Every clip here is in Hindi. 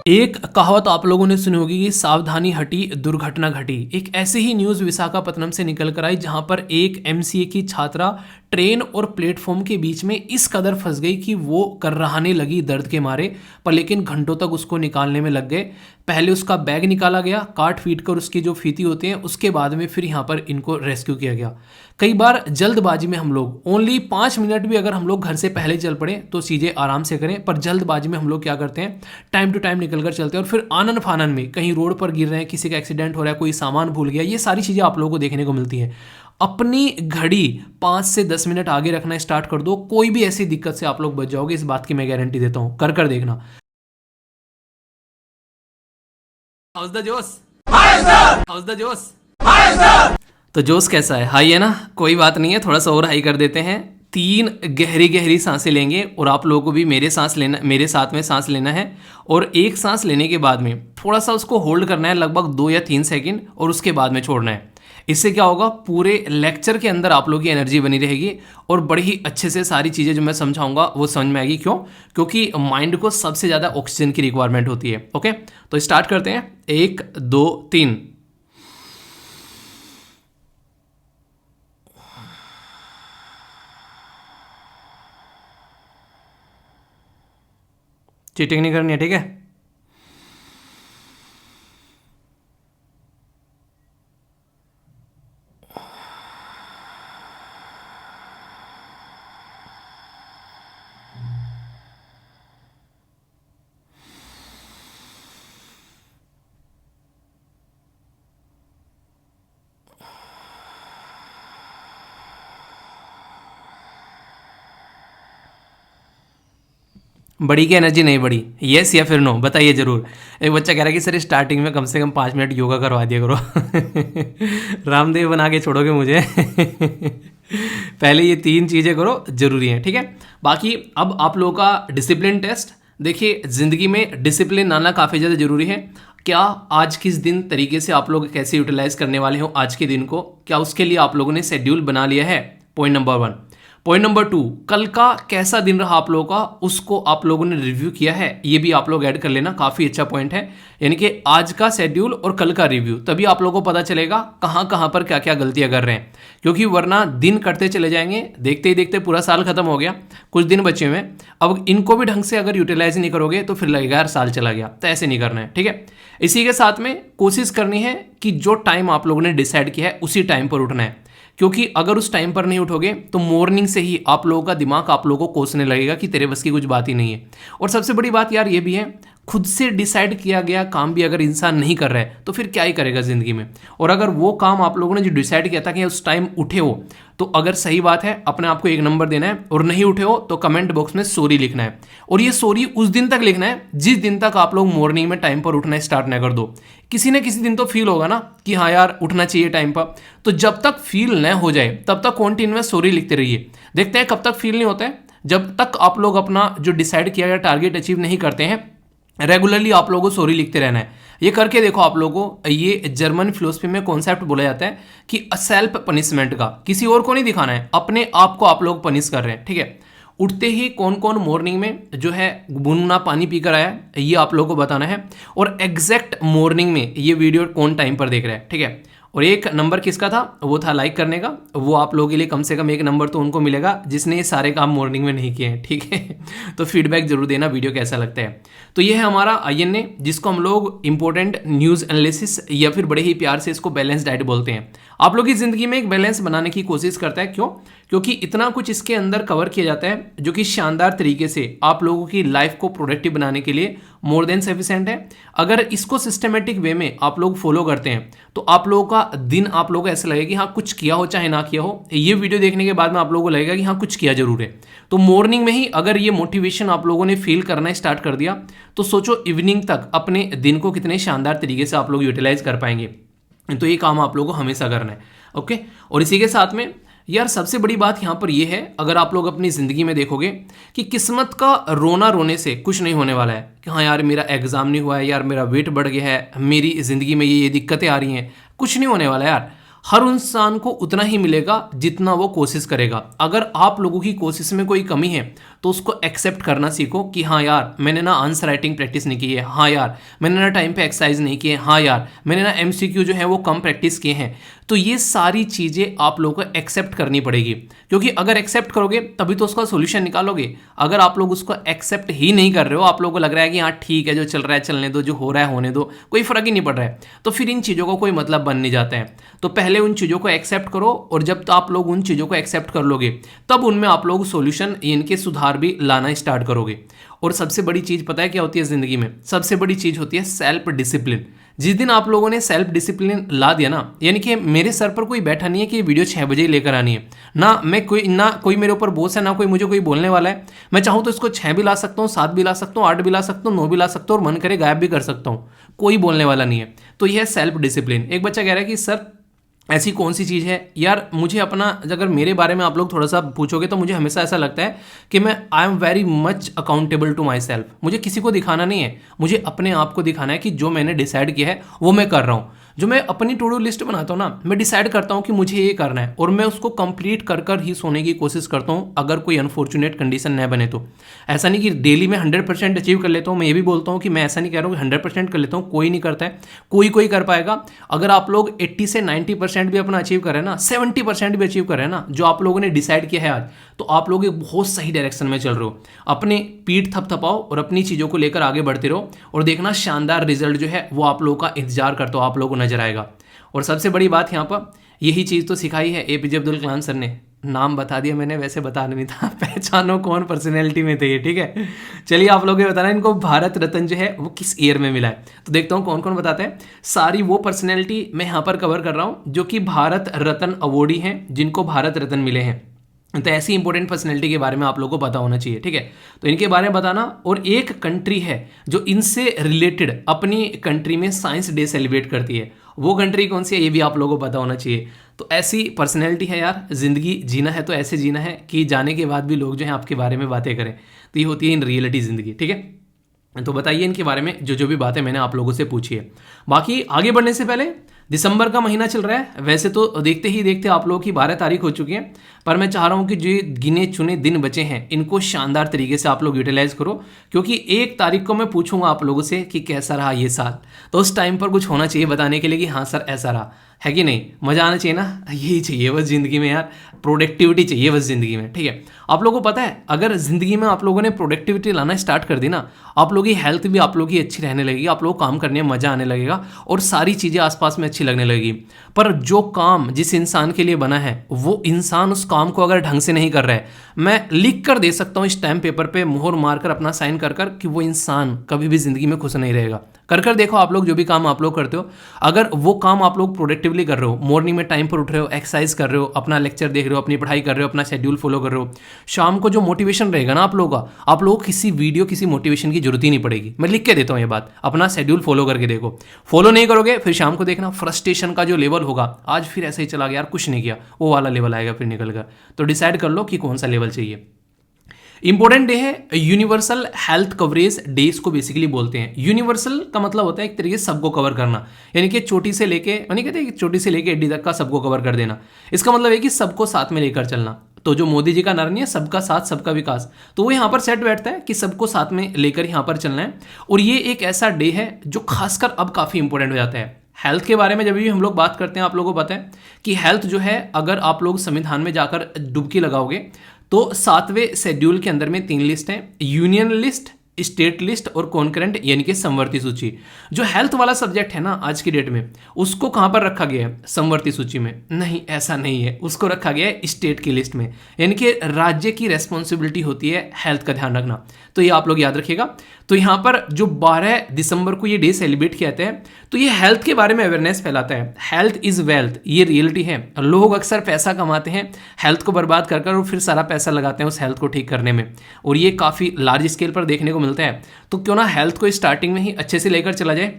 एक कहावत आप लोगों ने सुनी होगी कि सावधानी हटी दुर्घटना घटी। एक ऐसे ही न्यूज़ विशाखापत्तनम से निकल कर आई जहां पर एक एमसीए की छात्रा ट्रेन और प्लेटफॉर्म के बीच में इस कदर फंस गई कि वो कर्राहने लगी दर्द के मारे, पर लेकिन घंटों तक उसको निकालने में लग गए। पहले उसका बैग निकाला गया, काट पीट कर उसकी जो फीती होती हैं, उसके बाद में फिर यहाँ पर इनको रेस्क्यू किया गया। कई बार जल्दबाजी में हम लोग ओनली 5 मिनट भी अगर हम लोग घर से पहले चल पड़े तो चीज़ें आराम से करें, पर जल्दबाजी में हम लोग क्या करते हैं, टाइम टू टाइम निकल कर चलते हैं और फिर आनन फानन में कहीं रोड पर गिर रहे हैं, किसी का एक्सीडेंट हो रहा है, कोई सामान भूल गया, ये सारी चीज़ें आप लोगों को देखने को मिलती हैं। अपनी घड़ी 5 से 10 मिनट आगे रखना स्टार्ट कर दो, कोई भी ऐसी दिक्कत से आप लोग बच जाओगे, इस बात की मैं गारंटी देता हूं। कर देखना। हाउस द जोश, हाउस द जोश, तो जोश कैसा है? हाई है ना? कोई बात नहीं है, थोड़ा सा और हाई कर देते हैं। 3 गहरी गहरी सांसें लेंगे और आप लोगों को भी मेरे साथ में सांस लेना है और एक सांस लेने के बाद में थोड़ा सा उसको होल्ड करना है, लगभग 2 या 3 सेकंड, और उसके बाद में छोड़ना है। इससे क्या होगा, पूरे लेक्चर के अंदर आप लोगों की एनर्जी बनी रहेगी और बड़ी ही अच्छे से सारी चीज़ें जो मैं समझाऊंगा वो समझ में आएगी। क्यों? क्योंकि माइंड को सबसे ज़्यादा ऑक्सीजन की रिक्वायरमेंट होती है। ओके, तो स्टार्ट करते हैं। 1 2 3। चीटिंग नहीं करनी है, ठीक है? बड़ी की एनर्जी नहीं बढ़ी? यस या फिर नो बताइए जरूर। एक बच्चा कह रहा है कि सर स्टार्टिंग में कम से कम 5 मिनट योगा करवा दिया करो। रामदेव बना के छोड़ोगे मुझे। पहले ये 3 चीज़ें करो, जरूरी हैं, ठीक है? बाकी अब आप लोगों का डिसिप्लिन टेस्ट। देखिए, ज़िंदगी में डिसिप्लिन आना काफ़ी ज़्यादा ज़रूरी है। क्या आज किस दिन तरीके से आप लोग कैसे यूटिलाइज करने वाले हो आज के दिन को, क्या उसके लिए आप लोगों ने शेड्यूल बना लिया है? Point number 1। पॉइंट नंबर 2, कल का कैसा दिन रहा आप लोगों का, उसको आप लोगों ने रिव्यू किया है? ये भी आप लोग ऐड कर लेना, काफ़ी अच्छा पॉइंट है। यानी कि आज का शेड्यूल और कल का रिव्यू, तभी आप लोगों को पता चलेगा कहाँ कहाँ पर क्या क्या गलतियाँ कर रहे हैं। क्योंकि वरना दिन कटते चले जाएंगे, देखते ही देखते पूरा साल खत्म हो गया, कुछ दिन बचे हुए हैं। अब इनको भी ढंग से अगर यूटिलाइज नहीं करोगे तो फिर लगेगा यार साल चला गया। तो ऐसे नहीं करना है, ठीक है? इसी के साथ में कोशिश करनी है कि जो टाइम आप लोगों ने डिसाइड किया है उसी टाइम पर उठना है। क्योंकि अगर उस टाइम पर नहीं उठोगे तो मॉर्निंग से ही आप लोगों का दिमाग आप लोगों को कोसने लगेगा कि तेरे बस की कुछ बात ही नहीं है। और सबसे बड़ी बात यार ये भी है, खुद से डिसाइड किया गया काम भी अगर इंसान नहीं कर रहा है तो फिर क्या ही करेगा ज़िंदगी में। और अगर वो काम आप लोगों ने जो डिसाइड किया था कि उस टाइम उठे हो, तो अगर सही बात है अपने आप को 1 नंबर देना है, और नहीं उठे हो तो कमेंट बॉक्स में सॉरी लिखना है। और ये सॉरी उस दिन तक लिखना है जिस दिन तक आप लोग मॉर्निंग में टाइम पर उठना स्टार्ट ना कर दो। किसी न किसी दिन तो फील होगा ना कि हाँ यार उठना चाहिए टाइम पर, तो जब तक फील न हो जाए तब तक कॉन्टिन्यूअस सॉरी लिखते रहिए। देखते हैं कब तक फील नहीं होता है। जब तक आप लोग अपना जो डिसाइड किया गया टारगेट अचीव नहीं करते हैं, रेगुलरली आप लोगों को सॉरी लिखते रहना है। ये करके देखो आप लोगों को, ये जर्मन फिलोसफी में कॉन्सेप्ट बोला जाता है कि सेल्फ पनिशमेंट का। किसी और को नहीं दिखाना है, अपने आप को आप लोग पनिश कर रहे हैं, ठीक है? उठते ही कौन कौन मॉर्निंग में जो है गुनगुना पानी पीकर आया है, ये आप लोगों को बताना है। और एग्जैक्ट मॉर्निंग में ये वीडियो कौन टाइम पर देख रहा है, ठीक है? और 1 नंबर किसका था? वो था लाइक करने का। वो आप लोगों के लिए कम से कम 1 नंबर तो उनको मिलेगा जिसने ये सारे काम मॉर्निंग में नहीं किए हैं, ठीक है? तो फीडबैक जरूर देना वीडियो कैसा लगता है। तो ये है हमारा INA, जिसको हम लोग इंपॉर्टेंट न्यूज़ एनालिसिस या फिर बड़े ही प्यार से इसको बैलेंस डाइट बोलते हैं। आप लोग की ज़िंदगी में एक बैलेंस बनाने की कोशिश करता है। क्यों? क्योंकि इतना कुछ इसके अंदर कवर किया जाता है जो कि शानदार तरीके से आप लोगों की लाइफ को प्रोडक्टिव बनाने के लिए मोर देन सफिशिएंट है। अगर इसको सिस्टमेटिक वे में आप लोग फॉलो करते हैं तो आप लोगों का दिन आप लोगों को ऐसा लगेगा कि हाँ कुछ किया हो चाहे ना किया हो। ये वीडियो देखने के बाद में आप लोगों को लगेगा कि हाँ कुछ किया जरूर है। तो मॉर्निंग में ही अगर ये मोटिवेशन आप लोगों ने फील करना स्टार्ट कर दिया तो सोचो इवनिंग तक अपने दिन को कितने शानदार तरीके से आप लोग यूटिलाइज कर पाएंगे। तो ये काम आप लोगों को हमेशा करना है। ओके, और इसी के साथ में यार सबसे बड़ी बात यहाँ पर यह है, अगर आप लोग अपनी ज़िंदगी में देखोगे कि किस्मत का रोना रोने से कुछ नहीं होने वाला है कि हाँ यार मेरा एग्ज़ाम नहीं हुआ है, यार मेरा वेट बढ़ गया है, मेरी ज़िंदगी में ये दिक्कतें आ रही हैं, कुछ नहीं होने वाला यार। हर इंसान को उतना ही मिलेगा जितना वो कोशिश करेगा। अगर आप लोगों की कोशिश में कोई कमी है तो उसको एक्सेप्ट करना सीखो कि हाँ यार मैंने ना आंसर राइटिंग प्रैक्टिस नहीं की है, हाँ यार मैंने ना टाइम पे एक्सरसाइज नहीं की है, हाँ यार मैंने ना एमसीक्यू जो है वो कम प्रैक्टिस किए हैं। तो ये सारी चीज़ें आप लोगों को एक्सेप्ट करनी पड़ेगी, क्योंकि अगर एक्सेप्ट करोगे तभी तो उसका सोल्यूशन निकालोगे। अगर आप लोग उसको एक्सेप्ट ही नहीं कर रहे हो, आप लोगों को लग रहा है कि हाँ ठीक है जो चल रहा है चलने दो, जो हो रहा है होने दो, कोई फ़र्क ही नहीं पड़ रहा है, तो फिर इन चीज़ों का कोई मतलब बन नहीं जाता है। तो पहले उन चीज़ों को एक्सेप्ट करो, और जब आप लोग उन चीज़ों को एक्सेप्ट कर लोगे तब उनमें आप लोग सोल्यूशन इनके सुधार भी लाना स्टार्ट करोगे। और सबसे बड़ी चीज़ पता है क्या होती है ज़िंदगी में? सबसे बड़ी चीज़ होती है सेल्फ डिसिप्लिन। जिस दिन आप लोगों ने सेल्फ डिसिप्लिन ला दिया ना, यानी कि मेरे सर पर कोई बैठा नहीं है कि वीडियो 6 बजे ही लेकर आनी है, ना कोई मेरे ऊपर बोस है, ना कोई मुझे कोई बोलने वाला है। मैं चाहूँ तो इसको 6 भी ला सकता हूँ, 7 भी ला सकता हूँ, 8 भी ला सकता हूँ, 9 भी ला सकता हूँ, और मन करे गायब भी कर सकता हूँ, कोई बोलने वाला नहीं है। तो यह है सेल्फ डिसिप्लिन। एक बच्चा कह रहा है कि सर ऐसी कौन सी चीज़ है यार, मुझे अपना अगर मेरे बारे में आप लोग थोड़ा सा पूछोगे तो मुझे हमेशा ऐसा लगता है कि मैं I am very much accountable to myself. मुझे किसी को दिखाना नहीं है, मुझे अपने आप को दिखाना है कि जो मैंने डिसाइड किया है वो मैं कर रहा हूँ। जो मैं अपनी टू डू लिस्ट बनाता हूँ ना, मैं डिसाइड करता हूँ कि मुझे ये करना है और मैं उसको कंप्लीट कर कर ही सोने की कोशिश करता हूँ, अगर कोई अनफॉर्चुनेट कंडीशन न बने तो। ऐसा नहीं कि डेली मैं 100% अचीव कर लेता हूँ। मैं ये भी बोलता हूँ कि मैं ऐसा नहीं कह रहा हूँ कि 100% कर लेता हूँ, कोई नहीं करता है, कोई कर पाएगा। अगर आप लोग 80 से 90% भी अपना अचीव करें ना, 70% भी अचीव करें ना, जो आप लोगों ने डिसाइड किया है आज, तो आप लोग एक बहुत सही डायरेक्शन में चल रहे हो। अपने पीठ थपथपाओ और अपनी चीज़ों को लेकर आगे बढ़ते रहो, और देखना शानदार रिजल्ट जो है वो आप लोगों का इंतजार करते हो, आप लोगों को नजर आएगा। और सबसे बड़ी बात यहाँ पर यही चीज़ तो सिखाई है एपीजे अब्दुल कलाम सर ने। नाम बता दिया मैंने, वैसे बताना नहीं था। पहचानो कौन पर्सनैलिटी में थे ये, ठीक है। चलिए आप लोगों को बताना इनको भारत रत्न जो है वो किस ईयर में मिला है, तो देखता हूँ कौन कौन बताते हैं। सारी वो पर्सनैलिटी मैं यहाँ पर कवर कर रहा हूँ जो कि भारत रत्न अवॉर्डी हैं, जिनको भारत रत्न मिले हैं। तो ऐसी इंपॉर्टेंट पर्सनैलिटी के बारे में आप लोगों को पता होना चाहिए, ठीक है। तो इनके बारे में बताना। और एक कंट्री है जो इनसे रिलेटेड अपनी कंट्री में साइंस डे सेलिब्रेट करती है, वो कंट्री कौन सी है ये भी आप लोगों को पता होना चाहिए। तो ऐसी पर्सनैलिटी है यार, ज़िंदगी जीना है तो ऐसे जीना है कि जाने के बाद भी लोग जो है आपके बारे में बातें करें। तो ये होती है इन रियलिटी ज़िंदगी, ठीक है। तो बताइए इनके बारे में जो भी बातें मैंने आप लोगों से पूछी है। बाकी आगे बढ़ने से पहले, दिसंबर का महीना चल रहा है, वैसे तो देखते ही देखते आप लोगों की 12 तारीख हो चुकी है, पर मैं चाह रहा हूँ कि जो गिने चुने दिन बचे हैं इनको शानदार तरीके से आप लोग यूटिलाइज करो, क्योंकि 1 तारीख को मैं पूछूंगा आप लोगों से कि कैसा रहा ये साल। तो उस टाइम पर कुछ होना चाहिए बताने के लिए कि हाँ सर ऐसा रहा, है कि नहीं। मज़ा आना चाहिए ना, यही चाहिए बस ज़िंदगी में यार, प्रोडक्टिविटी चाहिए बस ज़िंदगी में, ठीक है। आप लोगों को पता है अगर ज़िंदगी में आप लोगों ने प्रोडक्टिविटी लाना स्टार्ट कर दी ना, आप लोगों की हेल्थ भी आप लोगों की अच्छी रहने लगेगी, आप लोग काम करने में मज़ा आने लगेगा और सारी चीज़ें आसपास में अच्छी लगने लगेगी। पर जो काम जिस इंसान के लिए बना है वो इंसान उस काम को अगर ढंग से नहीं कर रहा है, मैं लिख कर दे सकता हूँ स्टैम्प पेपर पे मोहर मारकर अपना साइन कर कर कि वो इंसान कभी भी ज़िंदगी में खुश नहीं रहेगा। कर देखो आप लोग जो भी काम आप लोग करते हो, अगर वो काम आप लोग प्रोडक्टिवली कर रहे हो, मॉर्निंग में टाइम पर उठ रहे हो, एक्सरसाइज कर रहे हो, अपना लेक्चर देख रहे हो, अपनी पढ़ाई कर रहे हो, अपना शेड्यूल फॉलो कर रहे हो, शाम को जो मोटिवेशन रहेगा ना आप लोगों का, आप लोगों को किसी वीडियो किसी मोटिवेशन की जरूरत ही नहीं पड़ेगी। मैं लिख के देता हूँ ये बात, अपना शेड्यूल फॉलो करके देखो। फॉलो नहीं करोगे फिर शाम को देखना फ्रस्ट्रेशन का जो लेवल होगा, आज फिर ऐसे ही चला गया यार कुछ नहीं किया, वो वाला लेवल आएगा फिर निकल कर। तो डिसाइड कर लो कि कौन सा लेवल चाहिए। इंपॉर्टेंट डे है यूनिवर्सल हेल्थ कवरेज डे, इसको बेसिकली बोलते हैं। यूनिवर्सल का मतलब होता है एक तरीके से सबको कवर करना, यानी कि चोटी से लेके, यानी कहते हैं चोटी से लेके एडी तक का सबको कवर कर देना। इसका मतलब है कि सबको साथ में लेकर चलना। तो जो मोदी जी का नारा नहीं है सबका साथ सबका विकास, तो वो यहाँ पर सेट बैठता है कि सबको साथ में लेकर यहाँ पर चलना है। और ये एक ऐसा डे है जो खासकर अब काफ़ी इंपॉर्टेंट हो जाता है। हेल्थ के बारे में जब भी हम लोग बात करते हैं, आप लोगों को पता है कि हेल्थ जो है, अगर आप लोग संविधान में जाकर डुबकी लगाओगे तो 7वें शेड्यूल के अंदर में 3 लिस्ट हैं, यूनियन लिस्ट, स्टेट लिस्ट और कॉन्करेंट यानी कि समवर्ती सूची। जो हेल्थ वाला सब्जेक्ट है ना आज की डेट में, उसको कहाँ पर रखा गया है? समवर्ती सूची में? नहीं, ऐसा नहीं है, उसको रखा गया है स्टेट की लिस्ट में, यानी कि राज्य की रेस्पॉन्सिबिलिटी होती है हेल्थ का ध्यान रखना। तो ये आप लोग याद रखिएगा। तो यहाँ पर जो 12 दिसंबर को ये डे सेलिब्रेट किया जाता है, तो ये हेल्थ के बारे में अवेयरनेस फैलाता है। हेल्थ इज वेल्थ, ये रियलिटी है। लोग अक्सर पैसा कमाते हैं हेल्थ को बर्बाद कर कर और फिर सारा पैसा लगाते हैं उस हेल्थ को ठीक करने में, और ये काफ़ी लार्ज स्केल पर देखने को मिलता है। तो क्यों ना हेल्थ को स्टार्टिंग में ही अच्छे से लेकर चला जाए।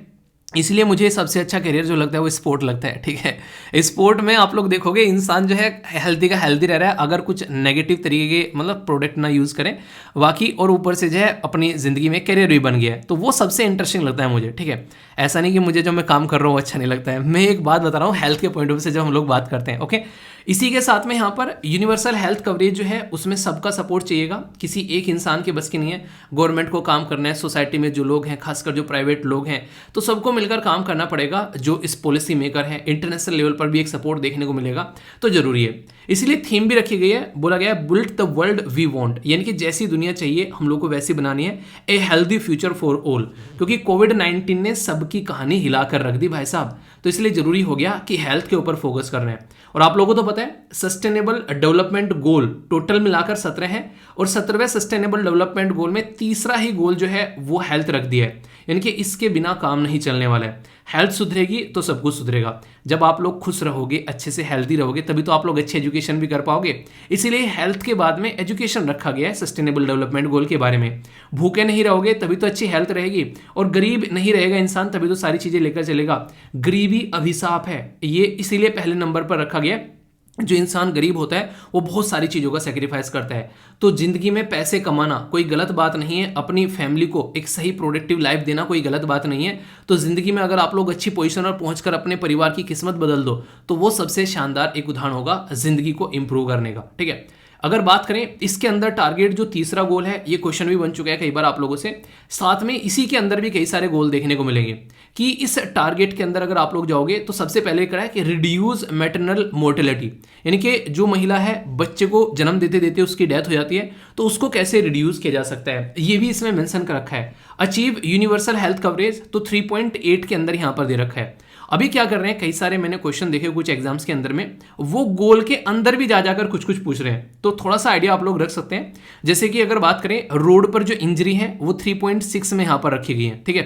इसलिए मुझे सबसे अच्छा करियर जो लगता है वो स्पोर्ट लगता है, ठीक है। स्पोर्ट में आप लोग देखोगे इंसान जो है हेल्दी का हेल्दी रह रहा है, अगर कुछ नेगेटिव तरीके के मतलब प्रोडक्ट ना यूज़ करें बाकी, और ऊपर से जो है अपनी ज़िंदगी में करियर भी बन गया है, तो वो सबसे इंटरेस्टिंग लगता है मुझे, ठीक है। ऐसा नहीं कि मुझे जो मैं काम कर रहा हूँ अच्छा नहीं लगता है। मैं एक बात बता रहा हूँ हेल्थ के पॉइंट ऑफ व्यू से जब हम लोग बात करते हैं, ओके। इसी के साथ में यहाँ पर यूनिवर्सल हेल्थ कवरेज जो है उसमें सबका सपोर्ट चाहिएगा, किसी एक इंसान के बस की नहीं है। गवर्नमेंट को काम करना है, सोसाइटी में जो लोग हैं, खासकर जो प्राइवेट लोग हैं, तो सबको मिलकर काम करना पड़ेगा। जो इस पॉलिसी मेकर है, इंटरनेशनल लेवल पर भी एक सपोर्ट देखने को मिलेगा, तो जरूरी है। इसलिए थीम भी रखी गई है, बोला गया है build the world we want, यानी कि जैसी दुनिया चाहिए हम लोग को वैसी बनानी है, a healthy future for all. क्योंकि कोविड-19 ने सबकी कहानी हिलाकर रख दी भाई साहब, तो इसलिए जरूरी हो गया कि हेल्थ के ऊपर फोकस कर रहे हैं। और आप लोगों को तो पता है सस्टेनेबल डेवलपमेंट गोल टोटल मिलाकर 17 हैं, और 17वें सस्टेनेबल डेवलपमेंट गोल में तीसरा ही गोल जो है वो हेल्थ रख दिया है, यानी कि इसके बिना काम नहीं चलने वाला है। हेल्थ सुधरेगी तो सब कुछ सुधरेगा। जब आप लोग खुश रहोगे, अच्छे से हेल्दी रहोगे, तभी तो आप लोग अच्छी एजुकेशन भी कर पाओगे। इसीलिए हेल्थ के बाद में एजुकेशन रखा गया है सस्टेनेबल डेवलपमेंट गोल के बारे में। भूखे नहीं रहोगे तभी तो अच्छी हेल्थ रहेगी, और गरीब नहीं रहेगा इंसान तभी तो सारी चीजें लेकर चलेगा। गरीबी अभिशाप है, ये इसीलिए पहले नंबर पर रखा गया। जो इंसान गरीब होता है वो बहुत सारी चीज़ों का सेक्रीफाइस करता है। तो जिंदगी में पैसे कमाना कोई गलत बात नहीं है, अपनी फैमिली को एक सही प्रोडक्टिव लाइफ देना कोई गलत बात नहीं है। तो जिंदगी में अगर आप लोग अच्छी पोजीशन पर पहुंचकर अपने परिवार की किस्मत बदल दो, तो वो सबसे शानदार एक उदाहरण होगा जिंदगी को इंप्रूव करने का, ठीक है। अगर बात करें इसके अंदर टारगेट जो तीसरा गोल है, ये क्वेश्चन भी बन चुका है कई बार आप लोगों से। साथ में इसी के अंदर भी कई सारे गोल देखने को मिलेंगे कि इस टारगेट के अंदर अगर आप लोग जाओगे तो सबसे पहले करा है कि रिड्यूस मैटरनल मोर्टेलिटी, यानी कि जो महिला है बच्चे को जन्म देते देते उसकी डेथ हो जाती है, तो उसको कैसे रिड्यूस किया जा सकता है, ये भी इसमें मेंशन कर रखा है। अचीव यूनिवर्सल हेल्थ कवरेज तो 3.8 के अंदर यहां पर दे रखा है। अभी क्या कर रहे हैं, कई सारे मैंने क्वेश्चन देखे कुछ एग्जाम्स के अंदर में, वो गोल के अंदर भी जा जाकर कुछ कुछ पूछ रहे हैं, तो थोड़ा सा आइडिया आप लोग रख सकते हैं। जैसे कि अगर बात करें रोड पर जो इंजरी है वो 3.6 में यहां पर रखी गई है, ठीक है।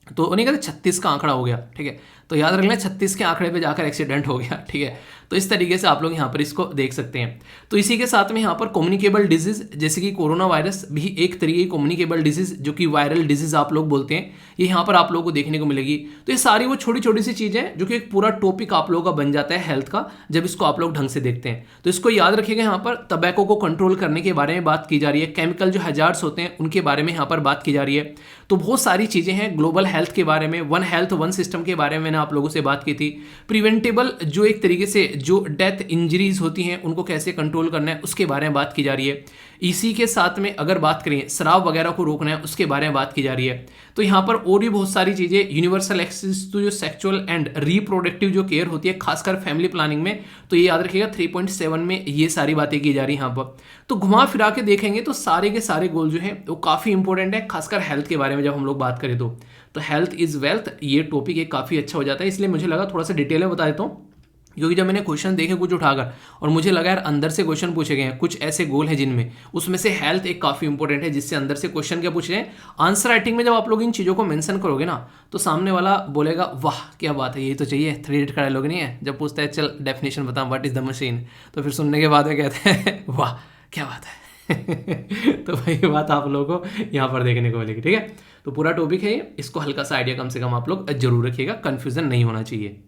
तो नहीं कहते 36 का आंकड़ा हो गया, ठीक है। तो याद रख लें 36 के आंकड़े पे जाकर एक्सीडेंट हो गया, ठीक है। तो इस तरीके से आप लोग यहाँ पर इसको देख सकते हैं। तो इसी के साथ में यहाँ पर कम्युनिकेबल डिजीज, जैसे कि कोरोना वायरस भी एक तरीके की कम्युनिकेबल डिजीज जो कि वायरल डिजीज आप लोग बोलते हैं, ये यहाँ पर आप लोगों को देखने को मिलेगी। तो ये सारी वो छोटी छोटी सी चीज़ें जो कि एक पूरा टॉपिक आप लोगों का बन जाता है हेल्थ का, जब इसको आप लोग ढंग से देखते हैं। तो इसको याद रखिएगा, यहाँ पर टबैको को कंट्रोल करने के बारे में बात की जा रही है, केमिकल जो हैजार्ड्स होते हैं उनके बारे में यहाँ पर बात की जा रही है। तो बहुत सारी चीज़ें हैं ग्लोबल हेल्थ के बारे में, वन हेल्थ वन सिस्टम के बारे में मैंने आप लोगों से बात की थी। प्रिवेंटेबल जो एक तरीके से जो डेथ इंजरीज होती हैं उनको कैसे कंट्रोल करना है उसके बारे में बात की जा रही है। इसी के साथ में अगर बात करें शराब वगैरह को रोकना है उसके बारे में बात की जा रही है। तो यहाँ पर और भी बहुत सारी चीज़ें, यूनिवर्सल एक्सेस टू जो सेक्सुअल एंड रिप्रोडक्टिव जो केयर होती है खासकर फैमिली प्लानिंग में, तो ये याद रखिएगा 3.7 में ये सारी बातें की जा रही है यहाँ पर। तो घुमा फिरा के देखेंगे तो सारे के सारे गोल जो है वो काफ़ी इंपॉर्टेंट है, खासकर हेल्थ के बारे में जब हम लोग बात करें तो हेल्थ इज वेल्थ, ये टॉपिक एक काफ़ी अच्छा हो जाता है। इसलिए मुझे लगा थोड़ा सा डिटेल में बता देता हूँ, क्योंकि जब मैंने क्वेश्चन देखे कुछ उठाकर और मुझे लगा यार अंदर से क्वेश्चन पूछे गए हैं, कुछ ऐसे गोल हैं जिनमें उसमें से हेल्थ एक काफ़ी इंपॉर्टेंट है, जिससे अंदर से क्वेश्चन क्या पूछ रहे हैं। आंसर राइटिंग में जब आप लोग इन चीज़ों को मेंशन करोगे ना, तो सामने वाला बोलेगा वाह क्या बात है, ये तो चाहिए। 3 रेट का डायलॉग नहीं है, जब पूछता है चल डेफिनेशन बता व्हाट इज द मशीन, तो फिर सुनने के बाद में कहते हैं वाह क्या बात है। तो वही बात आप लोगों को यहाँ पर देखने को मिलेगी, ठीक है। तो पूरा टॉपिक है ये, इसको हल्का सा आइडिया कम से कम आप लोग जरूर रखिएगा, कंफ्यूजन नहीं होना चाहिए।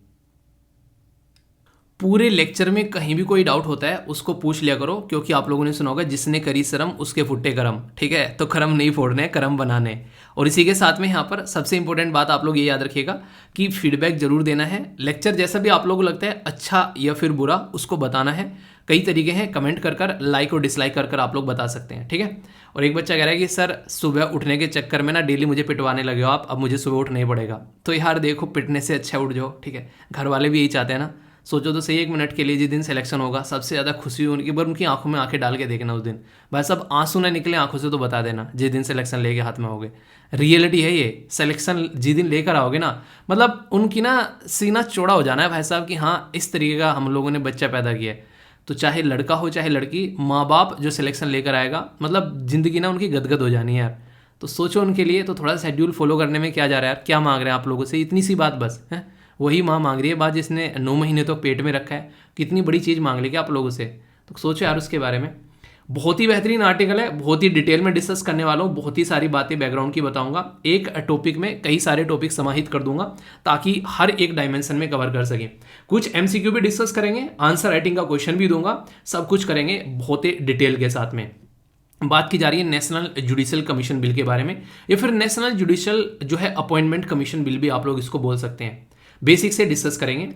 पूरे लेक्चर में कहीं भी कोई डाउट होता है उसको पूछ लिया करो, क्योंकि आप लोगों ने सुना होगा जिसने करी शर्म उसके फुट्टे करम, ठीक है। तो करम नहीं फोड़ने, करम बनाने। और इसी के साथ में यहाँ पर सबसे इंपॉर्टेंट बात आप लोग ये याद रखिएगा कि फीडबैक जरूर देना है। लेक्चर जैसा भी आप लोगों को लगता है अच्छा या फिर बुरा, उसको बताना है। कई तरीके हैं, कमेंट कर कर, लाइक और डिसलाइक कर कर आप लोग बता सकते हैं, ठीक है। और एक बच्चा कह रहा है कि सर सुबह उठने के चक्कर में ना डेली मुझे पिटवाने लगे हो आप, अब मुझे सुबह उठना ही पड़ेगा। तो यार देखो, पिटने से अच्छा उठ जाओ, ठीक है। घर वाले भी यही चाहते हैं ना, सोचो तो सही, 1 मिनट के लिए जिस दिन सिलेक्शन होगा सबसे ज़्यादा खुशी उनकी, पर उनकी आंखों में आंखें डाल के देखना उस दिन, भाई सब आंसू ना निकले आंखों से तो बता देना जिस दिन सिलेक्शन लेके हाथ में होगे। रियलिटी है ये, सिलेक्शन जिस दिन लेकर आओगे ना, मतलब उनकी ना सीना चौड़ा हो जाना है भाई साहब कि हाँ इस तरीके का हम लोगों ने बच्चा पैदा किया है। तो चाहे लड़का हो चाहे लड़की, माँ बाप जो सिलेक्शन लेकर आएगा, मतलब ज़िंदगी ना उनकी गदगद हो जानी है यार। तो सोचो उनके लिए, तो थोड़ा शेड्यूल फॉलो करने में क्या जा रहा है यार, क्या मांग रहे हैं आप लोगों से, इतनी सी बात बस है। वही माँ मांग रही है बात जिसने 9 महीने तो पेट में रखा है, कितनी बड़ी चीज़ मांग ली क्या आप लोगों से। तो सोचो यार उसके बारे में। बहुत ही बेहतरीन आर्टिकल है, बहुत ही डिटेल में डिस्कस करने वाला हूँ, बहुत ही सारी बातें बैकग्राउंड की बताऊंगा, एक टॉपिक में कई सारे टॉपिक समाहित कर दूंगा ताकि हर एक डायमेंशन में कवर कर सकें। कुछ एमसीक्यू भी डिस्कस करेंगे, आंसर राइटिंग का क्वेश्चन भी दूंगा, सब कुछ करेंगे बहुत ही डिटेल के साथ में। बात की जा रही है नेशनल जुडिशियल कमीशन बिल के बारे में, या फिर नेशनल जुडिशियल जो है अपॉइंटमेंट कमीशन बिल भी आप लोग इसको बोल सकते हैं। बेसिक से डिस्कस करेंगे।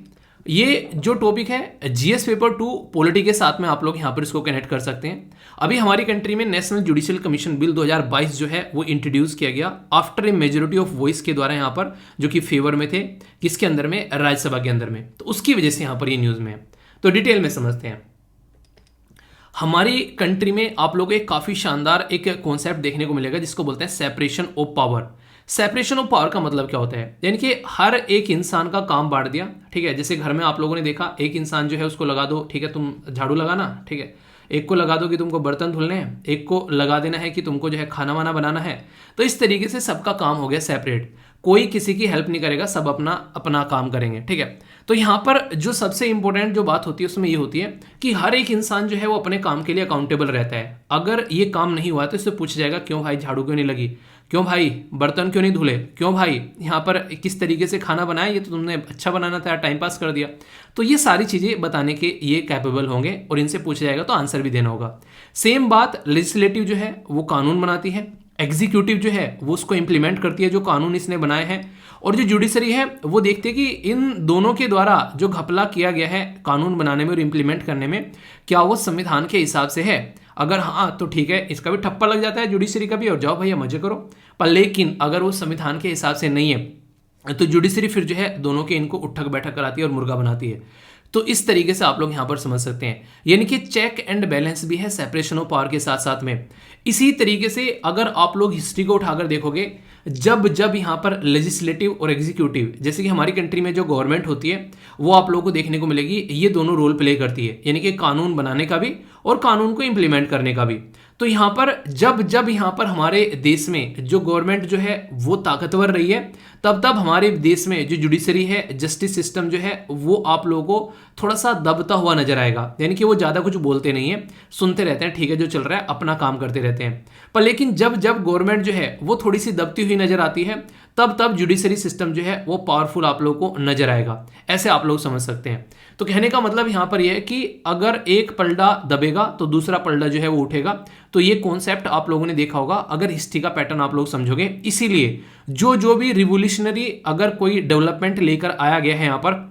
ये जो टॉपिक है जीएस पेपर 2 पॉलिटी के साथ में आप लोग यहाँ पर इसको कनेक्ट कर सकते हैं। अभी हमारी कंट्री में नेशनल जुडिशियल कमीशन बिल 2022 जो है वो इंट्रोड्यूस किया गया after a majority of voice के द्वारा, यहाँ पर जो कि फेवर में थे, किसके अंदर में, राज्यसभा के अंदर में। तो उसकी वजह से यहाँ पर ये न्यूज़ में है। तो डिटेल में समझते हैं। हमारी कंट्री में आप लोगों को एक काफ़ी शानदार एक कॉन्सेप्ट देखने को मिलेगा जिसको बोलते हैं separation of power. Separation of power का मतलब क्या होता है, यानी कि हर एक इंसान का काम बांट दिया, ठीक है। जैसे घर में आप लोगों ने देखा, एक इंसान जो है उसको लगा दो, ठीक है, तुम झाड़ू लगाना, ठीक है, एक को लगा दो कि तुमको बर्तन धुलने हैं, एक को लगा देना है कि तुमको जो है खाना वाना बनाना है। तो इस तरीके से सबका काम हो गया सेपरेट, कोई किसी की हेल्प नहीं करेगा, सब अपना अपना काम करेंगे, ठीक है। तो यहाँ पर जो सबसे इंपॉर्टेंट जो बात होती है उसमें ये होती है कि हर एक इंसान जो है वो अपने काम के लिए अकाउंटेबल रहता है। अगर ये काम नहीं हुआ तो इससे पूछा जाएगा, क्यों भाई झाड़ू क्यों नहीं लगी, क्यों भाई बर्तन क्यों नहीं धुले, क्यों भाई यहाँ पर किस तरीके से खाना बनाया, ये तो तुमने अच्छा बनाना था, टाइम पास कर दिया। तो ये सारी चीज़ें बताने के ये कैपेबल होंगे और इनसे पूछा जाएगा तो आंसर भी देना होगा। सेम बात लेजिस्लेटिव जो है वो कानून बनाती है, एग्जीक्यूटिव जो है वो उसको इंप्लीमेंट करती है जो कानून इसने बनाए हैं, और जो जुडिशरी है वो देखते हैं कि इन दोनों के द्वारा जो घपला किया गया है कानून बनाने में और इम्प्लीमेंट करने में, क्या वो संविधान के हिसाब से है। अगर हाँ तो ठीक है, इसका भी ठप्पा लग जाता है जुडिशरी का भी, और जाओ भैया मजे करो। पर लेकिन अगर वो संविधान के हिसाब से नहीं है तो जुडिशरी फिर जो है दोनों के इनको उठक बैठक कराती है और मुर्गा बनाती है। तो इस तरीके से आप लोग यहाँ पर समझ सकते हैं, यानी कि चेक एंड बैलेंस भी है सेपरेशन ऑफ पावर के साथ साथ में। इसी तरीके से अगर आप लोग हिस्ट्री को उठाकर देखोगे, जब जब यहाँ पर लेजिस्लेटिव और एग्जीक्यूटिव, जैसे कि हमारी कंट्री में जो गवर्नमेंट होती है वो आप लोगों को देखने को मिलेगी, ये दोनों रोल प्ले करती है, यानी कि कानून बनाने का भी और कानून को इंप्लीमेंट करने का भी। तो यहाँ पर जब जब यहाँ पर हमारे देश में जो गवर्नमेंट जो है वो ताकतवर रही है, तब तब हमारे देश में जो जुडिशरी है, जस्टिस सिस्टम जो है वो आप लोगों को थोड़ा सा दबता हुआ नजर आएगा, यानी कि वो ज़्यादा कुछ बोलते नहीं है, सुनते रहते हैं, ठीक है जो चल रहा है अपना काम करते रहते हैं। पर लेकिन जब जब गवर्नमेंट जो है वो थोड़ी सी दबती हुई नजर आती है, तब तब जुडिशरी सिस्टम जो है वो पावरफुल आप लोगों को नजर आएगा। ऐसे आप लोग समझ सकते हैं। तो कहने का मतलब यहाँ पर यह है कि अगर एक पलड़ा दबेगा तो दूसरा पलड़ा जो है वो उठेगा। तो ये कॉन्सेप्ट आप लोगों ने देखा होगा अगर हिस्ट्री का पैटर्न आप लोग समझोगे। इसीलिए जो जो भी रिवोल्यूशनरी अगर कोई डेवलपमेंट लेकर आया गया है यहाँ पर,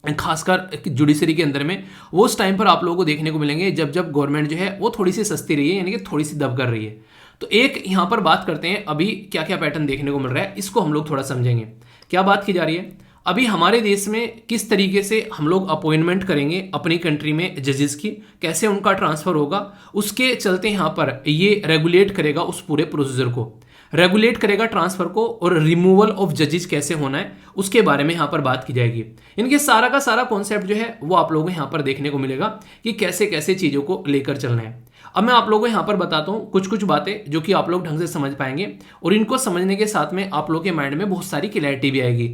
खासकर जुडिशरी के अंदर में, वो उस टाइम पर आप लोगों को देखने को मिलेंगे जब जब गवर्नमेंट जो है वो थोड़ी सी सस्ती रही है, यानी कि थोड़ी सी दब कर रही है। तो एक यहाँ पर बात करते हैं, अभी क्या क्या पैटर्न देखने को मिल रहा है इसको हम लोग थोड़ा समझेंगे। क्या बात की जा रही है, अभी हमारे देश में किस तरीके से हम लोग अपॉइंटमेंट करेंगे अपनी कंट्री में जजेस की, कैसे उनका ट्रांसफर होगा, उसके चलते यहाँ पर ये रेगुलेट करेगा, उस पूरे प्रोसीजर को रेगुलेट करेगा, ट्रांसफर को, और रिमूवल ऑफ जजेस कैसे होना है उसके बारे में यहाँ पर बात की जाएगी। इनके सारा का सारा कॉन्सेप्ट जो है वो आप लोगों को यहाँ पर देखने को मिलेगा कि कैसे कैसे चीज़ों को लेकर चलना है। अब मैं आप लोगों को यहाँ पर बताता हूँ कुछ कुछ बातें जो कि आप लोग ढंग से समझ पाएंगे, और इनको समझने के साथ में आप लोगों के माइंड में बहुत सारी क्लैरिटी भी आएगी।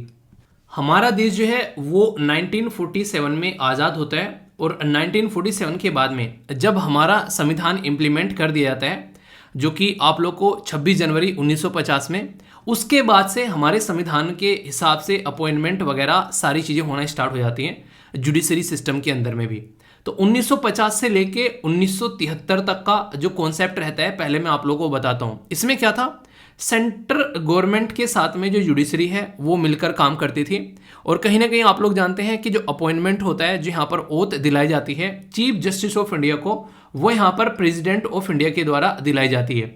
हमारा देश जो है वो 1947 में आज़ाद होता है, और 1947 के बाद में जब हमारा संविधान इम्प्लीमेंट कर दिया जाता है, जो कि आप लोग को 26 जनवरी 1950 में, उसके बाद से हमारे संविधान के हिसाब से अपॉइंटमेंट वगैरह सारी चीज़ें होना स्टार्ट हो जाती हैं जुडिशरी सिस्टम के अंदर में भी। तो 1950 से लेके 1973 तक का जो कॉन्सेप्ट रहता है, पहले मैं आप लोगों को बताता हूँ। इसमें क्या था, सेंट्रल गवर्नमेंट के साथ में जो जुडिशरी है वो मिलकर काम करती थी, और कहीं ना कहीं आप लोग जानते हैं कि जो अपॉइंटमेंट होता है, जो यहाँ पर ओथ दिलाई जाती है चीफ जस्टिस ऑफ इंडिया को, वो यहाँ पर प्रेसिडेंट ऑफ इंडिया के द्वारा दिलाई जाती है।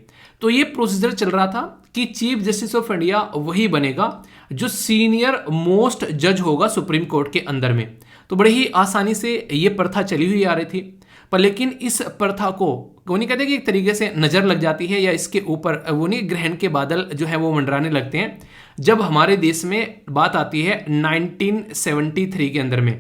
तो ये प्रोसीजर चल रहा था कि चीफ जस्टिस ऑफ इंडिया वही बनेगा जो सीनियर मोस्ट जज होगा सुप्रीम कोर्ट के अंदर में। तो बड़े ही आसानी से ये प्रथा चली हुई आ रही थी। पर लेकिन इस प्रथा को वो नहीं कहते कि एक तरीके से नज़र लग जाती है या इसके ऊपर वो नहीं ग्रहण के बादल जो है वो मंडराने लगते हैं जब हमारे देश में बात आती है 1973 के अंदर में।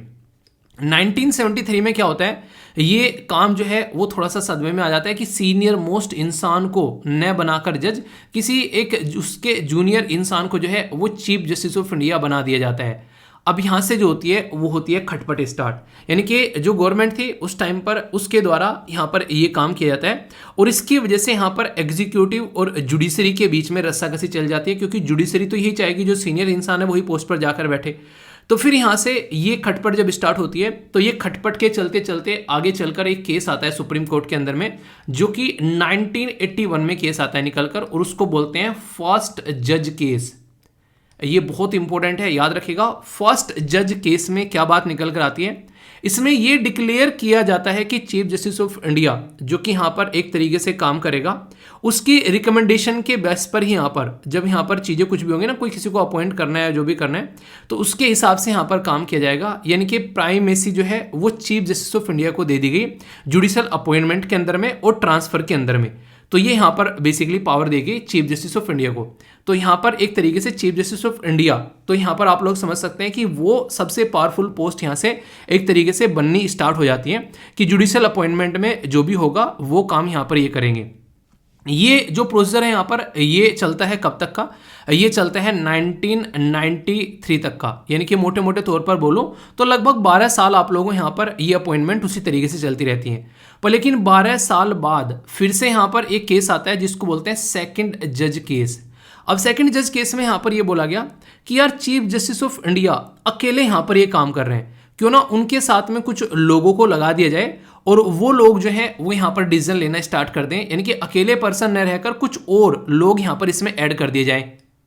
1973 में क्या होता है, ये काम जो है वो थोड़ा सा सदमे में आ जाता है कि सीनियर मोस्ट इंसान को न बनाकर जज किसी एक उसके जूनियर इंसान को जो है वो चीफ जस्टिस ऑफ इंडिया बना दिया जाता है। अब यहाँ से जो होती है वो होती है खटपट स्टार्ट, यानी कि जो गवर्नमेंट थी उस टाइम पर उसके द्वारा यहाँ पर ये काम किया जाता है और इसकी वजह से यहाँ पर एग्जीक्यूटिव और जुडिशरी के बीच में रस्साकसी चल जाती है, क्योंकि जुडिशरी तो यही चाहेगी जो सीनियर इंसान है वही पोस्ट पर जाकर बैठे। तो फिर यहाँ से ये खटपट जब स्टार्ट होती है तो ये खटपट के चलते चलते आगे चलकर एक केस आता है सुप्रीम कोर्ट के अंदर में, जो कि 1981 में केस आता है निकलकर, और उसको बोलते हैं फर्स्ट जज केस। ये बहुत इंपॉर्टेंट है, याद रखिएगा। फर्स्ट जज केस में क्या बात निकल कर आती है, इसमें यह डिक्लेयर किया जाता है कि चीफ जस्टिस ऑफ इंडिया जो कि यहाँ पर एक तरीके से काम करेगा, उसकी रिकमेंडेशन के बेस पर ही यहाँ पर जब यहाँ पर चीज़ें कुछ भी होंगी ना, कोई किसी को अपॉइंट करना है जो भी करना है तो उसके हिसाब से यहाँ पर काम किया जाएगा। यानी कि प्राइमेसी जो है वो चीफ जस्टिस ऑफ इंडिया को दे दी गई जुडिशल अपॉइंटमेंट के अंदर में और ट्रांसफर के अंदर में। तो ये यहाँ पर बेसिकली पावर देगी चीफ जस्टिस ऑफ इंडिया को। तो यहाँ पर एक तरीके से चीफ जस्टिस ऑफ इंडिया, तो यहाँ पर आप लोग समझ सकते हैं कि वो सबसे पावरफुल पोस्ट यहाँ से एक तरीके से बननी स्टार्ट हो जाती है कि जुडिशियल अपॉइंटमेंट में जो भी होगा वो काम यहाँ पर ये करेंगे। ये जो प्रोसीजर है यहाँ पर ये चलता है कब तक का, ये चलता है 1993 तक का, यानी कि मोटे मोटे तौर पर बोलूँ तो लगभग 12 साल आप लोगों यहाँ पर ये अपॉइंटमेंट उसी तरीके से चलती रहती हैं। पर लेकिन 12 साल बाद फिर से यहाँ पर एक केस आता है जिसको बोलते हैं सेकंड जज केस। अब सेकंड जज केस में यहाँ पर ये बोला गया कि यार चीफ जस्टिस ऑफ इंडिया अकेले यहाँ पर ये काम कर रहे हैं, क्यों ना उनके साथ में कुछ लोगों को लगा दिया जाए और वो लोग जो है वो यहाँ पर डिसीजन लेना स्टार्ट कर दें, यानी कि अकेले पर्सन न रहकर कुछ और लोग यहाँ पर इसमें ऐड कर दिए जाएं।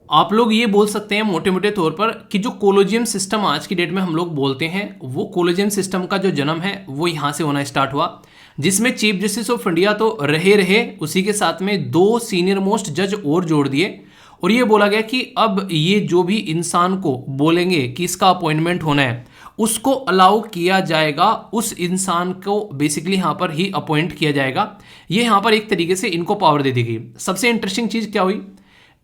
आप लोग ये बोल सकते हैं मोटे मोटे तौर पर कि जो कोलेजियम सिस्टम आज की डेट में हम लोग बोलते हैं वो कोलेजियम सिस्टम का जो जन्म है वो यहाँ से होना स्टार्ट हुआ, जिसमें चीफ जस्टिस ऑफ इंडिया तो रहे उसी के साथ में 2 सीनियर मोस्ट जज और जोड़ दिए और ये बोला गया कि अब ये जो भी इंसान को बोलेंगे कि इसका अपॉइंटमेंट होना है उसको अलाउ किया जाएगा, उस इंसान को बेसिकली यहाँ पर ही अपॉइंट किया जाएगा। ये यहाँ पर एक तरीके से इनको पावर दे दी गई। सबसे इंटरेस्टिंग चीज़ क्या हुई,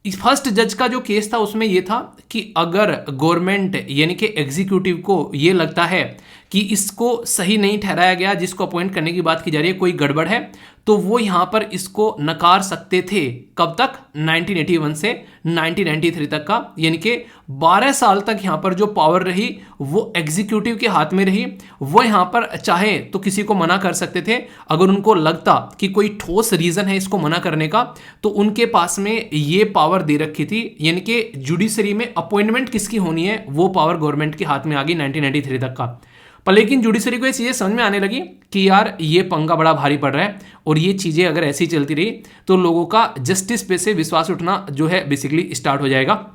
फर्स्ट जज का जो केस था उसमें यह था कि अगर गवर्नमेंट यानी कि एग्जीक्यूटिव को ये लगता है कि इसको सही नहीं ठहराया गया, जिसको अपॉइंट करने की बात की जा रही है, कोई गड़बड़ है, तो वो यहाँ पर इसको नकार सकते थे। कब तक? 1981 से 1993 तक का, यानी कि 12 साल तक यहाँ पर जो पावर रही वो एग्जीक्यूटिव के हाथ में रही। वो यहाँ पर चाहे तो किसी को मना कर सकते थे, अगर उनको लगता कि कोई ठोस रीजन है इसको मना करने का तो उनके पास में ये पावर दे रखी थी, यानी कि जुडिशरी में अपॉइंटमेंट किसकी होनी है वो पावर गवर्नमेंट के हाथ में आ गई 1993 तक का। पर लेकिन जुडिशरी को ये चीज़ें समझ में आने लगी कि यार ये पंगा बड़ा भारी पड़ रहा है और ये चीज़ें अगर ऐसी चलती रही तो लोगों का जस्टिस पे से विश्वास उठना जो है बेसिकली स्टार्ट हो जाएगा।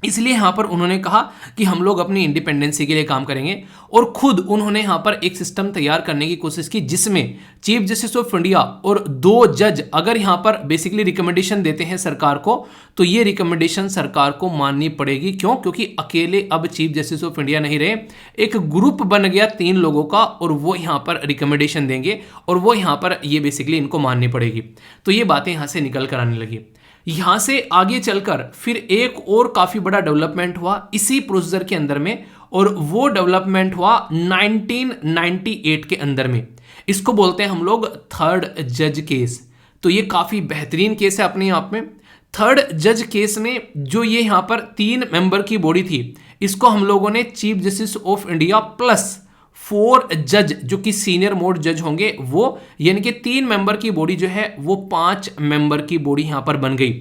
इसलिए यहाँ पर उन्होंने कहा कि हम लोग अपनी इंडिपेंडेंसी के लिए काम करेंगे और खुद उन्होंने यहाँ पर एक सिस्टम तैयार करने की कोशिश की जिसमें चीफ जस्टिस ऑफ इंडिया और 2 जज अगर यहाँ पर बेसिकली रिकमेंडेशन देते हैं सरकार को तो ये रिकमेंडेशन सरकार को माननी पड़ेगी। क्यों? क्योंकि अकेले अब चीफ जस्टिस ऑफ इंडिया नहीं रहे, एक ग्रुप बन गया 3 लोगों का और वो यहाँ पर रिकमेंडेशन देंगे और वो यहाँ पर ये बेसिकली इनको माननी पड़ेगी। तो ये बातें यहाँ से निकल कर आने लगी। यहां से आगे चलकर फिर एक और काफी बड़ा डेवलपमेंट हुआ इसी प्रोसीजर के अंदर में और वो डेवलपमेंट हुआ 1998 के अंदर में। इसको बोलते हैं हम लोग थर्ड जज केस। तो ये काफी बेहतरीन केस है अपने आप में। थर्ड जज केस में जो ये यहां पर 3 मेंबर की बॉडी थी इसको हम लोगों ने chief justice of India plus 4 जज जो कि सीनियर मोस्ट जज होंगे वो, यानी कि 3 मेंबर की बॉडी जो है वो 5 मेंबर की बॉडी यहां पर बन गई।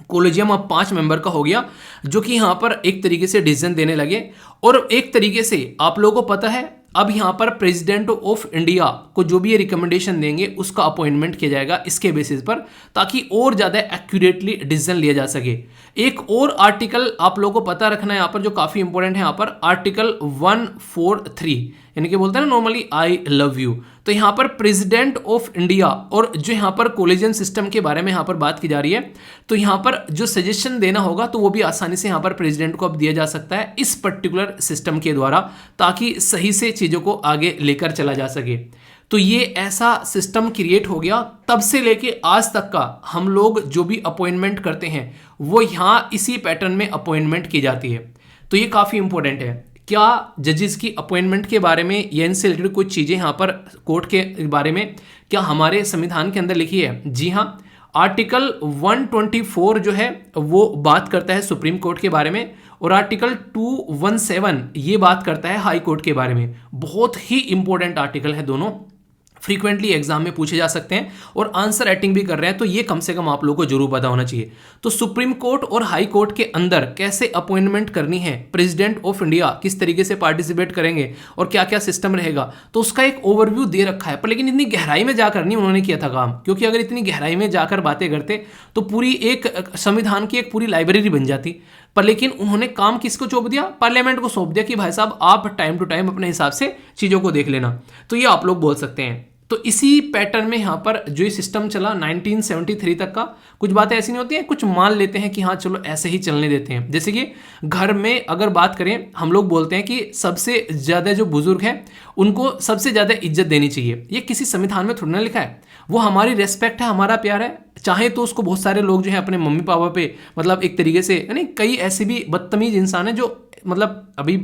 कोलेजियम अब 5 मेंबर का हो गया जो कि यहां पर एक तरीके से डिसीजन देने लगे और एक तरीके से आप लोगों को पता है अब यहां पर प्रेसिडेंट ऑफ इंडिया को जो भी ये रिकमेंडेशन देंगे उसका अपॉइंटमेंट किया जाएगा इसके बेसिस पर, ताकि और ज़्यादा एक्यूरेटली डिसीजन लिया जा सके। एक और आर्टिकल आप लोगों को पता रखना है यहाँ पर जो काफी इंपॉर्टेंट है, यहाँ पर आर्टिकल 143, यानी कि बोलते हैं ना नॉर्मली आई लव यू। तो यहाँ पर प्रेसिडेंट ऑफ इंडिया, और जो यहाँ पर कोलेजन सिस्टम के बारे में यहाँ पर बात की जा रही है, तो यहाँ पर जो सजेशन देना होगा तो वो भी आसानी से यहाँ पर प्रेसिडेंट को अब दिया जा सकता है इस पर्टिकुलर सिस्टम के द्वारा, ताकि सही से चीज़ों को आगे लेकर चला जा सके। तो ये ऐसा सिस्टम क्रिएट हो गया, तब से लेके आज तक का हम लोग जो भी अपॉइंटमेंट करते हैं वो यहाँ इसी पैटर्न में अपॉइंटमेंट की जाती है। तो ये काफ़ी इंपॉर्टेंट है। क्या जजेस की अपॉइंटमेंट के बारे में या इनसे रिलेटेड कुछ चीज़ें यहाँ पर कोर्ट के बारे में क्या हमारे संविधान के अंदर लिखी है? जी हाँ, आर्टिकल 124 जो है वो बात करता है सुप्रीम कोर्ट के बारे में, और आर्टिकल 217 ये बात करता है हाई कोर्ट के बारे में। बहुत ही इंपॉर्टेंट आर्टिकल है दोनों, फ्रीक्वेंटली एग्जाम में पूछे जा सकते हैं और आंसर राइटिंग भी कर रहे हैं, तो ये कम से कम आप लोगों को जरूर पता होना चाहिए। तो सुप्रीम कोर्ट और हाई कोर्ट के अंदर कैसे अपॉइंटमेंट करनी है, प्रेसिडेंट ऑफ इंडिया किस तरीके से पार्टिसिपेट करेंगे और क्या क्या सिस्टम रहेगा, तो उसका एक ओवरव्यू दे रखा है। पर लेकिन इतनी गहराई में जाकर नहीं उन्होंने किया था काम, क्योंकि अगर इतनी गहराई में जाकर बातें करते तो पूरी एक संविधान की एक पूरी लाइब्रेरी बन जाती। पर लेकिन उन्होंने काम किसको सौंप दिया? पार्लियामेंट को सौंप दिया कि भाई साहब आप टाइम टू टाइम अपने हिसाब से चीज़ों को देख लेना। तो ये आप लोग बोल सकते हैं। तो इसी पैटर्न में यहाँ पर जो ये सिस्टम चला 1973 तक का, कुछ बातें ऐसी नहीं होती हैं, कुछ मान लेते हैं कि हाँ चलो ऐसे ही चलने देते हैं। जैसे कि घर में अगर बात करें, हम लोग बोलते हैं कि सबसे ज़्यादा जो बुजुर्ग हैं उनको सबसे ज़्यादा इज्जत देनी चाहिए। ये किसी संविधान में थोड़ा ना लिखा है, वो हमारी रेस्पेक्ट है, हमारा प्यार है। चाहे तो उसको बहुत सारे लोग जो है अपने मम्मी पापा पे मतलब एक तरीके से, यानी कई ऐसे भी बदतमीज इंसान है जो मतलब, अभी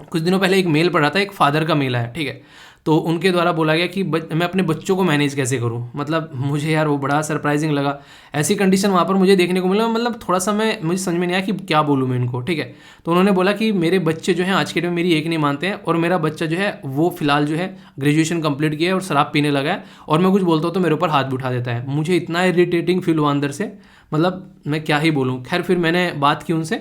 कुछ दिनों पहले एक मेल पढ़ा था, एक फादर का मेल है, ठीक है, तो उनके द्वारा बोला गया कि मैं अपने बच्चों को मैनेज कैसे करूं। मतलब मुझे यार वो बड़ा सरप्राइजिंग लगा, ऐसी कंडीशन वहाँ पर मुझे देखने को मिला। मतलब थोड़ा सा मुझे समझ में नहीं आया कि क्या बोलूँ मैं इनको, ठीक है। तो उन्होंने बोला कि मेरे बच्चे जो हैं आज के टाइम में मेरी एक नहीं मानते हैं, और मेरा बच्चा जो है वो फिलहाल जो है ग्रेजुएशन कंप्लीट किया है और शराब पीने लगा है, और मैं कुछ बोलता हूँ तो मेरे ऊपर हाथ भी उठा देता है। मुझे इतना इरिटेटिंग फील हुआ अंदर से, मतलब मैं क्या ही बोलूँ। खैर फिर मैंने बात की उनसे,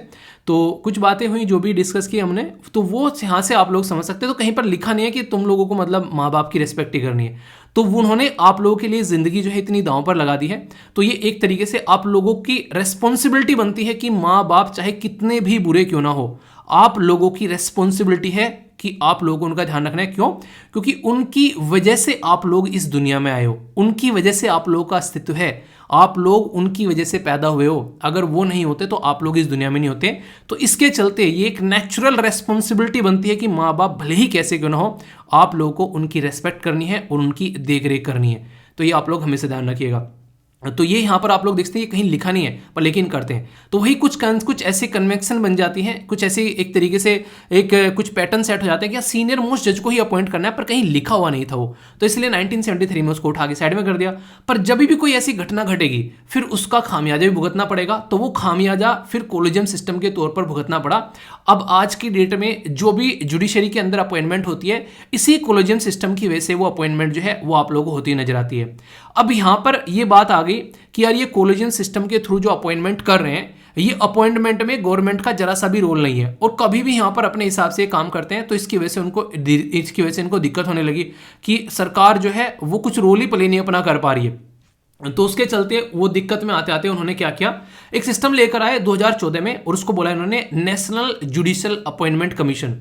तो कुछ बातें हुई जो भी डिस्कस की हमने, तो वो यहाँ से आप लोग समझ सकते हैं। तो कहीं पर लिखा नहीं है कि तुम लोगों को मतलब माँ बाप की रिस्पेक्ट ही करनी है, तो उन्होंने आप लोगों के लिए ज़िंदगी जो है इतनी दांव पर लगा दी है। तो ये एक तरीके से आप लोगों की रेस्पॉन्सिबिलिटी बनती है कि माँ बाप चाहे कितने भी बुरे क्यों ना हो, आप लोगों की रेस्पॉन्सिबिलिटी है कि आप लोगों को उनका ध्यान रखना है। क्यों? क्योंकि उनकी वजह से आप लोग इस दुनिया में आए हो, उनकी वजह से आप लोगों का अस्तित्व है, आप लोग उनकी वजह से पैदा हुए हो। अगर वो नहीं होते तो आप लोग इस दुनिया में नहीं होते। तो इसके चलते ये एक नेचुरल रेस्पॉन्सिबिलिटी बनती है कि माँ बाप भले ही कैसे क्यों ना हो, आप लोगों को उनकी रेस्पेक्ट करनी है और उनकी देख रेख करनी है। तो ये आप लोग हमेशा ध्यान रखिएगा। तो ये यहाँ पर आप लोग देखते हैं ये कहीं लिखा नहीं है, पर लेकिन करते हैं। तो वही कुछ ऐसे कन्वेक्शन बन जाती हैं, कुछ ऐसे एक तरीके से एक कुछ पैटर्न सेट हो जाते हैं कि सीनियर मोस्ट जज को ही अपॉइंट करना है, पर कहीं लिखा हुआ नहीं था वो। तो इसलिए 1973 में उसको उठा के साइड में कर दिया। पर जब भी कोई ऐसी घटना घटेगी फिर उसका खामियाजा भी भुगतना पड़ेगा। तो वो खामियाजा फिर कोलिजियम सिस्टम के तौर पर भुगतना पड़ा। अब आज की डेट में जो भी जुडिशरी के अंदर अपॉइंटमेंट होती है, इसी कोलिजियम सिस्टम की वजह से वो अपॉइंटमेंट जो है वो आप लोगों को होती नजर आती है। अब यहाँ पर ये बात आ गई कि यार ये कोलिजियन सिस्टम के थ्रू जो अपॉइंटमेंट कर रहे हैं, ये अपॉइंटमेंट में गवर्नमेंट का जरा सा भी रोल नहीं है और कभी भी यहाँ पर अपने हिसाब से काम करते हैं। तो इसकी वजह से इनको दिक्कत होने लगी कि सरकार जो है वो कुछ रोल ही प्ले नहीं अपना कर पा रही है। तो उसके चलते वो दिक्कत में आते आते उन्होंने क्या किया, एक सिस्टम लेकर आए 2014 में, और उसको बोला इन्होंने national judicial appointment commission.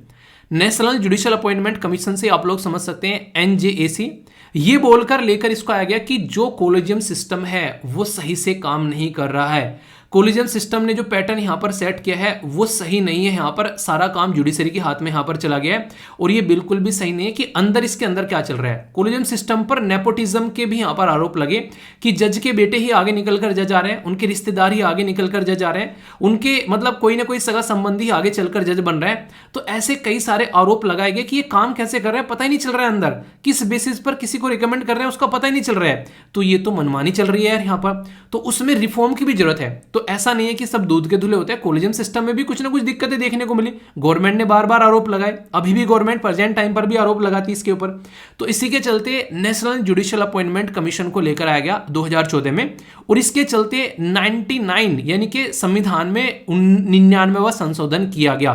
National judicial appointment commission से आप लोग समझ सकते हैं NJAC। ये बोलकर लेकर इसको आया गया कि जो कोलिजियम सिस्टम है वो सही से काम नहीं कर रहा है। कोलिजियम सिस्टम ने जो पैटर्न यहाँ पर सेट किया है वो सही नहीं है। यहाँ पर सारा काम जुडिशरी के हाथ में यहाँ पर चला गया है, और ये बिल्कुल भी सही नहीं है कि अंदर इसके अंदर क्या चल रहा है। कोलिजियम सिस्टम पर नेपोटिज्म के भी यहाँ पर आरोप लगे कि जज के बेटे ही आगे निकलकर जज आ रहे हैं, उनके रिश्तेदार ही आगे निकलकर जज आ रहे हैं, उनके मतलब कोई ना कोई सगा संबंधी आगे चलकर जज बन रहा है। तो ऐसे कई सारे आरोप लगाए गए कि ये काम कैसे कर रहे हैं, पता ही नहीं चल रहा है, अंदर किस बेसिस पर किसी को रिकमेंड कर रहे हैं उसका पता ही नहीं चल रहा है। तो ये तो मनमानी चल रही है यार यहाँ पर, तो उसमें रिफॉर्म की भी जरूरत है। तो ऐसा नहीं है कि सब दूध के धुले होते हैं, कोलिजियम सिस्टम में भी कुछ ना कुछ दिक्कतें देखने को मिली। गवर्नमेंट ने बार बार आरोप लगाए, अभी भी गवर्नमेंट प्रेजेंट टाइम पर भी आरोप लगाती है इसके ऊपर। तो इसी के चलते नेशनल जुडिशियल अपॉइंटमेंट कमीशन को लेकर आया गया 2014 में, और इसके चलते 99 यानी कि संविधान में 99वां संशोधन किया गया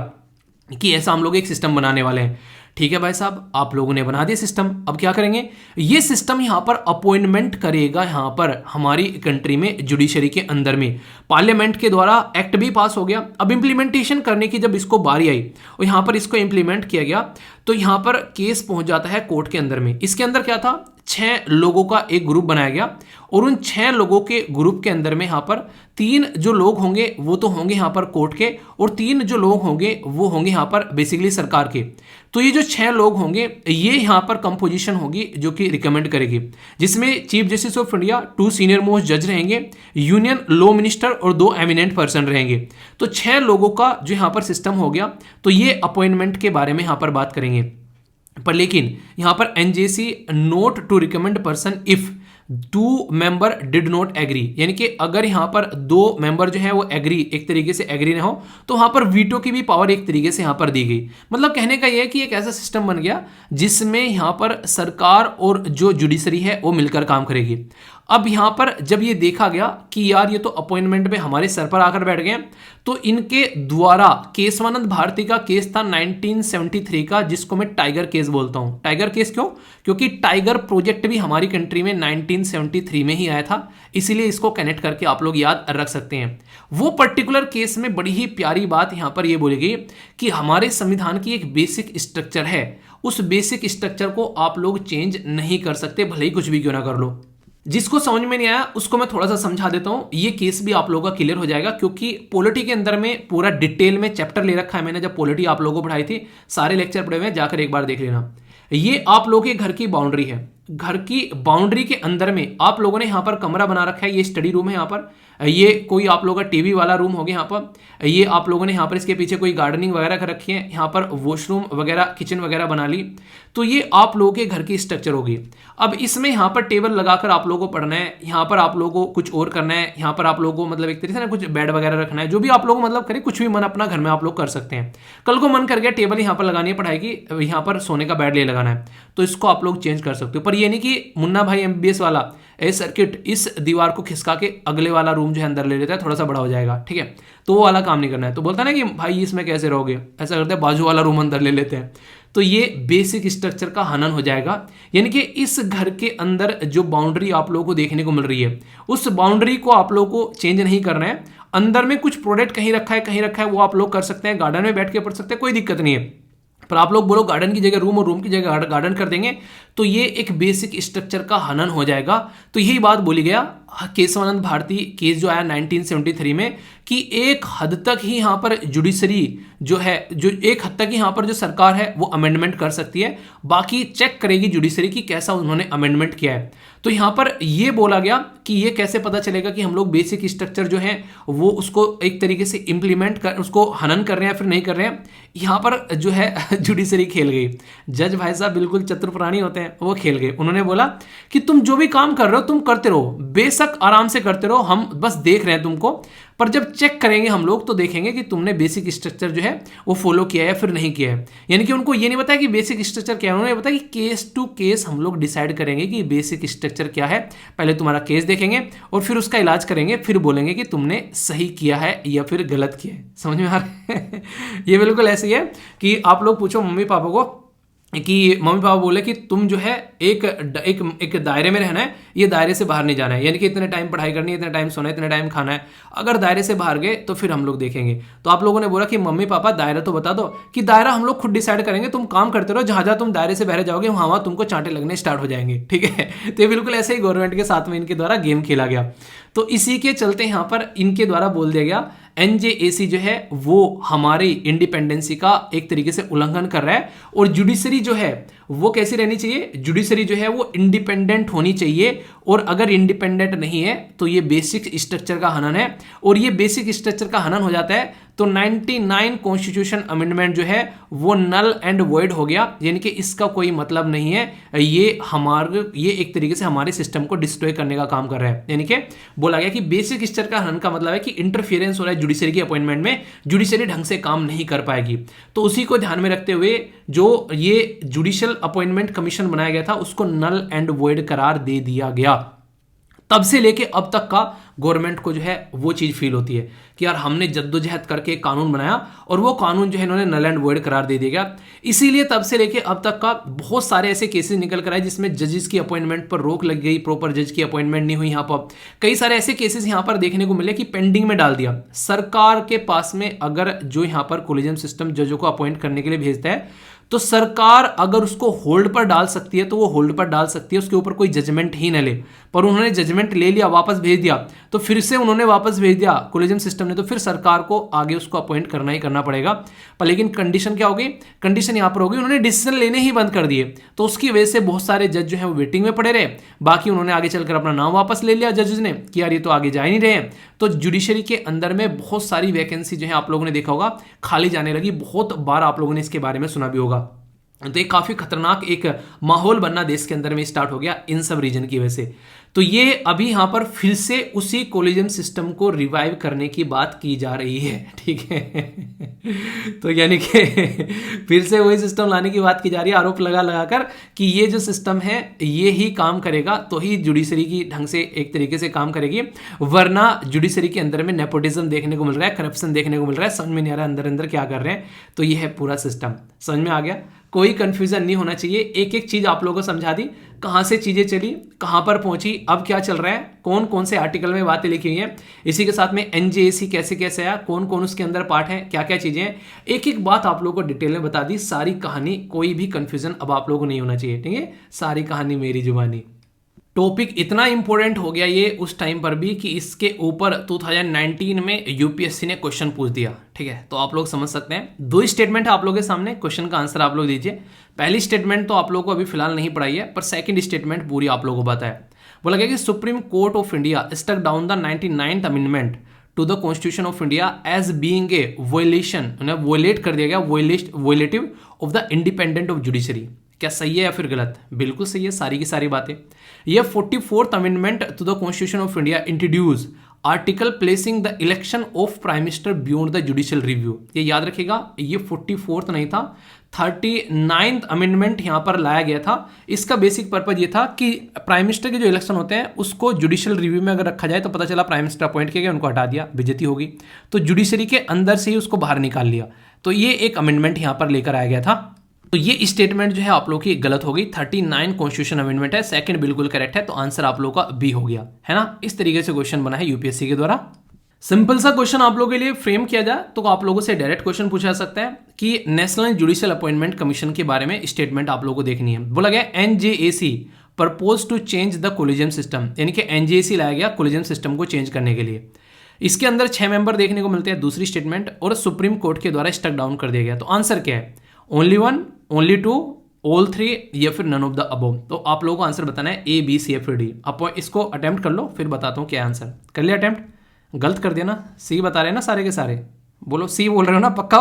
कि ऐसा हम लोग एक सिस्टम बनाने वाले हैं। ठीक है भाई साहब, आप लोगों ने बना दिया सिस्टम। अब क्या करेंगे, ये सिस्टम यहां पर अपॉइंटमेंट करेगा यहां पर हमारी कंट्री में जुडिशरी के अंदर में। पार्लियामेंट के द्वारा एक्ट भी पास हो गया। अब इंप्लीमेंटेशन करने की जब इसको बारी आई और यहां पर इसको इंप्लीमेंट किया गया तो यहां पर केस पहुंच जाता है कोर्ट के अंदर में। इसके अंदर क्या था, 6 लोगों का एक ग्रुप बनाया गया और उन 6 लोगों के ग्रुप के अंदर में यहां पर 3 जो लोग होंगे वो तो होंगे यहां पर कोर्ट के, और 3 जो लोग होंगे वो होंगे यहां पर बेसिकली सरकार के। तो ये जो 6 लोग होंगे ये यहां पर कंपोजिशन होगी जो कि रिकमेंड करेगी, जिसमें chief justice of India, 2 senior most जज रहेंगे, यूनियन लॉ मिनिस्टर और 2 एमिनेंट पर्सन रहेंगे। तो 6 लोगों का जो यहां पर सिस्टम हो गया। तो ये अपॉइंटमेंट के बारे में यहां पर बात करेंगे। पर लेकिन यहां पर NJC not to recommend person if 2 member did not agree, यानी कि अगर यहां पर 2 मेंबर जो है वो एग्री, एक तरीके से एग्री ना हो, तो वहां पर वीटो की भी पावर एक तरीके से यहां पर दी गई। मतलब कहने का यह है कि एक ऐसा सिस्टम बन गया जिसमें यहां पर सरकार और जो जुडिशरी है वो मिलकर काम करेगी। अब यहां पर जब ये देखा गया कि यार ये तो अपॉइंटमेंट में हमारे सर पर आकर बैठ गए, तो इनके द्वारा केशवानंद भारती का केस था 1973 का, जिसको मैं टाइगर केस बोलता हूं। टाइगर केस क्यों? क्योंकि टाइगर प्रोजेक्ट भी हमारी कंट्री में 1973 में ही आया था, इसीलिए इसको कनेक्ट करके आप लोग याद रख सकते हैं। वो पर्टिकुलर केस में बड़ी ही प्यारी बात यहां पर यह बोली गई कि हमारे संविधान की एक बेसिक स्ट्रक्चर है, उस बेसिक स्ट्रक्चर को आप लोग चेंज नहीं कर सकते, भले ही कुछ भी क्यों ना कर लो। जिसको समझ में नहीं आया उसको मैं थोड़ा सा समझा देता हूं, ये केस भी आप लोगों का क्लियर हो जाएगा, क्योंकि पॉलिटी के अंदर में पूरा डिटेल में चैप्टर ले रखा है मैंने। जब पॉलिटी आप लोगों को पढ़ाई थी, सारे लेक्चर पढ़े हुए हैं, जाकर एक बार देख लेना। ये आप लोगों के घर की बाउंड्री है। घर की बाउंड्री के अंदर में आप लोगों ने यहां पर कमरा बना रखा है, ये स्टडी रूम है। यहां पर ये कोई आप लोगों का टीवी वाला रूम हो गया। यहाँ पर ये आप लोगों ने यहाँ पर इसके पीछे कोई गार्डनिंग वगैरह कर रखी है, यहाँ पर वॉशरूम वगैरह किचन वगैरह बना ली। तो ये आप लोगों के घर की स्ट्रक्चर होगी। अब इसमें यहाँ पर टेबल लगाकर आप लोगों को पढ़ना है, यहाँ पर आप लोगों को कुछ और करना है, यहाँ पर आप लोगों को मतलब एक तरीके से ना कुछ बेड वगैरह रखना है, जो भी आप लोगों को मतलब करे, कुछ भी मन अपना घर में आप लोग कर सकते हैं। कल को मन कर गया टेबल यहाँ पर लगानी है पढ़ाई की, यहाँ पर सोने का बेड ले लगाना है, तो इसको आप लोग चेंज कर सकते हो। पर ये नहीं कि मुन्ना भाई एमबीबीएस वाला ए सर्किट इस दीवार को खिसका के अगले वाला रूम जो है अंदर ले लेता है, थोड़ा सा बड़ा हो जाएगा, ठीक है, तो वो वाला काम नहीं करना है। तो बोलता है ना कि भाई इसमें कैसे रहोगे, ऐसा करते हैं बाजू वाला रूम अंदर ले लेते हैं। तो ये बेसिक स्ट्रक्चर का हनन हो जाएगा, यानी कि इस घर के अंदर जो बाउंड्री आप लोगों को देखने को मिल रही है, उस बाउंड्री को आप लोगों को चेंज नहीं करना है। अंदर में कुछ प्रोडक्ट कहीं रखा है वो आप लोग कर सकते हैं, गार्डन में बैठ के पढ़ सकते हैं, कोई दिक्कत नहीं है। पर आप लोग बोलो गार्डन की जगह रूम और रूम की जगह गार्डन कर देंगे, तो ये एक बेसिक स्ट्रक्चर का हनन हो जाएगा। तो यही बात बोली गया केशवानंद भारती केस जो आया 1973 में, कि एक हद तक ही यहाँ पर जुडिशरी जो है, जो एक हद तक ही यहाँ पर जो सरकार है वो अमेंडमेंट कर सकती है, बाकी चेक करेगी जुडिशरी की कैसा उन्होंने अमेंडमेंट किया है। तो यहाँ पर ये बोला गया कि ये कैसे पता चलेगा कि हम लोग बेसिक स्ट्रक्चर जो है वो उसको एक तरीके से इंप्लीमेंट कर, उसको हनन कर रहे हैं फिर नहीं कर रहे हैं। यहाँ पर जो है जुडिशरी खेल गई। जज भाई साहब बिल्कुल चतुर प्राणी होते हैं, वो खेल गए। उन्होंने बोला कि तुम जो भी काम कर रहे हो तुम करते रहो, बेशक आराम से करते रहो, हम बस देख रहे हैं तुमको, पर जब चेक करेंगे हम लोग तो देखेंगे कि तुमने बेसिक स्ट्रक्चर जो है वो फॉलो किया है फिर नहीं किया है। यानी कि उनको ये नहीं बताया कि बेसिक स्ट्रक्चर क्या है, उन्होंने बताया कि केस टू केस हम लोग डिसाइड करेंगे कि बेसिक स्ट्रक्चर क्या है। पहले तुम्हारा केस देखेंगे और फिर उसका इलाज करेंगे, फिर बोलेंगे कि तुमने सही किया है या फिर गलत किया है। समझ में आ रहा है? ये बिल्कुल ऐसे ही है कि आप लोग पूछो मम्मी पापा को कि मम्मी पापा बोले कि तुम जो है एक दायरे में रहना है, ये दायरे से बाहर नहीं जाना है, यानी कि इतने टाइम पढ़ाई करनी है, इतने टाइम सोना है, इतने टाइम खाना है, अगर दायरे से बाहर गए तो फिर हम लोग देखेंगे। तो आप लोगों ने बोला कि मम्मी पापा दायरा तो बता दो, कि दायरा हम लोग खुद डिसाइड करेंगे, तुम काम करते रहो, जहां जहां तुम दायरे से बाहर जाओगे वहां वहां तुमको चांटे लगने स्टार्ट हो जाएंगे, ठीक है। तो ये बिल्कुल ऐसे ही गवर्नमेंट के साथ में इनके द्वारा गेम खेला गया। तो इसी के चलते यहाँ पर इनके द्वारा बोल दिया गया एनजेएसी जो है वो हमारी इंडिपेंडेंसी का एक तरीके से उल्लंघन कर रहा है, और जुडिशरी जो है वो कैसी रहनी चाहिए, जुडिशरी जो है वो इंडिपेंडेंट होनी चाहिए, और अगर इंडिपेंडेंट नहीं है तो ये बेसिक स्ट्रक्चर का हनन है, और ये बेसिक स्ट्रक्चर का हनन हो जाता है तो 99 कॉन्स्टिट्यूशन अमेंडमेंट जो है वो नल एंड वॉइड हो गया, यानी कि इसका कोई मतलब नहीं है। ये एक तरीके से हमारे सिस्टम को डिस्ट्रॉय करने का काम कर रहा है। यानी कि बोला गया कि बेसिक स्ट्रक्चर का हनन का मतलब है कि इंटरफियरेंस हो रहा है जुडिशरी की अपॉइंटमेंट में, जुडिशरी ढंग से काम नहीं कर पाएगी। तो उसी को ध्यान में रखते हुए जो ये जुडिशियल अपॉइंटमेंट कमीशन बनाया गया था उसको नल एंड वॉइड करार दे दिया गया। तब से लेके अब तक का गवर्नमेंट को जो है वो चीज़ फील होती है कि यार हमने जद्दोजहद करके एक कानून बनाया और वो कानून जो है इन्होंने नल एंड वॉइड करार दे दिया गया। इसीलिए तब से लेके अब तक का बहुत सारे ऐसे केसेस निकल कर आए जिसमें जजेस की अपॉइंटमेंट पर रोक लग गई, प्रॉपर जज की अपॉइंटमेंट नहीं हुई। यहाँ पर कई सारे ऐसे केसेस यहाँ पर देखने को मिले कि पेंडिंग में डाल दिया। सरकार के पास में अगर जो यहाँ पर कोलिजियम सिस्टम जजों को अपॉइंट करने के लिए भेजता है तो सरकार अगर उसको होल्ड पर डाल सकती है तो वो होल्ड पर डाल सकती है, उसके ऊपर कोई जजमेंट ही न ले। पर उन्होंने जजमेंट ले लिया, वापस भेज दिया, तो फिर से उन्होंने वापस भेज दिया कोलिजियम सिस्टम ने, तो फिर सरकार को आगे उसको अपॉइंट करना ही करना पड़ेगा। पर लेकिन कंडीशन क्या होगी, कंडीशन यहां पर होगी उन्होंने डिसीजन लेने ही बंद कर दिए, तो उसकी वजह से बहुत सारे जज जो है वो वेटिंग में पड़े रहे। बाकी उन्होंने आगे चलकर अपना नाम वापस ले लिया जजेस ने कि यार ये तो आगे जा ही नहीं रहे हैं। तो जुडिशरी के अंदर में बहुत सारी वैकेंसी जो है आप लोगों ने देखा होगा खाली जाने लगी। बहुत बार आप लोगों ने इसके बारे में सुना भी होगा। तो ये काफी खतरनाक एक माहौल बनना देश के अंदर में स्टार्ट हो गया इन सब रीजन की वजह से। तो ये अभी यहां पर फिर से उसी कोलिजियम सिस्टम को रिवाइव करने की बात की जा रही है, ठीक है। तो यानी कि फिर से वही सिस्टम लाने की बात की जा रही है, आरोप लगा लगाकर कि ये जो सिस्टम है ये ही काम करेगा तो ही जुडिशरी की ढंग से एक तरीके से काम करेगी, वरना जुडिशरी के अंदर में नेपोटिज्म देखने को मिल रहा है, करप्शन देखने को मिल रहा है, समझ में नहीं आ रहा अंदर अंदर क्या कर रहे हैं। तो ये है पूरा सिस्टम, समझ में आ गया, कोई कंफ्यूजन नहीं होना चाहिए। एक एक चीज आप लोगों को समझा दी, कहां से चीजें चली, कहां पर पहुंची, अब क्या चल रहा है, कौन कौन से आर्टिकल में बातें लिखी हुई हैं, इसी के साथ में एनजेएसी कैसे कैसे आया, कौन कौन उसके अंदर पार्ट है, क्या क्या चीजें हैं, एक एक बात आप लोगों को डिटेल में बता दी, सारी कहानी, कोई भी कंफ्यूजन अब आप लोगों को नहीं होना चाहिए, ठीक है। सारी कहानी मेरी जुबानी। टॉपिक इतना इंपॉर्टेंट हो गया ये उस टाइम पर भी कि इसके ऊपर 2019 में यूपीएससी ने क्वेश्चन पूछ दिया, ठीक है। तो आप लोग समझ सकते हैं, दो स्टेटमेंट है आप लोगों के सामने, क्वेश्चन का आंसर आप लोग दीजिए। पहली स्टेटमेंट तो आप लोगों को अभी फिलहाल नहीं पढ़ाई है, पर सेकंड स्टेटमेंट पूरी आप लोगों को पता है। बोला गया कि Supreme Court of India struck down the 99th amendment to the constitution of India as being a violation, violate कर दिया गया, violative of the independent of judiciary. क्या सही है या फिर गलत? बिल्कुल सही है, सारी की सारी बातें। यह 44th amendment to the constitution of India introduce article placing the election of prime minister beyond the judicial review. ये याद रखिएगा, ये 44th नहीं था, 39th अमेंडमेंट यहां पर लाया गया था। इसका बेसिक पर्पज ये था कि प्राइम मिनिस्टर के जो इलेक्शन होते हैं उसको जुडिशियल रिव्यू में अगर रखा जाए तो पता चला प्राइम मिनिस्टर अपॉइंट किया गया, उनको हटा दिया, बेइज्जती होगी, तो जुडिशरी के अंदर से ही उसको बाहर निकाल लिया। तो ये एक अमेंडमेंट यहां पर लेकर आया गया था। तो ये स्टेटमेंट जो है आप लोग की गलत हो गई, 39 कॉन्स्टिट्यूशन अमेंडमेंट है, सेकंड बिल्कुल करेक्ट है, तो आंसर आप लोग का बी हो गया, है ना। इस तरीके से क्वेश्चन बना है यूपीएससी के द्वारा। सिंपल सा क्वेश्चन आप लोगों के लिए फ्रेम किया जाए तो आप लोगों से डायरेक्ट क्वेश्चन पूछा जा सकता है कि नेशनल जुडिशियल अपॉइंटमेंट कमीशन के बारे में स्टेटमेंट आप लोगों को देखनी है। बोला गया NJAC propose to change the collegium system, यानी कि एनजेएसी लाया गया कोलिजियम सिस्टम को चेंज करने के लिए। इसके अंदर 6 मेंबर देखने को मिलते हैं, दूसरी स्टेटमेंट, और सुप्रीम कोर्ट के द्वारा स्टक डाउन कर दिया गया। तो आंसर क्या है? ओनली 1, ओनली 2, ऑल 3 या फिर नन ऑफ द अबव। तो आप लोगों को आंसर बताना है ए बी सी या फिर डी। आप इसको अटेम्प्ट कर लो, फिर बताता हूँ क्या आंसर। कर लिया अटेम्प्ट? गलत कर दिया ना, सी बता रहे हैं ना सारे के सारे, बोलो सी बोल रहे हो ना, पक्का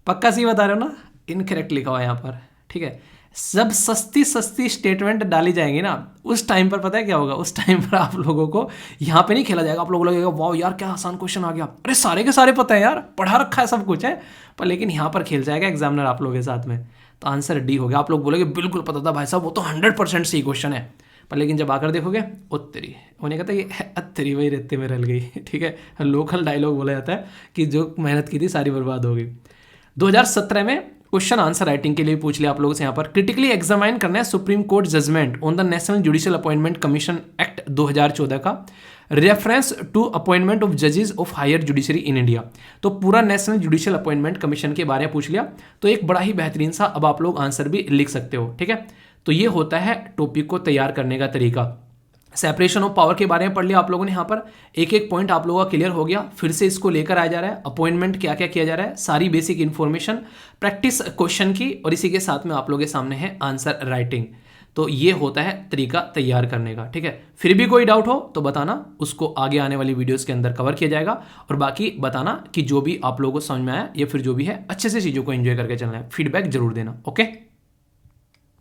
पक्का सी बता रहे हो ना? इनकरेक्ट लिखा हुआ है यहाँ पर, ठीक है। जब सस्ती सस्ती स्टेटमेंट डाली जाएंगी ना उस टाइम पर पता है क्या होगा, उस टाइम पर आप लोगों को यहाँ पे नहीं खेला जाएगा, आप लोगों को लगेगा वाह यार क्या आसान क्वेश्चन आ गया, अरे सारे के सारे पता है यार, पढ़ा रखा है सब कुछ है, पर लेकिन यहाँ पर खेल जाएगा एग्जामिनर आप लोगों के साथ में। तो आंसर डी हो गया। आप लोग बोलोगे बिल्कुल पता था भाई साहब, वो तो 100% सही क्वेश्चन है, पर लेकिन जब आकर देखोगे उत्तरी होने का, तो ये अत्तरी वही रेते में रल गई, ठीक है। लोकल डायलॉग बोला जाता है कि जो मेहनत की थी सारी बर्बाद हो गई। 2017 में क्वेश्चन आंसर राइटिंग के लिए पूछ लिया आप लोगों से, यहाँ पर क्रिटिकली एग्जामाइन करना है supreme court judgment on the national judicial appointment commission act 2014 का रेफरेंस टू अपॉइंटमेंट ऑफ जजेस of higher judiciary in India. तो पूरा नेशनल जुडिशियल अपॉइंटमेंट कमीशन के बारे में पूछ लिया, तो एक बड़ा ही बेहतरीन सा अब आप लोग आंसर भी लिख सकते हो, ठीक है। तो ये होता है टॉपिक को तैयार करने का तरीका। सेपरेशन ऑफ पावर के बारे में पढ़ लिया आप लोगों ने, यहाँ पर एक एक पॉइंट आप लोगों का क्लियर हो गया। फिर से इसको लेकर आया जा रहा है, अपॉइंटमेंट क्या क्या किया जा रहा है, सारी बेसिक इन्फॉर्मेशन, प्रैक्टिस क्वेश्चन की, और इसी के साथ में आप लोगों के सामने है आंसर राइटिंग। तो ये होता है तरीका तैयार करने का, ठीक है। फिर भी कोई डाउट हो तो बताना, उसको आगे आने वाली वीडियोस के अंदर कवर किया जाएगा। और बाकी बताना कि जो भी आप लोगों को समझ में आया या फिर जो भी है अच्छे से चीज़ों को एंजॉय करके चलना है, फीडबैक जरूर देना, ओके।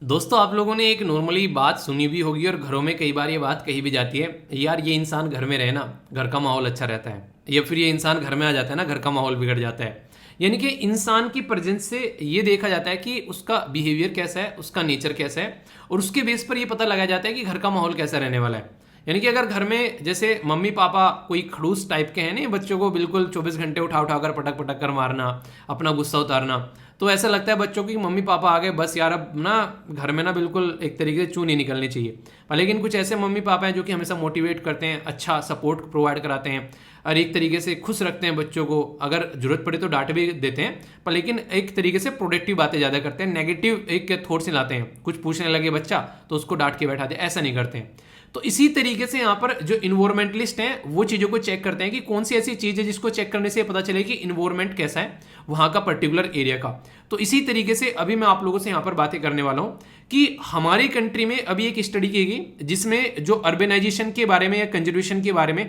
दोस्तों आप लोगों ने एक नॉर्मली बात सुनी भी होगी और घरों में कई बार ये बात कही भी जाती है, यार ये इंसान घर में रहे ना घर का माहौल अच्छा रहता है, या फिर ये इंसान घर में आ जाता है ना घर का माहौल बिगड़ जाता है। यानी कि इंसान की प्रेजेंस से ये देखा जाता है कि उसका बिहेवियर कैसा है, उसका नेचर कैसा है, और उसके बेस पर ये पता लगाया जाता है कि घर का माहौल कैसा रहने वाला है। यानी कि अगर घर में जैसे मम्मी पापा कोई खड़ूस टाइप के हैं नहीं, बच्चों को बिल्कुल 24 घंटे उठा उठा कर पटक पटक कर मारना, अपना गुस्सा उतारना, तो ऐसा लगता है बच्चों की मम्मी पापा आ गए बस यार अब ना घर में ना बिल्कुल एक तरीके से चून नहीं निकलनी चाहिए। पर लेकिन कुछ ऐसे मम्मी पापा हैं जो कि हमेशा मोटिवेट करते हैं, अच्छा सपोर्ट प्रोवाइड कराते हैं और एक तरीके से खुश रखते हैं बच्चों को, अगर जरूरत पड़े तो डांट भी देते हैं, पर लेकिन एक तरीके से प्रोडक्टिव बातें ज़्यादा करते हैं, नेगेटिव एक थॉट्स नहीं लाते हैं। कुछ पूछने लगे बच्चा तो उसको डांट के बैठा दे, ऐसा नहीं करते हैं। तो इसी तरीके से यहाँ पर जो इन्वायरमेंटलिस्ट हैं वो चीज़ों को चेक करते हैं कि कौन सी ऐसी चीज़ है जिसको चेक करने से पता चले कि इन्वायरमेंट कैसा है वहाँ का पर्टिकुलर एरिया का। तो इसी तरीके से अभी मैं आप लोगों से यहाँ पर बातें करने वाला हूँ कि हमारी कंट्री में अभी एक स्टडी की गई जिसमें जो अर्बेनाइजेशन के बारे में या कंजर्वेशन के बारे में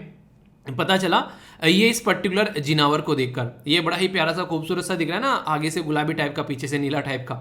पता चला, ये इस पर्टिकुलर जिनावर को देखकर। ये बड़ा ही प्यारा सा खूबसूरत सा दिख रहा है ना, आगे से गुलाबी टाइप का, पीछे से नीला टाइप का।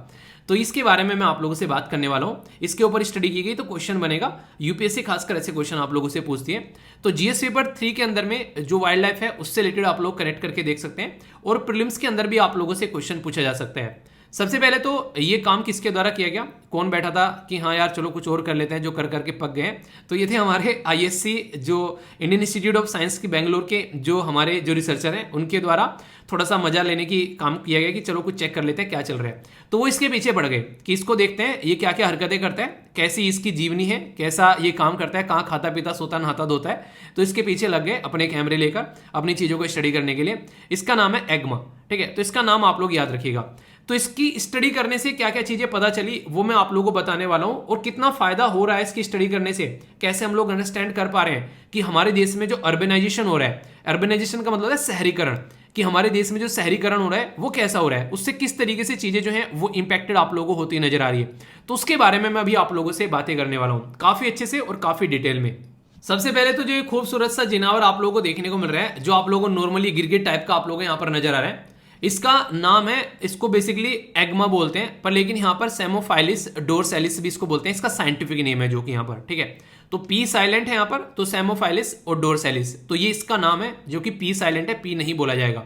तो इसके बारे में मैं आप लोगों से बात करने वाला हूँ। इसके ऊपर स्टडी की गई, तो क्वेश्चन बनेगा, यूपीएससी खासकर ऐसे क्वेश्चन आप लोगों से पूछती है। तो जीएस पेपर 3 के अंदर में जो वाइल्ड लाइफ है उससे रिलेटेड आप लोग कनेक्ट करके देख सकते हैं, और प्रीलिम्स के अंदर भी आप लोगों से क्वेश्चन पूछा जा सकता है। सबसे पहले तो ये काम किसके द्वारा किया गया, कौन बैठा था कि हाँ यार चलो कुछ और कर लेते हैं, जो कर करके पक गए हैं। तो ये थे हमारे आईएससी जो इंडियन इंस्टीट्यूट ऑफ साइंस की बेंगलोर के जो हमारे जो रिसर्चर हैं उनके द्वारा थोड़ा सा मजा लेने की काम किया गया कि चलो कुछ चेक कर लेते हैं क्या चल रहा है। तो वो इसके पीछे पड़ गए कि इसको देखते हैं ये क्या क्या हरकतें करता है, कैसी इसकी जीवनी है, कैसा ये काम करता है, कहाँ खाता पीता सोता नहाता धोता है। तो इसके पीछे लग गए अपने कैमरे लेकर अपनी चीज़ों को स्टडी करने के लिए। इसका नाम है एग्मा, ठीक है, तो इसका नाम आप लोग याद रखिएगा। तो इसकी स्टडी करने से क्या क्या चीजें पता चली वो मैं आप लोगों को बताने वाला हूं, और कितना फायदा हो रहा है इसकी स्टडी करने से, कैसे हम लोग अंडरस्टैंड कर पा रहे हैं कि हमारे देश में जो अर्बेनाइजेशन हो रहा है, अर्बेनाइजेशन का मतलब है शहरीकरण, कि हमारे देश में जो शहरीकरण हो रहा है वो कैसा हो रहा है, उससे किस तरीके से चीजें जो हैं वो इंपैक्टेड आप लोगों को होती नजर आ रही है। तो उसके बारे में मैं अभी आप लोगों से बातें करने वाला हूं काफी अच्छे से और काफी डिटेल में। सबसे पहले तो जो ये खूबसूरत सा जिनावर आप लोगों को देखने को मिल रहा है, जो आप लोगों को नॉर्मली गिरगिट टाइप का आप लोगों को यहाँ पर नजर आ रहा है, इसका नाम है, इसको बेसिकली एग्मा बोलते हैं, पर लेकिन यहाँ पर सेमोफाइलिस डोरसैलिस भी इसको बोलते हैं, इसका साइंटिफिक नेम है जो कि यहाँ पर, ठीक है। तो पी साइलेंट है यहाँ पर, तो सेमोफाइलिस और डोरसैलिस, तो ये इसका नाम है जो कि पी साइलेंट है, पी नहीं बोला जाएगा।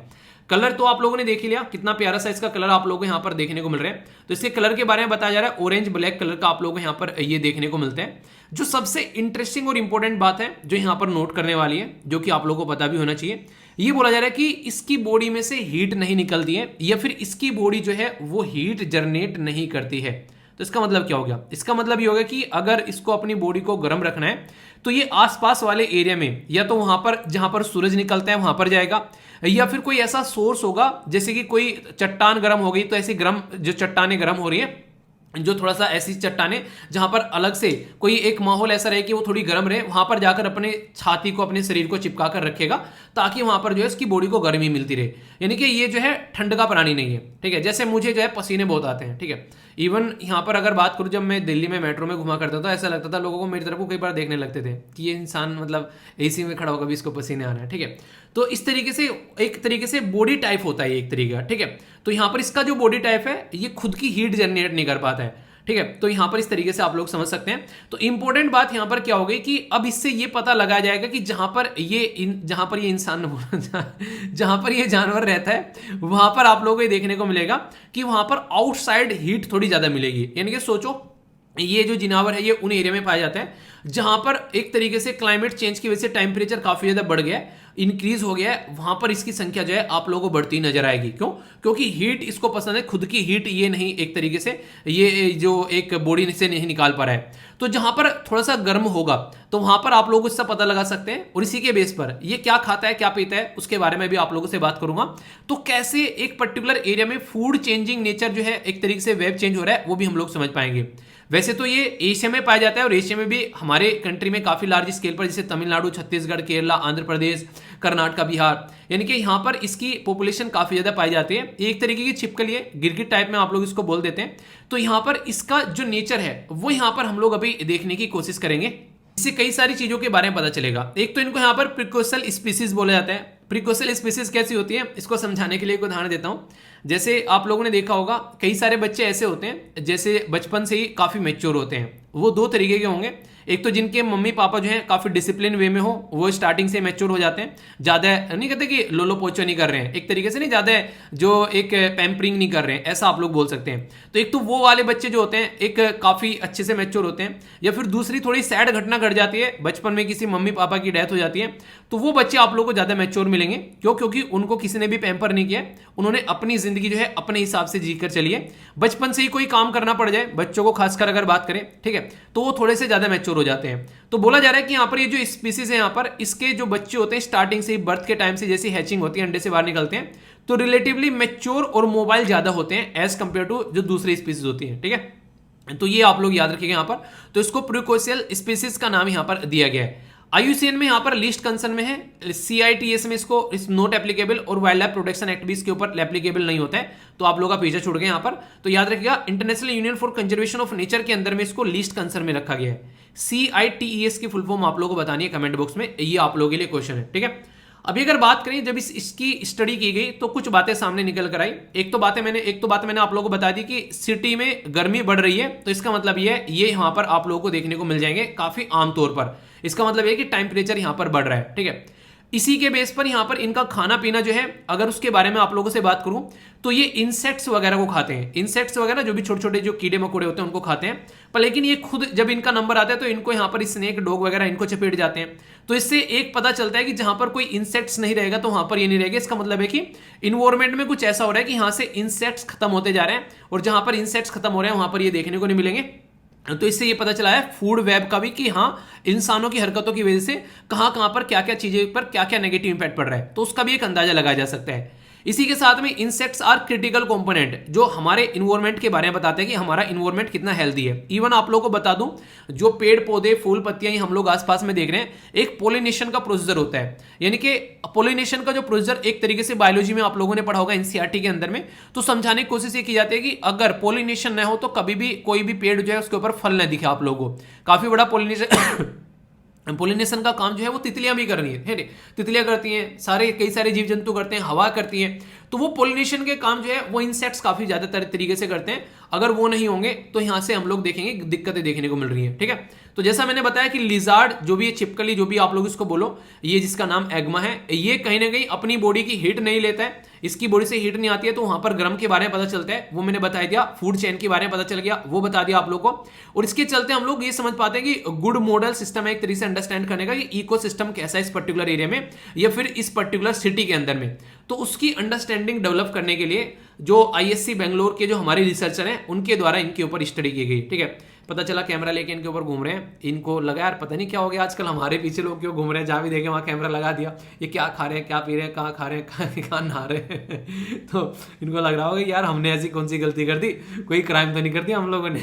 कलर तो आप लोगों ने देख ही लिया, कितना प्यारा सा इसका कलर आप लोगों को यहाँ पर देखने को मिल रहा है। तो इसके कलर के बारे में बताया जा रहा है, ऑरेंज ब्लैक कलर का आप लोगों को यहाँ पर ये देखने को मिलते हैं। जो सबसे इंटरेस्टिंग और इंपॉर्टेंट बात है जो यहाँ पर नोट करने वाली है, जो कि आप लोगों को पता भी होना चाहिए, ये बोला जा रहा है कि इसकी बॉडी में से हीट नहीं निकलती है, या फिर इसकी बॉडी जो है वो हीट जनरेट नहीं करती है। तो इसका मतलब क्या हो गया, इसका मतलब ये हो गया कि अगर इसको अपनी बॉडी को गर्म रखना है तो ये आसपास वाले एरिया में, या तो वहां पर जहां पर सूरज निकलता है वहां पर जाएगा, या फिर कोई ऐसा सोर्स होगा जैसे कि कोई चट्टान गर्म हो गई, तो ऐसी गर्म जो चट्टानें गर्म हो रही है, जो थोड़ा सा ऐसी चट्टानें जहां पर अलग से कोई एक माहौल ऐसा रहे कि वो थोड़ी गर्म रहे, वहां पर जाकर अपने छाती को अपने शरीर को चिपका कर रखेगा, ताकि वहां पर जो है इसकी बॉडी को गर्मी मिलती रहे। यानी कि ये जो है ठंड का प्राणी नहीं है, ठीक है। जैसे मुझे जो है पसीने बहुत आते हैं, ठीक है, इवन यहाँ पर अगर बात करूँ, जब मैं दिल्ली में मेट्रो में घुमा करता था, ऐसा लगता था लोगों को मेरी तरफ को कई बार देखने लगते थे कि ये इंसान मतलब एसी में खड़ा होगा भी इसको पसीने आ रहे हैं, ठीक है। तो इस तरीके से एक तरीके से बॉडी टाइप होता है एक तरीके का, ठीक है। तो यहाँ पर इसका जो बॉडी टाइप है ये खुद की हीट जनरेट नहीं कर पाता है, ठीक है। तो यहां पर इस तरीके से आप लोग समझ सकते हैं। तो इंपॉर्टेंट बात यहां पर क्या हो गई कि अब इससे ये पता लगाया जाएगा कि जहां पर ये इंसान जहां पर ये जानवर रहता है वहां पर आप लोगों को ये देखने को मिलेगा कि वहां पर आउटसाइड हीट थोड़ी ज्यादा मिलेगी। यानी कि सोचो ये जो जिनावर है ये उन एरिया में पाया जाता है जहां पर एक तरीके से क्लाइमेट चेंज की वजह से टेम्परेचर काफी ज्यादा बढ़ गया है, इंक्रीज हो गया है, वहां पर इसकी संख्या जो है आप लोगों को बढ़ती नजर आएगी। क्यों? क्योंकि हीट इसको पसंद है, खुद की हीट ये नहीं एक तरीके से ये जो एक बॉडी से नहीं निकाल पा रहा है। तो जहां पर थोड़ा सा गर्म होगा तो वहां पर आप लोग इससे पता लगा सकते हैं, और इसी के बेस पर ये क्या खाता है क्या पीता है उसके बारे में भी आप लोगों से बात करूंगा। तो कैसे एक पर्टिकुलर एरिया में फूड चेंजिंग नेचर जो है एक तरीके से वेब चेंज हो रहा है वो भी हम लोग समझ पाएंगे। वैसे तो ये एशिया में पाया जाता है, और एशिया में भी हमारे कंट्री में काफी लार्ज स्केल पर, जैसे तमिलनाडु, छत्तीसगढ़, केरला, आंध्र प्रदेश, कर्नाटक, बिहार, यानी कि यहाँ पर इसकी पॉपुलेशन काफी ज्यादा पाई जाती है। एक तरीके की छिपकली है, गिरगिट टाइप में आप लोग इसको बोल देते हैं। तो यहाँ पर इसका जो नेचर है वो यहाँ पर हम लोग अभी देखने की कोशिश करेंगे, इससे कई सारी चीजों के बारे में पता चलेगा। एक तो इनको यहाँ पर प्रिकोसल स्पीसीज बोला जाता है। प्रिकोसल स्पीसीज कैसी होती है इसको समझाने के लिए एक उदाहरण देता हूं। जैसे आप लोगों ने देखा होगा कई सारे बच्चे ऐसे होते हैं जैसे बचपन से ही काफी मैच्योर होते हैं, वो दो तरीके के होंगे। एक तो जिनके मम्मी पापा जो है काफी डिसिप्लिन वे में हो, वो स्टार्टिंग से मैच्योर हो जाते हैं, ज्यादा नहीं कहते कि लोलो पोचो नहीं कर रहे हैं, एक तरीके से नहीं ज्यादा जो एक पैम्परिंग नहीं कर रहे हैं, ऐसा आप लोग बोल सकते हैं। तो एक तो वो वाले बच्चे जो होते हैं एक काफी अच्छे से मैच्योर होते हैं। या फिर दूसरी थोड़ी सैड घटना घट जाती है, बचपन में किसी मम्मी पापा की डेथ हो जाती है, तो वो बच्चे आप लोग को ज्यादा मैच्योर मिलेंगे। क्यों? क्योंकि उनको किसी ने भी पैम्पर नहीं किया, उन्होंने अपनी जिंदगी जो है अपने हिसाब से जीकर चलिए। बचपन से ही कोई काम करना पड़ जाए बच्चों को, खासकर अगर बात करें, ठीक है, तो वो थोड़े से ज्यादा मैच्योर हो जाते हैं। तो बोला जा रहा है कि यहाँ पर ये जो स्पीसीज है, यहाँ पर इसके जो बच्चे होते हैं स्टार्टिंग से ही, बर्थ के टाइम से जैसी हैचिंग होती है, अंडे से बाहर निकलते हैं, तो रिलेटिवली मैच्योर और मोबाइल ज्यादा होते हैं एज कंपेयर टू जो दूसरी स्पीसीज होती है। ठीक है, तो ये आप लोग याद रखिएगा यहाँ पर। तो इसको प्रीकोशियल स्पीसीज का नाम यहाँ पर दिया गया है। IUCN में यहाँ पर लिस्ट कंसर्न में है, CITES में इसको इस नॉट एप्लीकेबल, और वाइल्ड लाइफ प्रोटेक्शन एक्ट भी इसके ऊपर एप्लीकेबल नहीं होता है, तो आप लोग का पीछे छूट गए यहाँ पर। तो याद रखिएगा, international union for conservation of nature के अंदर में इसको लिस्ट कंसर्न में रखा गया है। CITES की फुल फॉर्म आप लोगों को बतानी है कमेंट बॉक्स में, ये आप लोगों के लिए क्वेश्चन है। ठीक है, अभी अगर बात करें जब इसकी स्टडी की गई तो कुछ बातें सामने निकल कर आई। एक तो बात मैंने आप लोगों को बता दी कि सिटी में गर्मी बढ़ रही है, तो इसका मतलब ये यहां पर आप लोगों को देखने को मिल जाएंगे काफी आमतौर पर। इसका मतलब ये कि टेम्परेचर यहां पर बढ़ रहा है। ठीक है, इसी के बेस पर यहां पर इनका खाना पीना जो है, अगर उसके बारे में आप लोगों से बात करूं तो ये इंसेक्ट्स वगैरह को खाते हैं। इंसेक्ट्स वगैरह जो भी छोटे छोटे जो कीड़े मकोड़े होते हैं उनको खाते हैं। पर लेकिन ये खुद जब इनका नंबर आता है तो इनको यहाँ पर स्नेक डॉग वगैरह इनको चपेट जाते हैं। तो इससे एक पता चलता है कि जहां पर कोई इंसेक्ट्स नहीं रहेगा तो वहां पर ये नहीं रहेगा। इसका मतलब है कि इन्वायरमेंट में कुछ ऐसा हो रहा है कि यहां से इंसेक्ट्स खत्म होते जा रहे हैं, और जहां पर इंसेक्ट्स खत्म हो रहे हैं वहां पर ये देखने को नहीं मिलेंगे। तो इससे ये पता चला है फूड वेब का भी कि हाँ, इंसानों की हरकतों की वजह से कहां पर क्या क्या चीजें पर क्या क्या नेगेटिव इंपैक्ट पड़ रहा है, तो उसका भी एक अंदाजा लगाया जा सकता है। इसी के साथ में इंसेक्ट्स आर क्रिटिकल कंपोनेंट, जो हमारे इन्वायरमेंट के बारे में बताते हैं कि हमारा इन्वायरमेंट कितना हेल्दी है। इवन आप लोगों को बता दूं, जो पेड़ पौधे फूल पत्तियां हम लोग आसपास में देख रहे हैं, एक पोलिनेशन का प्रोसीजर होता है। यानी कि पोलिनेशन का जो प्रोसीजर एक तरीके से बायोलॉजी में आप लोगों ने पढ़ा होगा NCERT के अंदर में, तो समझाने की कोशिश ये की जाती है कि अगर पोलिनेशन न हो तो कभी भी कोई भी पेड़ जो है उसके ऊपर फल न दिखे आप लोगों को। काफी बड़ा पोलिनेशन का काम जो है वो तितलियां भी कर रही है, तितलियां करती हैं, कई सारे जीव जंतु करते हैं, हवा करती हैं। तो वो पोलिनेशन के काम जो है वो इंसेक्ट्स काफी ज्यादा तरीके से करते हैं। अगर वो नहीं होंगे तो यहां से हम लोग देखेंगे दिक्कतें देखने को मिल रही है। ठीक है, तो जैसा मैंने बताया कि लिजार्ड जो भी छिपकली जो भी आप लोग इसको बोलो, ये जिसका नाम एग्मा है, ये कहीं ना कहीं अपनी बॉडी की हीट नहीं लेता है, इसकी बॉडी से हीट नहीं आती है, तो वहां पर गर्म के बारे में पता चलता है, वो मैंने बता दिया। फूड चेन के बारे में पता चल गया, वो बता दिया आप लोग को। और इसके चलते हम लोग ये समझ पाते हैं कि गुड मॉडल सिस्टम है एक तरीके से अंडरस्टैंड करने का कि इकोसिस्टम कैसा है इस पर्टिकुलर एरिया में या फिर इस पर्टिकुलर सिटी के अंदर में। तो उसकी अंडरस्टैंडिंग डेवलप करने के लिए जो ISC बेंगलोर के जो हमारे रिसर्चर हैं उनके द्वारा इनके ऊपर स्टडी की गई। ठीक है, पता चला कैमरा लेके इनके ऊपर घूम रहे हैं, इनको लगा यार पता नहीं क्या हो गया आजकल, हमारे पीछे लोग क्यों घूम रहे हैं, जहाँ भी देखे वहाँ कैमरा लगा दिया, ये क्या खा रहे हैं, क्या पी रहे हैं, कहाँ खा रहे हैं, कहाँ नहा रहे हैं। तो इनको लग रहा होगा यार हमने ऐसी कौन सी गलती कर दी, कोई क्राइम तो नहीं कर दिया हम लोगों ने।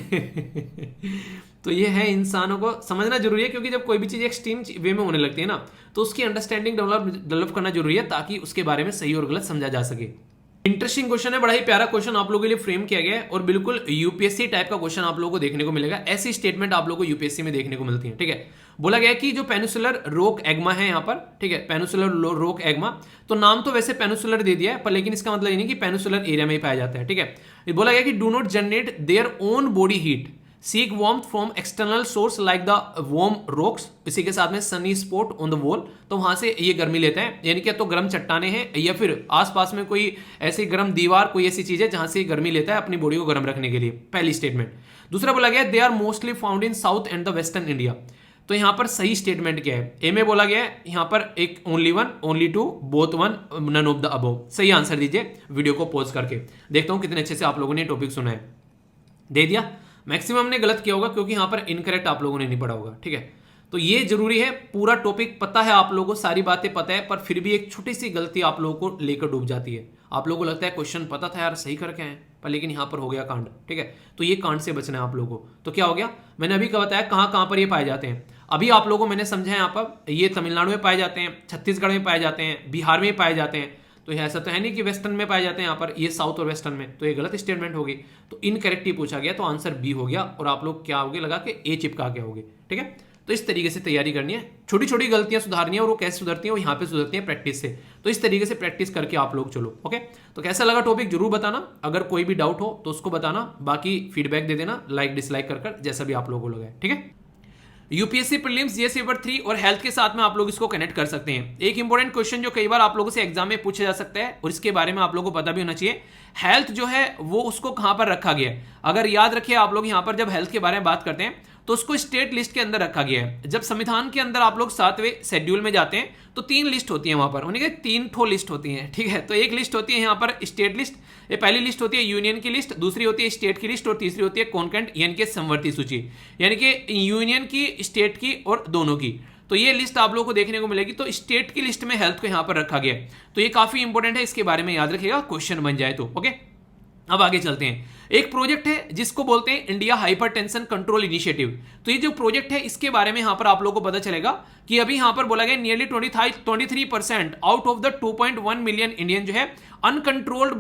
तो ये है, इंसानों को समझना जरूरी है, क्योंकि जब कोई भी चीज एक्सट्रीम वे में होने लगती है ना, तो उसकी अंडरस्टैंडिंग डेवलप करना जरूरी है ताकि उसके बारे में सही और गलत समझा जा सके। इंटरेस्टिंग क्वेश्चन है, बड़ा ही प्यारा क्वेश्चन आप लोगों के लिए फ्रेम किया गया है, और बिल्कुल UPSC टाइप का क्वेश्चन आप लोगों को देखने को मिलेगा। ऐसी स्टेटमेंट आप लोगों को UPSC में देखने को मिलती है। ठीक है, बोला गया कि जो पेनिसुलर रोक एग्मा है यहाँ पर, ठीक है, पेनिसुलर रोक एग्मा, तो नाम तो वैसे पेनिसुलर दे दिया है, पर लेकिन इसका मतलब ये नहीं कि पेनिसुलर एरिया में ही पाया जाता है। ठीक है, ये बोला गया कि do not generate their own body heat, seek warmth from external source like the warm rocks, इसी के साथ में Sunny spot on the wall, तो वहां से ये गर्मी लेते हैं। यानी कि तो गर्म चट्टाने हैं या फिर आसपास में कोई ऐसी गर्म दीवार, कोई ऐसी चीज है जहां से गर्मी लेता है अपनी बॉडी को गर्म रखने के लिए, पहली स्टेटमेंट। दूसरा बोला गया they are mostly found in south and the western India, तो यहां पर सही स्टेटमेंट क्या है? ए में बोला गया है यहां पर एक only one, only two, both one, none of the above. सही आंसर दीजिए वीडियो को पॉज करके, देखता हूं कितने अच्छे से आप लोगों ने टॉपिक सुना है। दे दिया, मैक्सिमम ने गलत किया होगा क्योंकि यहां पर इनकरेक्ट आप लोगों ने नहीं पढ़ा होगा। ठीक है, तो ये जरूरी है, पूरा टॉपिक पता है आप लोगों को, सारी बातें पता है, पर फिर भी एक छोटी सी गलती आप लोगों को लेकर डूब जाती है। आप लोगों को लगता है क्वेश्चन पता था यार, सही करके आए, पर लेकिन यहां पर हो गया कांड। ठीक है, तो ये कांड से बचना है आप लोगों को। तो क्या हो गया, मैंने अभी क्या बताया कहां पर ये पाए जाते हैं। अभी आप लोगों को मैंने समझा यहाँ पर, ये तमिलनाडु में पाए जाते हैं, छत्तीसगढ़ में पाए जाते हैं, बिहार में पाए जाते हैं। तो ऐसा तो है नहीं कि वेस्टर्न में पाए जाते हैं, यहाँ पर ये साउथ और वेस्टर्न में, तो ये गलत स्टेटमेंट होगी। तो इनकरेक्ट ही पूछा गया, तो आंसर बी हो गया, और आप लोग क्या होगे लगा के ए चिपका के होगे। ठीक है, तो इस तरीके से तैयारी करनी है, छोटी छोटी गलतियां सुधारनी है, और वो कैसे सुधरती हैं, वो यहाँ पे सुधरती हैं प्रैक्टिस से। तो इस तरीके से प्रैक्टिस करके आप लोग चलो। ओके, तो कैसा लगा टॉपिक जरूर बताना, अगर कोई भी डाउट हो तो उसको बताना, बाकी फीडबैक दे देना लाइक डिसलाइक कर जैसा भी आप लोगों को लगे, ठीक है। यूपीएससी प्रीलिम्स, जीएस पेपर 3 और हेल्थ के साथ में आप लोग इसको कनेक्ट कर सकते हैं। एक इंपॉर्टेंट क्वेश्चन जो कई बार आप लोगों से एग्जाम में पूछा जा सकता है और इसके बारे में आप लोगों को पता भी होना चाहिए, हेल्थ जो है वो उसको कहां पर रखा गया है। अगर याद रखिए आप लोग, यहां पर जब हेल्थ के बारे में बात करते हैं तो उसको स्टेट लिस्ट के अंदर रखा गया है। जब संविधान के अंदर आप लोग 7वें शेड्यूल में जाते हैं तो 3 लिस्ट होती है वहां पर, उन्हें 3 ठो लिस्ट होती है, ठीक है। तो एक लिस्ट होती है यहाँ पर स्टेट लिस्ट, ये पहली लिस्ट होती है यूनियन की लिस्ट, दूसरी होती है स्टेट की लिस्ट, और तीसरी होती है कॉन्करेंट यानी कि समवर्ती सूची, यानी कि यूनियन की, स्टेट की और दोनों की। तो ये लिस्ट आप लोगों को देखने को मिलेगी। तो स्टेट की लिस्ट में हेल्थ को यहां पर रखा गया है, तो ये काफी इंपॉर्टेंट है, इसके बारे में याद रखिएगा, क्वेश्चन बन जाए तो। ओके, अब आगे चलते हैं। एक प्रोजेक्ट है जिसको बोलते हैं इंडिया हाइपरटेंशन कंट्रोल इनिशिएटिव। तो ये जो प्रोजेक्ट है इसके बारे में यहां पर आप लोगों को पता चलेगा कि अभी यहां पर बोला गया nearly 23% out of the 2.1 million Indian जो है अनकंट्रोल्ड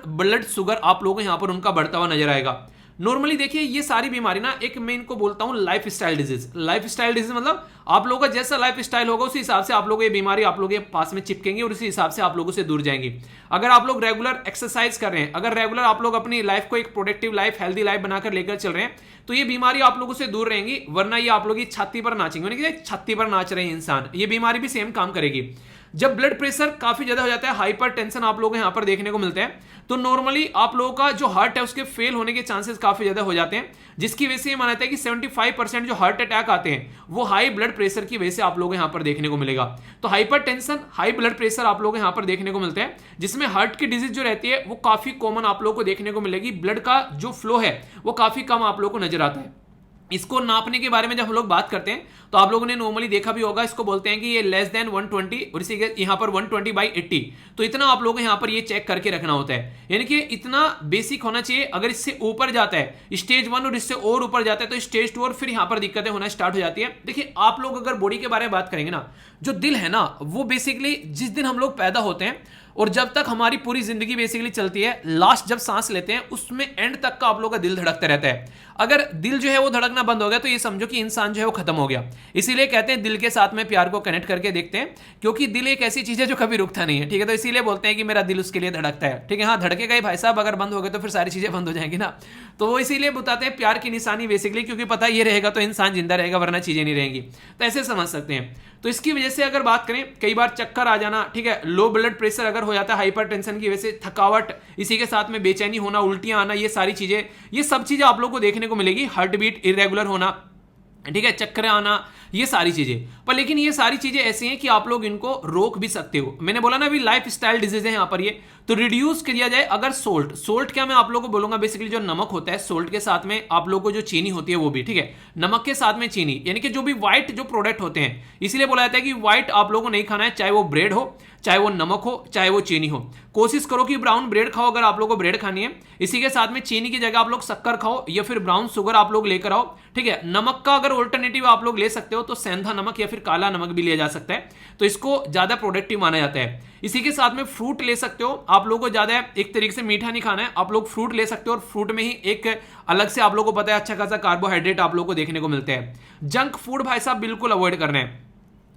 ब्लड शुगर आप लोगों को यहां पर उनका बढ़ता हुआ नजर आएगा। नॉर्मली देखिए ये सारी बीमारी ना, एक मैं इनको बोलता हूं life style disease. Life style disease मतलब आप लोगों का जैसा लाइफ स्टाइल होगा उसी हिसाब से आप लोगों को ये बीमारी आप लोगों के पास में चिपकेंगी और उसी हिसाब से आप लोगों से दूर जाएंगी। अगर आप लोग रेगुलर एक्सरसाइज कर रहे हैं, अगर रेगुलर आप लोग अपनी लाइफ को एक प्रोडक्टिव लाइफ, हेल्दी लाइफ बनाकर लेकर चल रहे हैं, तो ये बीमारी आप लोगों से दूर रहेंगी, वरना ये आप लोग की छाती पर नाचेंगे, छाती पर नाच रहे हैं इंसान, ये बीमारी भी सेम काम करेगी। जब ब्लड प्रेशर काफी ज्यादा हो जाता है, हाइपर टेंशन आप लोगों को यहां पर देखने को मिलता है, तो नॉर्मली आप लोगों का जो हार्ट है उसके फेल होने के चांसेस काफी ज्यादा हो जाते हैं, जिसकी वजह से ये माना जाता है कि 75% जो हार्ट अटैक आते हैं वो हाई ब्लड प्रेशर की वजह से आप लोगों को यहां पर देखने को मिलेगा। तो hyper tension, high blood pressure आप लोगों को यहां पर देखने को मिलता है, जिसमें हार्ट की डिजीज जो रहती है वो काफी कॉमन आप लोगों को देखने को मिलेगी। ब्लड का जो फ्लो है वो काफी कम आप लोगों को नजर आता है। इसको नापने के बारे में जब हम लोग बात करते हैं तो आप लोगों ने नॉर्मली देखा भी होगा, इसको बोलते हैं कि ये लेस देन 120 और इसी के यहाँ पर 120/80, तो इतना आप लोगों को यहाँ पर ये चेक करके रखना होता है, यानी कि इतना बेसिक होना चाहिए। अगर इससे ऊपर जाता है स्टेज 1 और इससे और ऊपर जाता है तो स्टेज 2 और फिर यहाँ पर दिक्कतें होना स्टार्ट हो जाती है। देखिए आप लोग अगर बॉडी के बारे में बात करेंगे ना, जो दिल है ना वो बेसिकली जिस दिन हम लोग पैदा होते हैं और जब तक हमारी पूरी जिंदगी बेसिकली चलती है, लास्ट जब सांस लेते हैं उसमें एंड तक का आप लोगों का दिल धड़कता रहता है। अगर दिल जो है वो धड़कना बंद हो गया तो ये समझो कि इंसान जो है वो खत्म हो गया। इसीलिए कहते हैं दिल के साथ में प्यार को कनेक्ट करके देखते हैं, क्योंकि दिल एक ऐसी चीज है जो कभी रुकता नहीं है, ठीक है। तो इसीलिए बोलते हैं कि मेरा दिल उसके लिए धड़कता है, ठीक है। हाँ धड़केगा ही भाई साहब, अगर बंद हो गए तो फिर सारी चीजें बंद हो जाएंगी ना। तो वो इसीलिए बताते हैं प्यार की निशानी बेसिकली, क्योंकि पता ये रहेगा तो इंसान जिंदा रहेगा, वरना चीजें नहीं रहेंगी। तो ऐसे समझ सकते हैं। तो इसकी वजह से अगर बात करें, कई बार चक्कर आ जाना, ठीक है, लो ब्लड प्रेशर अगर हो जाता है हाइपर टेंशन की वजह से, थकावट, इसी के साथ में बेचैनी होना, उल्टियां आना, ये सारी चीजें, ये सब चीजें आप लोग को देखने को मिलेगी। हार्ट बीट इरेगुलर होना, ठीक है, चक्कर आना, ये सारी चीजें। पर लेकिन ये सारी चीजें ऐसी हैं कि आप लोग इनको रोक भी सकते हो। मैंने बोला ना अभी लाइफ स्टाइल डिजीज है यहाँ पर, ये तो रिड्यूस किया जाए अगर सोल्ट क्या मैं आप लोगों को बोलूंगा, बेसिकली जो नमक होता है, सोल्ट के साथ में आप लोगों को जो चीनी होती है वो भी, ठीक है, नमक के साथ में चीनी, यानी कि जो भी व्हाइट जो प्रोडक्ट होते हैं, इसलिए बोला जाता है कि व्हाइट आप लोगों को नहीं खाना है, चाहे वो ब्रेड हो, चाहे वो नमक हो, चाहे वो चीनी हो। कोशिश करो कि ब्राउन ब्रेड खाओ अगर आप लोगों को ब्रेड खानी है, इसी के साथ में चीनी की जगह आप लोग शक्कर खाओ या फिर ब्राउन शुगर आप लोग लेकर आओ, ठीक है। नमक का अगर ऑल्टरनेटिव आप लोग ले सकते हो तो सेंधा नमक या फिर काला नमक भी लिया जा सकता है, तो इसको ज्यादा प्रोडक्टिव माना जाता है। इसी के साथ में फ्रूट ले सकते हो, आप लोगों को ज्यादा एक तरीके से मीठा नहीं खाना है, आप लोग फ्रूट ले सकते हो, और फ्रूट में ही एक अलग से आप लोगों को पता है अच्छा खासा कार्बोहाइड्रेट आप लोगों को देखने को मिलते हैं। जंक फूड भाई साहब बिल्कुल अवॉइड करना है।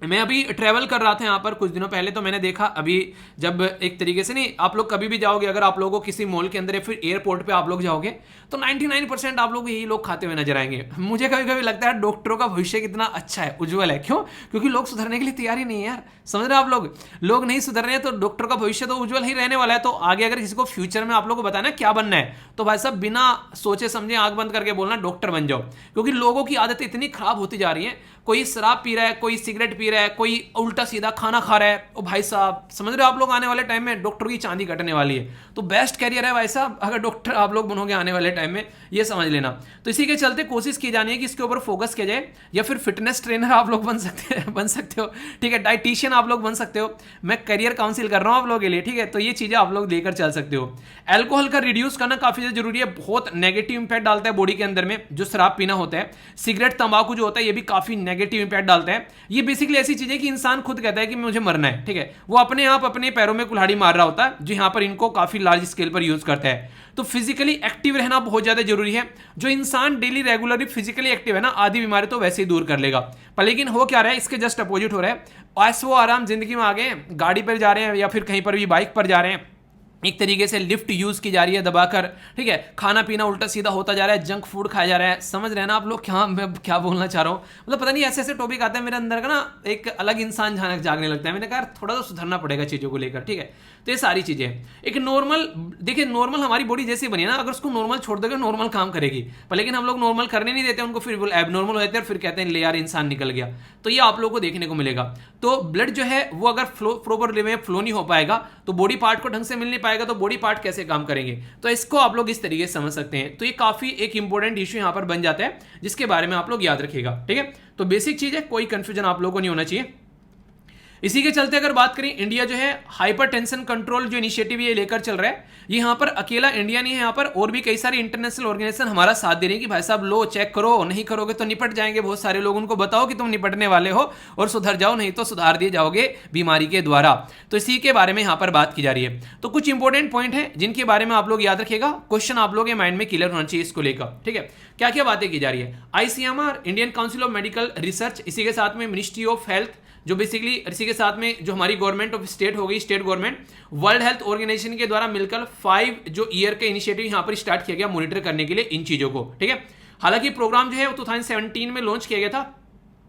मैं अभी ट्रैवल कर रहा था यहाँ पर कुछ दिनों पहले, तो मैंने देखा अभी जब एक तरीके से नहीं, आप लोग कभी भी जाओगे, अगर आप लोगों को किसी मॉल के अंदर या फिर एयरपोर्ट पे आप लोग जाओगे तो 99% आप लोग यही लोग खाते हुए नजर आएंगे। मुझे कभी कभी लगता है डॉक्टरों का भविष्य कितना अच्छा है, उज्जवल है। क्यों? क्योंकि लोग सुधरने के लिए तैयार ही नहीं है यार, समझ रहे हैं आप लोग नहीं सुधर रहे हैं, तो डॉक्टर का भविष्य तो उज्जवल ही रहने वाला है। तो आगे अगर किसी को फ्यूचर में आप लोग को बताना क्या बनना है, तो भाई साहब बिना सोचे समझे आंख बंद करके बोलना डॉक्टर बन जाओ, क्योंकि लोगों की आदतें इतनी खराब होती जा रही है। कोई शराब पी रहा है, कोई सिगरेट पी रहा है, कोई उल्टा सीधा खाना खा रहा है। ओ भाई साहब समझ रहे हो आप लोग, आने वाले टाइम में डॉक्टर की चांदी कटने वाली है। तो बेस्ट कैरियर है भाई साहब अगर डॉक्टर आप लोग बनोगे आने वाले टाइम में, ये समझ लेना। तो इसी के चलते कोशिश की जानी है कि इसके ऊपर फोकस किया जाए, या फिर फिटनेस ट्रेनर आप लोग बन सकते हो, ठीक है, डाइटिशियन आप लोग बन सकते हो। मैं करियर काउंसिल कर रहा हूं आप लोगों के लिए, ठीक है। तो ये चीजें आप लोग लेकर चल सकते हो। एल्कोहल का रिड्यूस करना काफी ज्यादा जरूरी है, बहुत नेगेटिव इंपैक्ट डालता है बॉडी के अंदर में जो शराब पीना होता है। सिगरेट तंबाकू जो होता है ये भी काफी नेगेटिव इंपैक्ट डालता है। ये बेसिकली ऐसी चीज है कि इंसान खुद कहता है कि मुझे मरना है, ठीक है, वो अपने आप अपने पैरों में कुल्हाड़ी मार रहा होता है, जो यहाँ पर इनको काफी लार्ज स्केल पर यूज करता है। तो फिजिकली एक्टिव रहना बहुत ज्यादा जरूरी है। जो इंसान डेली रेगुलरली फिजिकली एक्टिव है ना, आधी बीमारी तो वैसे ही दूर कर लेगा। पर लेकिन हो क्या रहा है, इसके जस्ट अपोजिट हो रहा है। ऐसे वो आराम जिंदगी में आ गए, गाड़ी पर जा रहे हैं या फिर कहीं पर भी बाइक पर जा रहे हैं, एक तरीके से लिफ्ट यूज की जा रही है दबाकर, ठीक है, खाना पीना उल्टा सीधा होता जा रहा है, जंक फूड खाया जा रहा है। समझ रहे हैं ना आप लोग क्या मैं क्या बोलना चाह रहा हूँ? मतलब पता नहीं ऐसे ऐसे टॉपिक आते हैं मेरे अंदर का ना, एक अलग इंसान जागने लगता है। मैंने कहा थोड़ा तो सुधरना पड़ेगा चीज़ों को लेकर, ठीक है। तो ये सारी चीज़ें एक नॉर्मल, देखिए नॉर्मल हमारी बॉडी जैसी बनी है ना, अगर उसको नॉर्मल छोड़ दोगे नॉर्मल काम करेगी, पर लेकिन हम लोग नॉर्मल करने नहीं देते उनको, फिर वो एबनॉर्मल हो जाते हैं, फिर कहते हैं ले यार इंसान निकल गया। तो ये आप लोगों को देखने को मिलेगा। तो ब्लड जो है वो अगर प्रॉपर वे में फ्लो नहीं हो पाएगा तो बॉडी पार्ट को ढंग से मिल नहीं पाएगा, तो बॉडी पार्ट कैसे काम करेंगे? तो इसको आप लोग इस तरीके से समझ सकते हैं। तो ये काफी एक इंपॉर्टेंट इश्यू यहां पर बन जाता है, जिसके बारे में आप लोग याद रखिएगा, ठीक है। तो बेसिक चीज है, कोई कंफ्यूजन आप लोगों को नहीं होना चाहिए। इसी के चलते अगर बात करें, इंडिया जो है हाइपरटेंशन कंट्रोल जो इनिशिएटिव ये लेकर चल रहा है, ये यहाँ पर अकेला इंडिया नहीं है, यहाँ पर और भी कई सारे इंटरनेशनल ऑर्गेनाइजेशन हमारा साथ दे रही है कि भाई साहब लो चेक करो, नहीं करोगे तो निपट जाएंगे बहुत सारे लोग, उनको बताओ कि तुम निपटने वाले हो और सुधर जाओ, नहीं तो सुधार दिए जाओगे बीमारी के द्वारा। तो इसी के बारे में यहाँ पर बात की जा रही है। तो कुछ इंपॉर्टेंट पॉइंट है जिनके बारे में आप लोग याद रखिएगा, क्वेश्चन आप लोग के माइंड में क्लियर होना चाहिए इसको लेकर, ठीक है। क्या क्या बातें की जा रही है? ICMR, Indian council of medical research, इसी के साथ में मिनिस्ट्री ऑफ हेल्थ, जो बेसिकली इसी के साथ में जो हमारी गवर्नमेंट ऑफ स्टेट हो गई, state government, World Health Organization के द्वारा मिलकर 5 जो ईयर के इनिशिएटिव यहां पर स्टार्ट किया गया मॉनिटर करने के लिए इन चीजों को, ठीक है। हालांकि प्रोग्राम जो है वो 2017 में लॉन्च किया गया था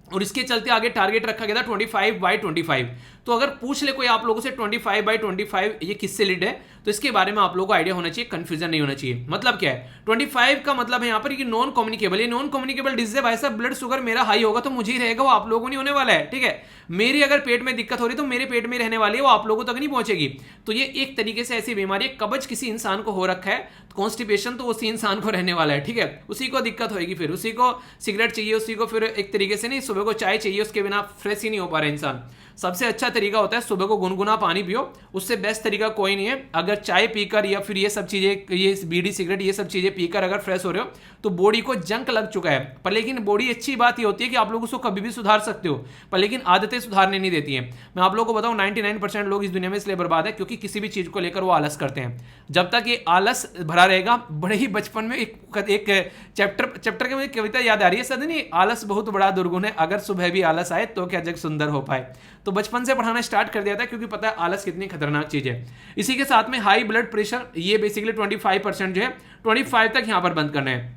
और इसके चलते आगे टारगेट रखा गया था 25/25। तो अगर पूछ ले कोई आप लोगों से 25/25 ये किससे लीड है, तो इसके बारे में आप लोगों को आइडिया होना चाहिए, कंफ्यूजन नहीं होना चाहिए। मतलब क्या है 25 का मतलब है यहाँ पर कि नॉन कम्युनिकेबल, ये नॉन कम्युनिकेबल डिजीज है भाई साहब। ब्लड शुगर मेरा हाई होगा तो मुझे ही रहेगा, वो आप लोगों को नहीं होने वाला है, ठीक है। मेरी अगर पेट में दिक्कत हो रही है तो मेरे पेट में रहने वाली है, वो आप लोगों तक नहीं पहुंचेगी। तो ये एक तरीके से ऐसी बीमारी है, कब्ज किसी इंसान को हो रखा है, कॉन्स्टिपेशन तो उसी इंसान को रहने वाला है, ठीक है। उसी को दिक्कत होगी, फिर उसी को सिगरेट चाहिए, उसी को फिर एक तरीके से नहीं, सुबह को चाय चाहिए, उसके बिना फ्रेश ही नहीं हो पा रहा इंसान। सबसे अच्छा तरीका होता है सुबह को गुनगुना पानी पियो, उससे बेस्ट तरीका कोई नहीं है। अगर चाय पीकर या फिर ये सब चीजें, ये बीड़ी सिगरेट ये सब चीजें पीकर अगर फ्रेश हो रहे हो तो बॉडी को जंक लग चुका है। पर लेकिन बॉडी अच्छी बात ये होती है कि आप लोग उसको कभी भी सुधार सकते हो, पर लेकिन आदतें सुधारने नहीं देती हैं। मैं आप लोगों को बताऊं 99% लोग इस दुनिया में इसलिए बर्बाद है क्योंकि किसी भी चीज को लेकर वो आलस करते हैं। जब तक ये आलस भरा रहेगा, बड़े ही बचपन में एक चैप्टर के मुझे कविता याद आ रही है, सदनी आलस बहुत बड़ा दुर्गुण है, अगर सुबह भी आलस आए तो क्या जग सुंदर हो पाए। तो बचपन से पढ़ाना स्टार्ट कर दिया था क्योंकि पता है आलस कितनी खतरनाक चीज है। इसी के साथ में हाई ब्लड प्रेशर, ये बेसिकली 25% जो है 25 तक यहां पर बंद करना है।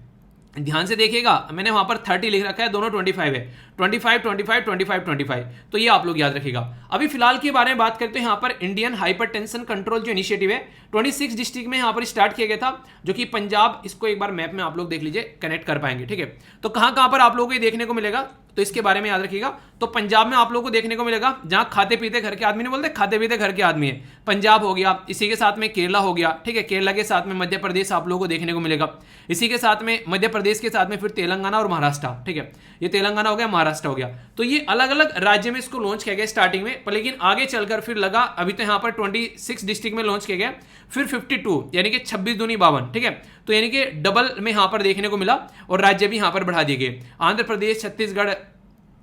ध्यान से देखिएगा, मैंने वहां पर 30 लिख रखा है, दोनों 25 है, 25 25 25 25। तो ये आप लोग याद रखिएगा। अभी फिलहाल के बारे में बात करते हैं, यहाँ पर इंडियन हाइपरटेंशन कंट्रोल जो इनिशिएटिव है 26 डिस्ट्रिक्ट में यहाँ पर स्टार्ट किया गया था, जो कि पंजाब, इसको एक बार मैप में आप लोग देख लीजिए, कनेक्ट कर पाएंगे, ठीक है। तो कहां कहां पर आप लोगों को ये देखने को मिलेगा, तो इसके बारे में याद रखिएगा। तो पंजाब में आप लोगों को देखने को मिलेगा, जहां खाते पीते घर के आदमी नहीं बोलते, खाते पीते घर के आदमी है, पंजाब हो गया। इसी के साथ में केरला हो गया, ठीक है, केरला के साथ में मध्य प्रदेश आप लोगों को देखने को मिलेगा। इसी के साथ में मध्य प्रदेश के साथ में फिर तेलंगाना और महाराष्ट्र, ठीक है, ये तेलंगाना हो गया, महाराष्ट्र हो गया। तो ये अलग अलग राज्य में इसको लॉन्च किया गया स्टार्टिंग में, पर लेकिन आगे चलकर फिर लगा, अभी तो यहाँ पर 26 डिस्ट्रिक्ट में लॉन्च किया गया, फिर 52 यानी कि 26 दूनी 52, ठीक है। तो यानी कि डबल में यहाँ पर देखने को मिला और राज्य भी यहाँ पर बढ़ा दिए गए। आंध्र प्रदेश, छत्तीसगढ़,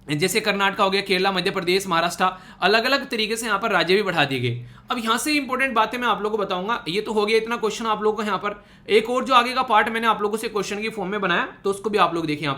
जैसे कर्नाटक हो गया, केरला, मध्य प्रदेश, महाराष्ट्र, अलग अलग तरीके से यहाँ पर राज्य भी बढ़ा दिए गए। अब यहाँ से इंपॉर्टेंट बातें मैं आप लोगों को बताऊंगा। ये तो हो गया इतना क्वेश्चन आप लोगों को। यहाँ पर एक और जो आगे का पार्ट मैंने आप लोगों से क्वेश्चन की फॉर्म में बनाया, तो उसको भी आप लोग देखिए।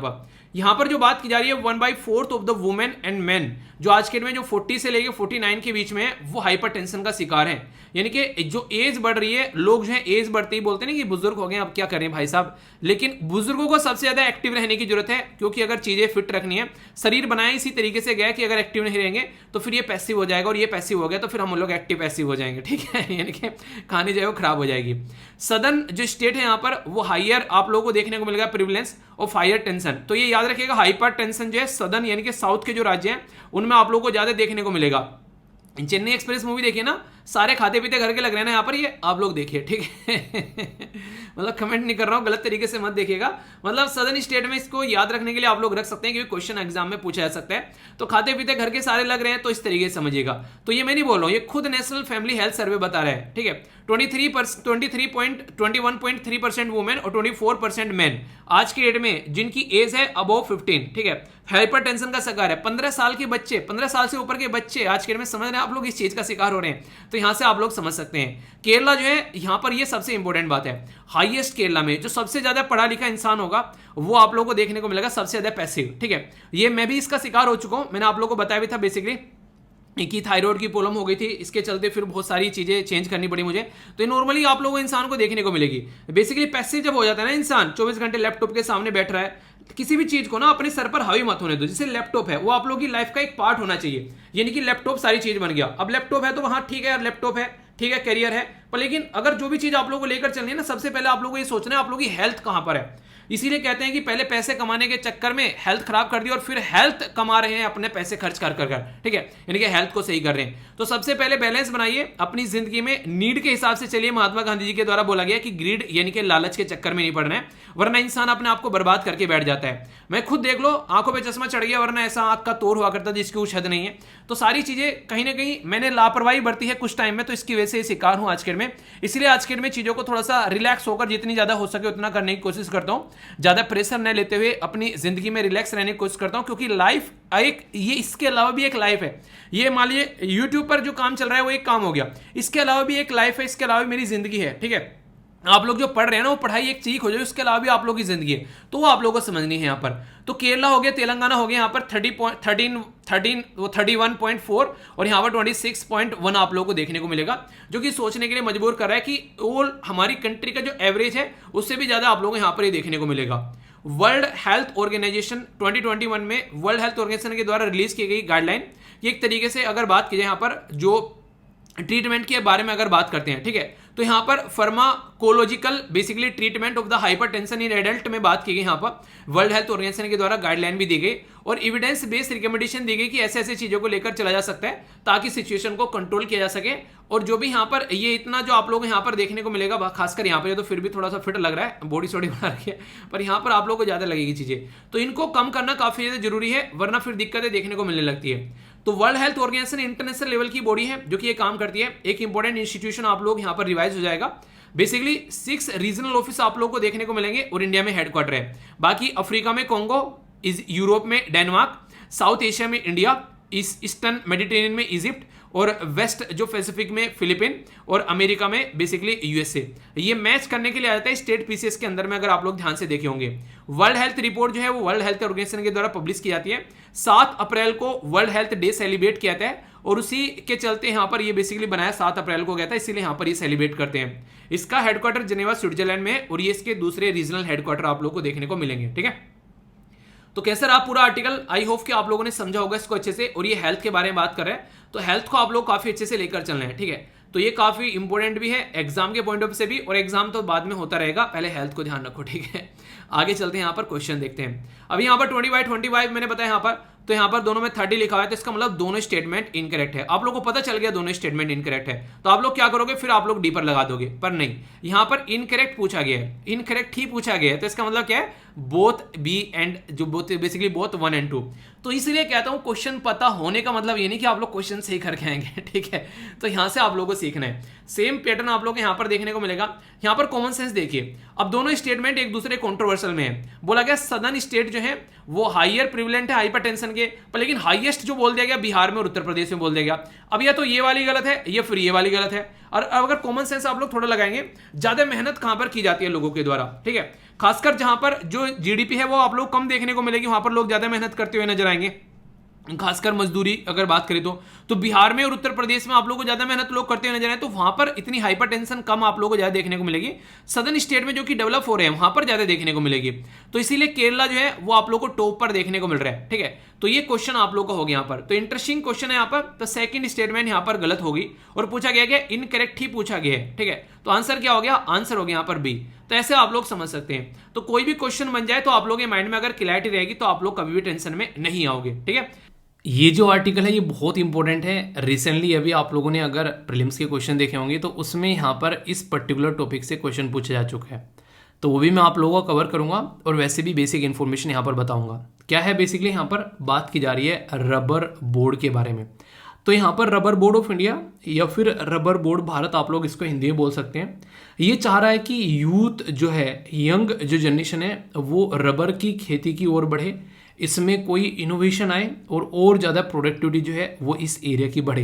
यहाँ पर जो बात की जा रही है 1/4 of the women and main जो आज के डेट में जो 40 से लेके 49 के बीच में है, वो हाइपरटेंशन का शिकार है। यानी कि जो एज बढ़ रही है, लोग जो है एज बढ़ते ही बोलते हैं कि बुजुर्ग हो गए, अब क्या करें भाई साहब। लेकिन बुजुर्गों को सबसे ज्यादा एक्टिव रहने की जरूरत है, क्योंकि अगर चीजें फिट रखनी है, शरीर बनाया इसी तरीके से गया कि अगर एक्टिव नहीं रहेंगे तो फिर ये पैसिव हो जाएगा, और ये पैसिव हो गया तो फिर हम लोग एक्टिव पैसिव हो जाएंगे, ठीक है। यानी कि कहानी जो है वो खराब हो जाएगी। सदर्न जो स्टेट है यहाँ पर, वो हायर आप लोगों को देखने को मिलेगा प्रिविलेंस ऑफ हायर टेंशन। तो ये याद रखिएगा, हाइपर टेंशन जो है सदर्न यानी कि साउथ के जो राज्य हैं उनमें आप लोगों को ज्यादा देखने को मिलेगा। चेन्नई एक्सप्रेस मूवी देखिए ना, सारे खाते पीते घर के लग रहे हैं ना यहाँ पर, ये आप लोग देखिए, ठीक है। मतलब कमेंट नहीं कर रहा हूँ, गलत तरीके से मत देखिएगा। मतलब सदर्न स्टेट में इसको याद रखने के लिए आप लोग रख सकते हैं, क्योंकि क्वेश्चन एग्जाम में पूछा जा सकता है। तो खाते पीते घर के सारे लग रहे हैं, तो इस तरीके से समझिएगा। तो ये मैं नहीं बोल रहा हूँ, ये खुद नेशनल फैमिली हेल्थ सर्वे बता रहा है, ठीक है। 21.3% वुमेन और 24% मैन आज की डेट में जिनकी एज है अबव 15, ठीक है, हाइपरटेंशन का शिकार है। 15 साल के बच्चे, 15 साल से ऊपर के बच्चे आज के डेट में समझ रहे हैं आप लोग इस चीज का शिकार हो रहे हैं। तो यहां से आप लोग समझ सकते हैं केरला जो है, यहां पर ये सबसे इंपॉर्टेंट बात है, हाईएस्ट केरला में जो सबसे ज्यादा पढ़ा लिखा इंसान होगा वो आप लोगों को देखने को मिलेगा सबसे ज्यादा पैसिव, ठीक है। ये मैं भी इसका शिकार हो चुका हूं, मैंने आप लोगों को बताया भी था बेसिकली कि थायराइड की प्रॉब्लम हो गई थी, इसके चलते फिर बहुत सारी चीजें चेंज करनी पड़ी मुझे। तो ये नॉर्मली आप लोगों को इंसान को देखने को मिलेगी। बेसिकली पैसिव जब हो जाता है ना इंसान, 24 घंटे लैपटॉप के सामने बैठ रहा है, किसी भी चीज को ना अपने सर पर हावी मत होने दो। जैसे लैपटॉप है वो आप लोगों की लाइफ का एक पार्ट होना चाहिए, यानी कि लैपटॉप सारी चीज बन गया। अब लैपटॉप है तो वहां ठीक है यार, लैपटॉप है, ठीक है, करियर है, पर लेकिन अगर जो भी चीज आप लोगों को लेकर चलनी है ना, सबसे पहले आप लोगों को ये सोचना है आप लोगों की हेल्थ कहां पर है। इसीलिए कहते हैं कि पहले पैसे कमाने के चक्कर में हेल्थ खराब कर दी और फिर हेल्थ कमा रहे हैं अपने पैसे खर्च कर कर, ठीक है, यानी कि हेल्थ को सही कर रहे हैं। तो सबसे पहले बैलेंस बनाइए अपनी जिंदगी में, नीड के हिसाब से चलिए। महात्मा गांधी जी के द्वारा बोला गया कि ग्रीड यानी कि लालच के चक्कर में नहीं पड़ना है, वरना इंसान अपने आप को बर्बाद करके बैठ जाता है। मैं खुद देख लो, आंखों पे चश्मा चढ़ गया, वरना ऐसा आंख का तोड़ हुआ करता जिसकी कुछ हद नहीं है। तो सारी चीजें कहीं ना कहीं मैंने लापरवाही बरती है कुछ टाइम में, तो इसकी वजह से शिकार हूं आज के में। इसलिए आज के में चीजों को थोड़ा सा रिलैक्स होकर जितनी ज्यादा हो सके उतना करने की कोशिश करता हूं, ज्यादा प्रेशर न लेते हुए अपनी जिंदगी में रिलैक्स रहने की कोशिश करता हूं, क्योंकि लाइफ एक, ये इसके अलावा भी एक लाइफ है। ये मान लीजिए यूट्यूब पर जो काम चल रहा है वो एक काम हो गया, इसके अलावा भी एक लाइफ है, इसके अलावा भी मेरी जिंदगी है, ठीक है। आप लोग जो पढ़ रहे हैं ना वो पढ़ाई एक चीज हो जाए, उसके अलावा भी आप लोगों की जिंदगी है, तो वो आप लोगों को समझनी है यहाँ पर। तो केरला हो गया, तेलंगाना हो गया यहाँ पर 31.4 और यहाँ पर 26.1 आप लोगों को देखने को मिलेगा, जो कि सोचने के लिए मजबूर कर रहा है कि ओल हमारी कंट्री का जो एवरेज है उससे भी ज्यादा आप लोगों को यहाँ पर ये देखने को मिलेगा। वर्ल्ड हेल्थ ऑर्गेनाइजेशन 2021 में वर्ल्ड हेल्थ ऑर्गेनाइजेशन के द्वारा रिलीज की गई गाइडलाइन, ये एक तरीके से अगर बात की जाए यहाँ पर जो ट्रीटमेंट के बारे में अगर बात करते हैं, ठीक है, तो यहां पर pharmacological basically treatment of the hypertension in adult में बात की गई। यहां पर वर्ल्ड हेल्थ ऑर्गेनाइजेशन के द्वारा गाइडलाइन भी दी गई और एविडेंस बेस्ड रिकमेंडेशन दी गई कि ऐसे ऐसे चीजों को लेकर चला जा सकता है ताकि सिचुएशन को कंट्रोल किया जा सके। और जो भी यहाँ पर ये इतना जो आप लोग यहाँ पर देखने को मिलेगा, खासकर यहाँ पर तो फिर भी थोड़ा सा फिट लग रहा है, बॉडी सोडी बना रखी है, पर यहाँ पर आप लोग को ज्यादा लगेगी चीजें, तो इनको कम करना काफी ज्यादा जरूरी है, वरना फिर दिक्कतें देखने को मिलने लगती है। तो World Health Organization international level की बॉडी है जो कि ये काम करती है। एक इंपॉर्टेंट इंस्टीट्यूशन आप लोग यहाँ पर रिवाइज हो जाएगा। बेसिकली 6 रीजनल ऑफिस आप लोग को देखने को मिलेंगे और इंडिया में हेडक्वार्टर है। बाकी अफ्रीका में कोंगो, यूरोप में डेनमार्क, साउथ एशिया में इंडिया, ईस्टर्न मेडिटेरेनियन में इजिप्ट और वेस्ट जो पैसिफिक में फिलीपीन और अमेरिका में बेसिकली यूएसए। ये मैच करने के लिए आ जाता है स्टेट पीसीएस के अंदर में, अगर आप लोग ध्यान से देखे होंगे। वर्ल्ड हेल्थ रिपोर्ट जो है वो वर्ल्ड हेल्थ ऑर्गेनाइजेशन के द्वारा पब्लिश की जाती है। 7 अप्रैल को वर्ल्ड हेल्थ डे सेलिब्रेट किया जाता है और उसी के चलते यहाँ पर ये बेसिकली बनाया 7 अप्रैल को गया था, इसीलिए यहाँ पर ये सेलिब्रेट करते हैं। इसका हेडक्वार्टर जेनेवा स्विट्जरलैंड में है और ये इसके दूसरे रीजनल हेडक्वार्टर आप लोग को देखने को मिलेंगे, ठीक है। तो कैसा रहा पूरा आर्टिकल, आई होप कि आप लोगों ने समझा होगा इसको अच्छे से। और ये हेल्थ के बारे में बात कर रहे हैं, तो हेल्थ को आप लोग काफी अच्छे से लेकर चलना है, ठीक है। तो ये काफी इंपॉर्टेंट भी है एग्जाम के पॉइंट ऑफ से भी, और एग्जाम तो बाद में होता रहेगा, पहले हेल्थ को ध्यान रखो, ठीक है। आगे चलते हैं, यहाँ पर क्वेश्चन देखते हैं। अब यहाँ पर 20/25 मैंने बताया यहाँ पर, तो यहाँ पर दोनों में 30 लिखा हुआ है, तो इसका मतलब दोनों स्टेटमेंट इनकरेक्ट है। आप लोगों को पता चल गया दोनों स्टेटमेंट इनकरेक्ट है, तो आप लोग क्या करोगे, फिर आप लोग डी पर लगा दोगे, पर नहीं, यहाँ पर इनकरेक्ट पूछा गया है, इनकरेक्ट ही पूछा गया है, तो इसका मतलब क्या है, बोथ बी एंड जो बोथ बेसिकली बोथ 1 और 2। तो इसलिए कहता हूं क्वेश्चन पता होने का मतलब ये नहीं कि आप लोग क्वेश्चन सही करके आएंगे, ठीक है। तो यहां से आप लोगों को सीखना है। सेम पैटर्न आप लोग को यहां पर देखने को मिलेगा। यहां पर कॉमन सेंस देखिए, अब दोनों स्टेटमेंट एक दूसरे कंट्रोवर्शियल में है। बोला गया सदर्न स्टेट जो है वो हाइयर प्रिविलेंट है हाइपरटेंशन के, पर लेकिन हाईएस्ट जो बोल दिया गया बिहार में और उत्तर प्रदेश में बोल दिया गया। अब या तो ये वाली गलत है या फिर ये वाली गलत है। और अगर कॉमन सेंस आप लोग थोड़ा लगाएंगे, ज्यादा मेहनत कहां पर की जाती है लोगों के द्वारा, ठीक है। खासकर जहां पर जो जीडीपी है वो आप लोग कम देखने को मिलेगी, वहां पर लोग ज्यादा मेहनत करते हुए नजर आएंगे। खासकर मजदूरी अगर बात करें तो बिहार में और उत्तर प्रदेश में आप लोगों को ज्यादा मेहनत लोग करते हुए नजर आए, तो वहां पर इतनी हाइपरटेंशन कम आप लोगों को ज्यादा देखने को मिलेगी। सदर्न स्टेट में जो कि डेवलप हो रहे हैं वहां पर ज्यादा देखने को मिलेगी। तो इसीलिए केरला जो है वो आप लोग को टॉप पर देखने को मिल रहा है, ठीक है। तो ये क्वेश्चन आप लोग का हो गया यहाँ पर, तो इंटरेस्टिंग क्वेश्चन है यहाँ पर। तो सेकंड स्टेटमेंट यहाँ पर गलत होगी और पूछा गया इनकरेक्ट ही पूछा गया है, ठीक है। तो आंसर क्या हो गया, आंसर हो गया यहाँ पर बी। तो ऐसे आप लोग समझ सकते हैं। तो कोई भी क्वेश्चन बन जाए तो आप लोग के माइंड में अगर क्लैरिटी रहेगी तो आप लोग कभी भी टेंशन में नहीं आओगे, ठीक है। ये जो आर्टिकल है ये बहुत इंपॉर्टेंट है। रिसेंटली अभी आप लोगों ने अगर प्रीलिम्स के क्वेश्चन देखे होंगे तो उसमें यहाँ पर इस पर्टिकुलर टॉपिक से क्वेश्चन पूछा जा चुका है, तो वो भी मैं आप लोगों को कवर करूँगा और वैसे भी बेसिक इन्फॉर्मेशन यहाँ पर बताऊँगा। क्या है बेसिकली यहाँ पर बात की जा रही है रबर बोर्ड के बारे में। तो यहाँ पर रबर बोर्ड ऑफ इंडिया या फिर रबर बोर्ड भारत, आप लोग इसको हिंदी में बोल सकते हैं, ये चाह रहा है कि यूथ जो है, यंग जो जनरेशन है, वो रबर की खेती की ओर बढ़े, इसमें कोई इनोवेशन आए और ज़्यादा प्रोडक्टिविटी जो है वो इस एरिया की बढ़े।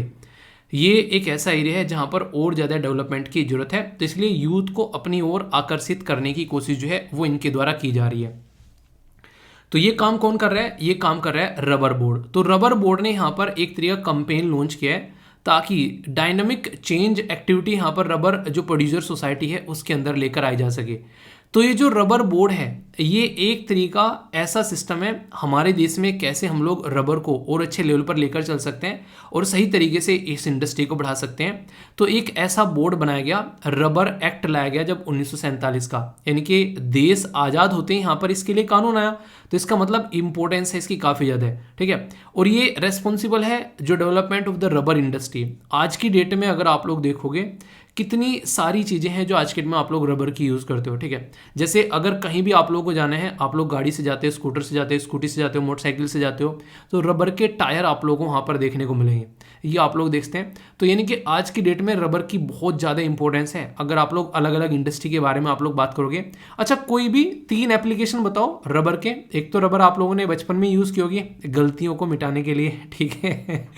ये एक ऐसा एरिया है जहाँ पर और ज़्यादा डेवलपमेंट की ज़रूरत है, तो इसलिए यूथ को अपनी ओर आकर्षित करने की कोशिश जो है वो इनके द्वारा की जा रही है। तो ये काम कौन कर रहा है? ये काम कर रहा है रबर बोर्ड। तो रबर बोर्ड ने यहाँ पर एक तरीका कंपेन लॉन्च किया है ताकि डायनामिक चेंज एक्टिविटी यहाँ पर रबर जो प्रोड्यूसर सोसाइटी है उसके अंदर लेकर आई जा सके। तो ये जो रबर बोर्ड है ये एक तरीका ऐसा सिस्टम है हमारे देश में कैसे हम लोग रबर को और अच्छे लेवल पर लेकर चल सकते हैं और सही तरीके से इस इंडस्ट्री को बढ़ा सकते हैं। तो एक ऐसा बोर्ड बनाया गया, रबर एक्ट लाया गया जब 1947 का, यानी कि देश आज़ाद होते ही यहाँ पर इसके लिए कानून आया। तो इसका मतलब इंपॉर्टेंस है इसकी काफ़ी ज़्यादा है, ठीक है। और ये रेस्पॉन्सिबल है जो development of the rubber industry. आज की डेट में अगर आप लोग देखोगे कितनी सारी चीज़ें हैं जो आज के डेट में आप लोग रबर की यूज़ करते हो, ठीक है। जैसे अगर कहीं भी आप लोगों को जाना है, आप लोग गाड़ी से जाते हो, स्कूटर से जाते हो, स्कूटी से जाते हो, मोटरसाइकिल से जाते हो, तो रबर के टायर आप लोगों को वहाँ पर देखने को मिलेंगे, ये आप लोग देखते हैं। तो यानी कि आज की डेट में रबर की बहुत ज़्यादा इंपॉर्टेंस है। अगर आप लोग अलग अलग इंडस्ट्री के बारे में आप लोग बात करोगे, अच्छा कोई भी 3 एप्लीकेशन बताओ रबर के। एक तो रबर आप लोगों ने बचपन में यूज़ की होगी गलतियों को मिटाने के लिए, ठीक है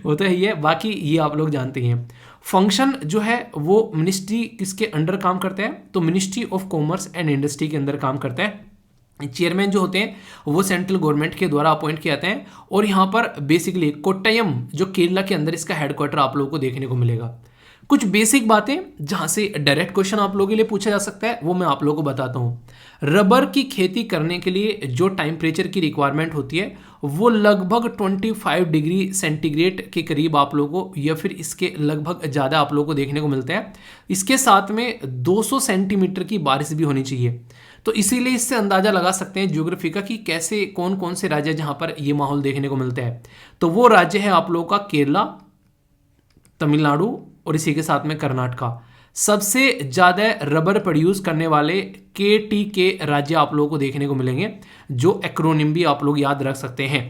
वो तो है ही है, बाकी ये आप लोग जानते ही हैं। फंक्शन जो है वो मिनिस्ट्री किसके अंडर काम करता है? तो ministry of commerce and industry के अंदर काम करता है। चेयरमैन जो होते हैं वो सेंट्रल गवर्नमेंट के द्वारा अपॉइंट किए जाते हैं। और यहाँ पर बेसिकली कोट्टयम जो केरला के अंदर इसका हेडक्वार्टर आप लोगों को देखने को मिलेगा। कुछ बेसिक बातें जहाँ से डायरेक्ट क्वेश्चन आप लोगों के लिए पूछा जा सकता है वो मैं आप लोगों को बताता हूँ। रबर की खेती करने के लिए जो टेम्परेचर की रिक्वायरमेंट होती है वो लगभग 25 डिग्री सेंटीग्रेड के करीब आप लोगों को, या फिर इसके लगभग ज़्यादा आप लोगों को देखने को मिलता है। इसके साथ में 200 सेंटीमीटर की बारिश भी होनी चाहिए। तो इसीलिए इससे अंदाज़ा लगा सकते हैं ज्योग्राफी का कि कैसे कौन कौन से राज्य जहाँ पर ये माहौल देखने को मिलता है। तो वो राज्य है आप लोगों का केरला, तमिलनाडु और इसी के साथ में कर्नाटका। सबसे ज़्यादा रबर प्रोड्यूस करने वाले KT के राज्य आप लोगों को देखने को मिलेंगे, जो एक्रोनिम भी आप लोग याद रख सकते हैं।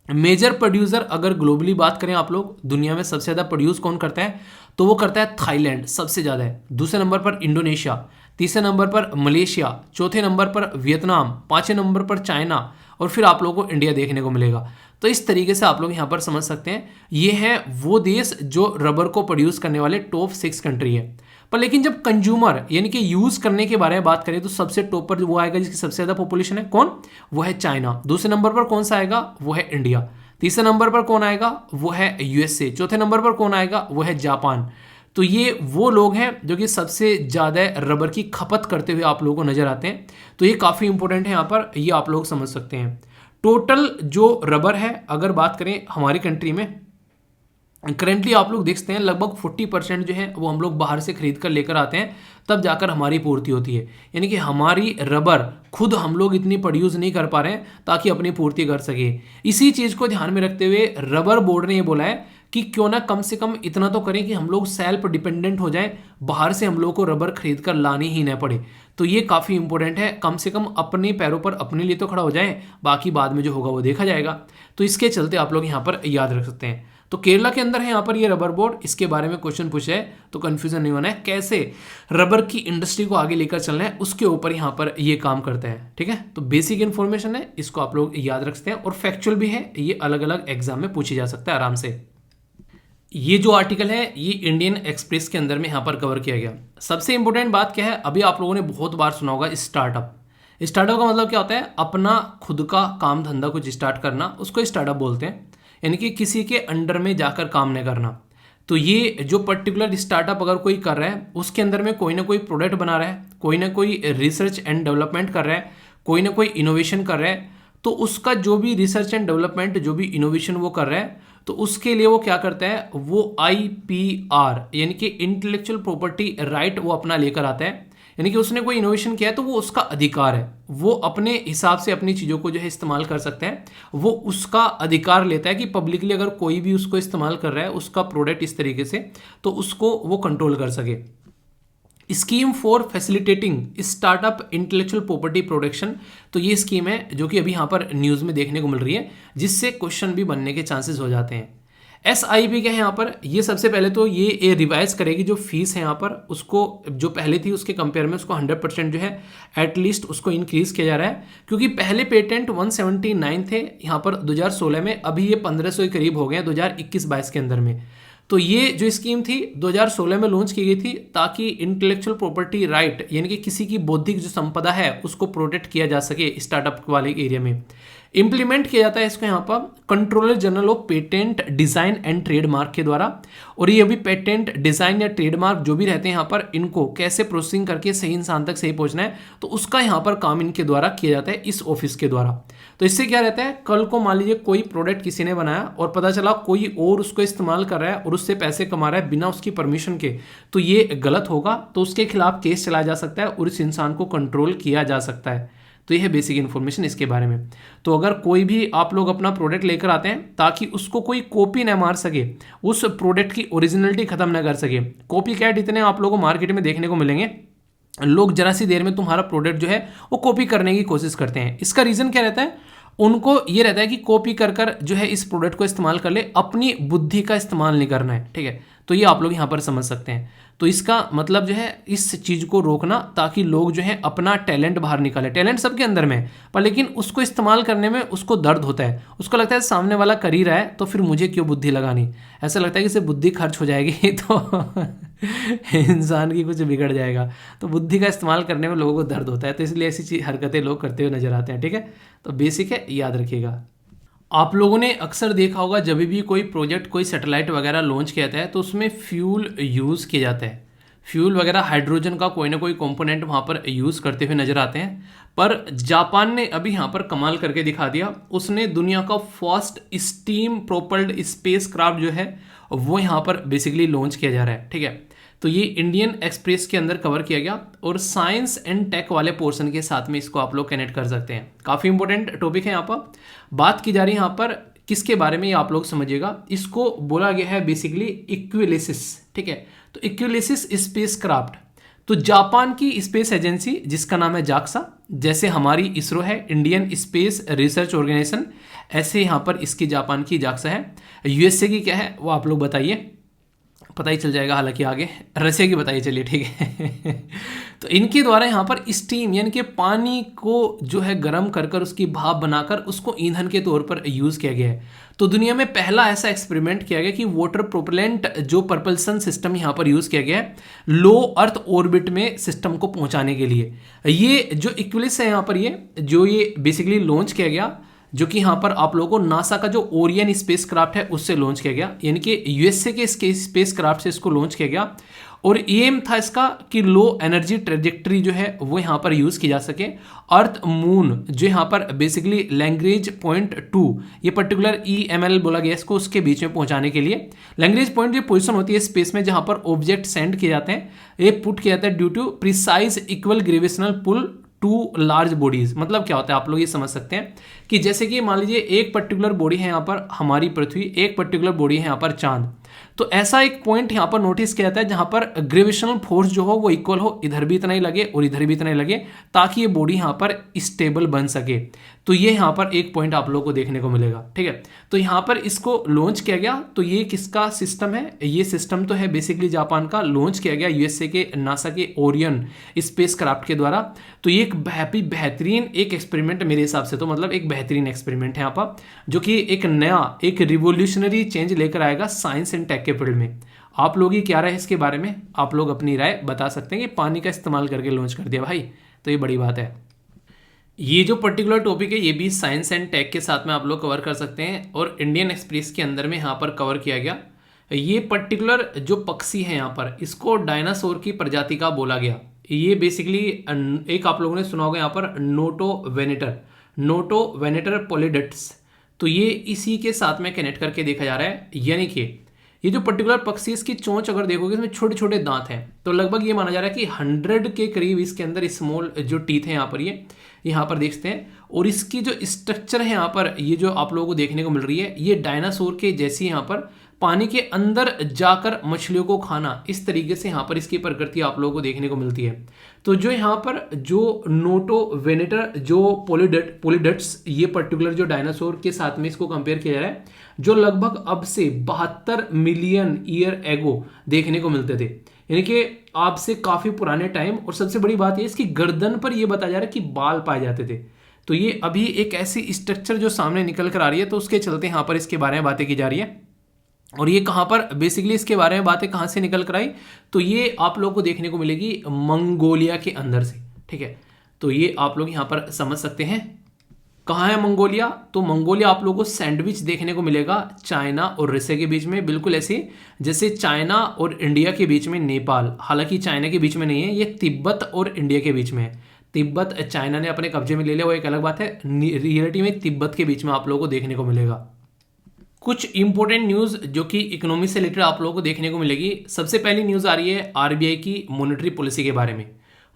मेजर प्रोड्यूसर अगर ग्लोबली बात करें आप लोग, दुनिया में सबसे ज़्यादा प्रोड्यूस कौन करता है? तो वो करता है थाईलैंड, सबसे ज़्यादा है। दूसरे नंबर पर इंडोनेशिया, तीसरे नंबर पर मलेशिया, चौथे नंबर पर वियतनाम, पाँचवें नंबर पर चाइना, और फिर आप लोगों को इंडिया देखने को मिलेगा। तो इस तरीके से आप लोग यहाँ पर समझ सकते हैं ये है वो देश जो रबर को प्रोड्यूस करने वाले टॉप 6 कंट्री है। पर लेकिन जब कंज्यूमर यानी कि यूज़ करने के बारे में बात करें तो सबसे टॉप पर वो आएगा जिसकी सबसे ज़्यादा पॉपुलेशन है, कौन? वो है चाइना। दूसरे नंबर पर कौन सा आएगा? वो है इंडिया। तीसरे नंबर पर कौन आएगा? वो है USA। चौथे नंबर पर कौन आएगा? वो है जापान। तो ये वो लोग हैं जो कि सबसे ज़्यादा रबर की खपत करते हुए आप लोगों को नजर आते हैं। तो ये काफ़ी इंपॉर्टेंट है, यहाँ पर ये आप लोग समझ सकते हैं। टोटल जो रबर है अगर बात करें हमारी कंट्री में करेंटली आप लोग देखते हैं लगभग 40% जो है वो हम लोग बाहर से खरीद कर लेकर आते हैं, तब जाकर हमारी पूर्ति होती है। यानी कि हमारी रबर खुद हम लोग इतनी प्रोड्यूस नहीं कर पा रहे हैं ताकि अपनी पूर्ति कर सके। इसी चीज़ को ध्यान में रखते हुए रबर बोर्ड ने ये बोला है कि क्यों ना कम से कम इतना तो करें कि हम लोग सेल्फ डिपेंडेंट हो जाएं, बाहर से हम लोग को रबर खरीद कर लानी ही ना पड़े। तो ये काफ़ी इंपॉर्टेंट है, कम से कम अपने पैरों पर अपने लिए तो खड़ा हो जाए, बाकी बाद में जो होगा वो देखा जाएगा। तो इसके चलते आप लोग यहाँ पर याद रख सकते हैं। तो केरला के अंदर है यहाँ पर ये रबर बोर्ड, इसके बारे में क्वेश्चन पूछा है तो कंफ्यूजन नहीं होना है, कैसे रबर की इंडस्ट्री को आगे लेकर चलना है उसके ऊपर यहाँ पर ये काम करता है, ठीक है। तो बेसिक इन्फॉर्मेशन है, इसको आप लोग याद रख सकते हैं और फैक्चुअल भी है, ये अलग अलग एग्जाम में पूछी जा सकता है आराम से। ये जो आर्टिकल है ये इंडियन एक्सप्रेस के अंदर में यहाँ पर कवर किया गया। सबसे इंपॉर्टेंट बात क्या है, अभी आप लोगों ने बहुत बार सुना होगा स्टार्टअप। स्टार्टअप का मतलब क्या होता है? अपना खुद का काम धंधा कुछ स्टार्ट करना, उसको स्टार्टअप बोलते हैं। यानी कि किसी के अंडर में जाकर काम नहीं करना। तो ये जो पर्टिकुलर स्टार्टअप अगर कोई कर रहा है उसके अंदर में कोई ना कोई प्रोडक्ट बना रहा है, कोई ना कोई रिसर्च एंड डेवलपमेंट कर रहा है, कोई ना कोई इनोवेशन कर रहा है, तो उसका जो भी रिसर्च एंड डेवलपमेंट जो भी इनोवेशन वो कर रहा है तो उसके लिए वो क्या करता है, वो IPR यानी कि इंटेलेक्चुअल प्रॉपर्टी राइट वो अपना लेकर आता है। यानी कि उसने कोई इनोवेशन किया है तो वो उसका अधिकार है, वो अपने हिसाब से अपनी चीज़ों को जो है इस्तेमाल कर सकते हैं, वो उसका अधिकार लेता है कि पब्लिकली अगर कोई भी उसको इस्तेमाल कर रहा है उसका प्रोडक्ट इस तरीके से, तो उसको वो कंट्रोल कर सके। Scheme for facilitating startup intellectual property protection, तो ये स्कीम है जो कि अभी यहाँ पर न्यूज़ में देखने को मिल रही है, जिससे क्वेश्चन भी बनने के चांसेस हो जाते हैं। SIP क्या है यहाँ पर, ये सबसे पहले तो ये रिवाइज करेगी जो फीस है यहाँ पर, उसको जो पहले थी उसके कंपेयर में उसको 100% जो है एटलीस्ट उसको इंक्रीज किया जा रहा है, क्योंकि पहले पेटेंट 179 थे यहाँ पर 2016 में, अभी ये 1500 के करीब हो गए हैं 2021-22 के अंदर में। तो ये जो स्कीम थी 2016 में लॉन्च की गई थी ताकि इंटेलेक्चुअल प्रॉपर्टी राइट यानी कि किसी की बौद्धिक जो संपदा है उसको प्रोटेक्ट किया जा सके स्टार्टअप वाले एरिया में। इंप्लीमेंट किया जाता है इसको यहाँ पर controller general of patent design and trademark के द्वारा, और ये अभी पेटेंट डिजाइन या ट्रेडमार्क जो भी रहते हैं यहाँ पर इनको कैसे प्रोसेसिंग करके सही इंसान तक सही पहुंचना है, तो उसका यहाँ पर काम इनके द्वारा किया जाता है इस ऑफिस के द्वारा। तो इससे क्या रहता है, कल को मान लीजिए कोई प्रोडक्ट किसी ने बनाया और पता चला कोई और उसको इस्तेमाल कर रहा है और उससे पैसे कमा रहा है बिना उसकी परमिशन के, तो ये गलत होगा, तो उसके खिलाफ केस चलाया जा सकता है और इस इंसान को कंट्रोल किया जा सकता है। तो यह है बेसिक इन्फॉर्मेशन इसके बारे में। तो अगर कोई भी आप लोग अपना प्रोडक्ट लेकर आते हैं ताकि उसको कोई कॉपी ना मार सके, उस प्रोडक्ट की ओरिजिनलिटी खत्म ना कर सके, कॉपी कैट इतने आप लोगों को मार्केट में देखने को मिलेंगे, लोग जरा सी देर में तुम्हारा प्रोडक्ट जो है वो कॉपी करने की कोशिश करते हैं। इसका रीज़न क्या रहता है, उनको ये रहता है कि कॉपी कर कर जो है इस प्रोडक्ट को इस्तेमाल कर ले, अपनी बुद्धि का इस्तेमाल नहीं करना है, ठीक है। तो ये आप लोग यहाँ पर समझ सकते हैं। तो इसका मतलब जो है इस चीज़ को रोकना ताकि लोग जो है अपना टैलेंट बाहर निकालें। टैलेंट सबके अंदर में है, पर लेकिन उसको इस्तेमाल करने में उसको दर्द होता है, उसको लगता है सामने वाला कर ही रहा है तो फिर मुझे क्यों बुद्धि लगानी, ऐसा लगता है कि इससे बुद्धि खर्च हो जाएगी तो इंसान की कुछ बिगड़ जाएगा। तो बुद्धि का इस्तेमाल करने में लोगों को दर्द होता है, तो इसलिए ऐसी हरकतें लोग करते हुए नजर आते हैं, ठीक है। तो बेसिक है, याद रखिएगा। आप लोगों ने अक्सर देखा होगा जब भी कोई प्रोजेक्ट कोई सैटेलाइट वगैरह लॉन्च किया जाता है तो उसमें फ्यूल यूज़ किया जाता है, फ्यूल वगैरह हाइड्रोजन का कोई ना कोई कंपोनेंट वहाँ पर यूज़ करते हुए नजर आते हैं। पर जापान ने अभी यहाँ पर कमाल करके दिखा दिया, उसने दुनिया का फर्स्ट स्टीम प्रोपल्ड स्पेस क्राफ्ट जो है वो यहाँ पर बेसिकली लॉन्च किया जा रहा है, ठीक है। तो ये इंडियन एक्सप्रेस के अंदर कवर किया गया और साइंस एंड टेक वाले पोर्शन के साथ में इसको आप लोग कनेक्ट कर सकते हैं। काफ़ी इंपॉर्टेंट टॉपिक है, यहाँ पर बात की जा रही है यहाँ पर किसके बारे में, ये आप लोग समझिएगा। इसको बोला गया है बेसिकली इक्विलिसिस, ठीक है। तो इक्विलिसिस स्पेस क्राफ्ट, तो जापान की स्पेस एजेंसी जिसका नाम है जाक्सा, जैसे हमारी इसरो है इंडियन स्पेस रिसर्च ऑर्गेनाइजेशन, ऐसे यहाँ पर इसकी जापान की जाक्सा है। USA की क्या है वो आप लोग बताइए, पता ही चल जाएगा, हालांकि आगे रसिया की बताइए, चलिए ठीक है। तो इनके द्वारा यहाँ पर स्टीम यानी कि पानी को जो है गर्म कर कर उसकी भाप बनाकर उसको ईंधन के तौर पर यूज़ किया गया है। तो दुनिया में पहला ऐसा एक्सपेरिमेंट किया गया कि वाटर प्रोपेलेंट जो प्रपल्सन सिस्टम यहाँ पर यूज़ किया गया है लो अर्थ ऑर्बिट में सिस्टम को पहुँचाने के लिए। ये जो इक्विलिस है यहाँ पर ये बेसिकली लॉन्च किया गया, जो कि यहाँ पर आप लोगों को नासा का जो ओरियन स्पेस क्राफ्ट है उससे लॉन्च किया गया, यानी कि USA के स्पेस क्राफ्ट से इसको लॉन्च किया गया। और एम था इसका कि लो एनर्जी ट्रेजेक्ट्री जो है वो यहाँ पर यूज़ की जा सके, अर्थ मून जो यहाँ पर बेसिकली लैंग्वेज पॉइंट 2 ये पर्टिकुलर EML बोला गया इसको, उसके बीच में पहुँचाने के लिए। लैंग्वेज पॉइंट जो पोजीशन होती है स्पेस में जहाँ पर ऑब्जेक्ट सेंड किए जाते हैं, ये पुट किया जाता है due to precise equal gravitational pull to large bodies. मतलब क्या होता है आप लोग ये समझ सकते हैं कि जैसे कि मान लीजिए एक पर्टिकुलर बॉडी है यहाँ पर हमारी पृथ्वी, एक पर्टिकुलर बॉडी है यहाँ पर चांद, तो ऐसा एक पॉइंट यहाँ पर नोटिस किया जाता है जहाँ पर ग्रेविटेशनल फोर्स जो हो वो इक्वल हो, इधर भी इतना ही लगे और इधर भी इतना ही लगे, ताकि ये बॉडी यहाँ पर स्टेबल बन सके। तो ये यहाँ पर एक पॉइंट आप लोगों को देखने को मिलेगा, ठीक है। तो यहाँ पर इसको लॉन्च किया गया, तो ये किसका सिस्टम है, ये सिस्टम तो है बेसिकली जापान का, लॉन्च किया गया USA के नासा के ओरियन स्पेस क्राफ्ट के द्वारा। तो ये एक बेहतरीन एक एक्सपेरिमेंट मेरे हिसाब से, तो मतलब एक बेहतरीन एक्सपेरिमेंट है यहाँ पर, जो कि एक नया एक रिवोल्यूशनरी चेंज लेकर आएगा साइंस एंड टेक के फील्ड में। आप लोग ही क्या राय है इसके बारे में, आप लोग अपनी राय बता सकते हैं कि पानी का इस्तेमाल करके लॉन्च कर दिया भाई, तो ये बड़ी बात है। ये जो पर्टिकुलर टॉपिक है ये भी साइंस एंड टेक के साथ में आप लोग कवर कर सकते हैं, और इंडियन एक्सप्रेस के अंदर में यहाँ पर कवर किया गया। ये पर्टिकुलर जो पक्षी है यहाँ पर इसको डायनासोर की प्रजाति का बोला गया। ये बेसिकली एक आप लोगों ने सुना होगा यहाँ पर नोटो वेनेटर पॉलीडेट्स, तो ये इसी के साथ में कनेक्ट करके देखा जा रहा है, यानी कि ये जो पर्टिकुलर पक्षी इसकी चोंच अगर देखोगे इसमें छोटे छोटे दांत हैं, तो लगभग ये माना जा रहा है कि 100 के करीब इसके अंदर स्मॉल जो टीथ हैं यहाँ पर, ये यहाँ पर देखते हैं। और इसकी जो स्ट्रक्चर है यहाँ पर, ये जो आप लोगों को देखने को मिल रही है, ये डायनासोर के जैसी यहाँ पर पानी के अंदर जाकर मछलियों को खाना, इस तरीके से यहाँ पर इसकी प्रकृति आप लोगों को देखने को मिलती है। तो जो यहाँ पर जो नोटो वेनेटर जो पोलिडट्स, ये पर्टिकुलर जो डायनासोर के साथ में इसको कंपेयर किया जा रहा है, जो लगभग अब से 72 मिलियन ईयर एगो देखने को मिलते थे, यानी कि आप से काफी पुराने टाइम। और सबसे बड़ी बात ये इसकी गर्दन पर ये बताया जा रहा है कि बाल पाए जाते थे। तो ये अभी एक ऐसी स्ट्रक्चर जो सामने निकल कर आ रही है, तो उसके चलते यहाँ पर इसके बारे में बातें की जा रही है। और ये कहाँ पर बेसिकली इसके बारे में बातें कहाँ से निकल कर आई, तो ये आप लोग को देखने को मिलेगी मंगोलिया के अंदर से, ठीक है। तो ये आप लोग यहाँ पर समझ सकते हैं कहाँ है मंगोलिया। तो मंगोलिया आप लोगों को सैंडविच देखने को मिलेगा चाइना और रसिया के बीच में, बिल्कुल ऐसे जैसे चाइना और इंडिया के बीच में नेपाल, हालांकि चाइना के बीच में नहीं है, ये तिब्बत और इंडिया के बीच में है। तिब्बत चाइना ने अपने कब्जे में ले लिया, वो एक अलग बात है। रियलिटी में तिब्बत के बीच में आप लोगों को देखने को मिलेगा। कुछ इंपॉर्टेंट न्यूज जो कि इकोनॉमी से रिलेटेड आप लोगों को देखने को मिलेगी। सबसे पहली न्यूज आ रही है आरबीआई की मॉनेटरी पॉलिसी के बारे में।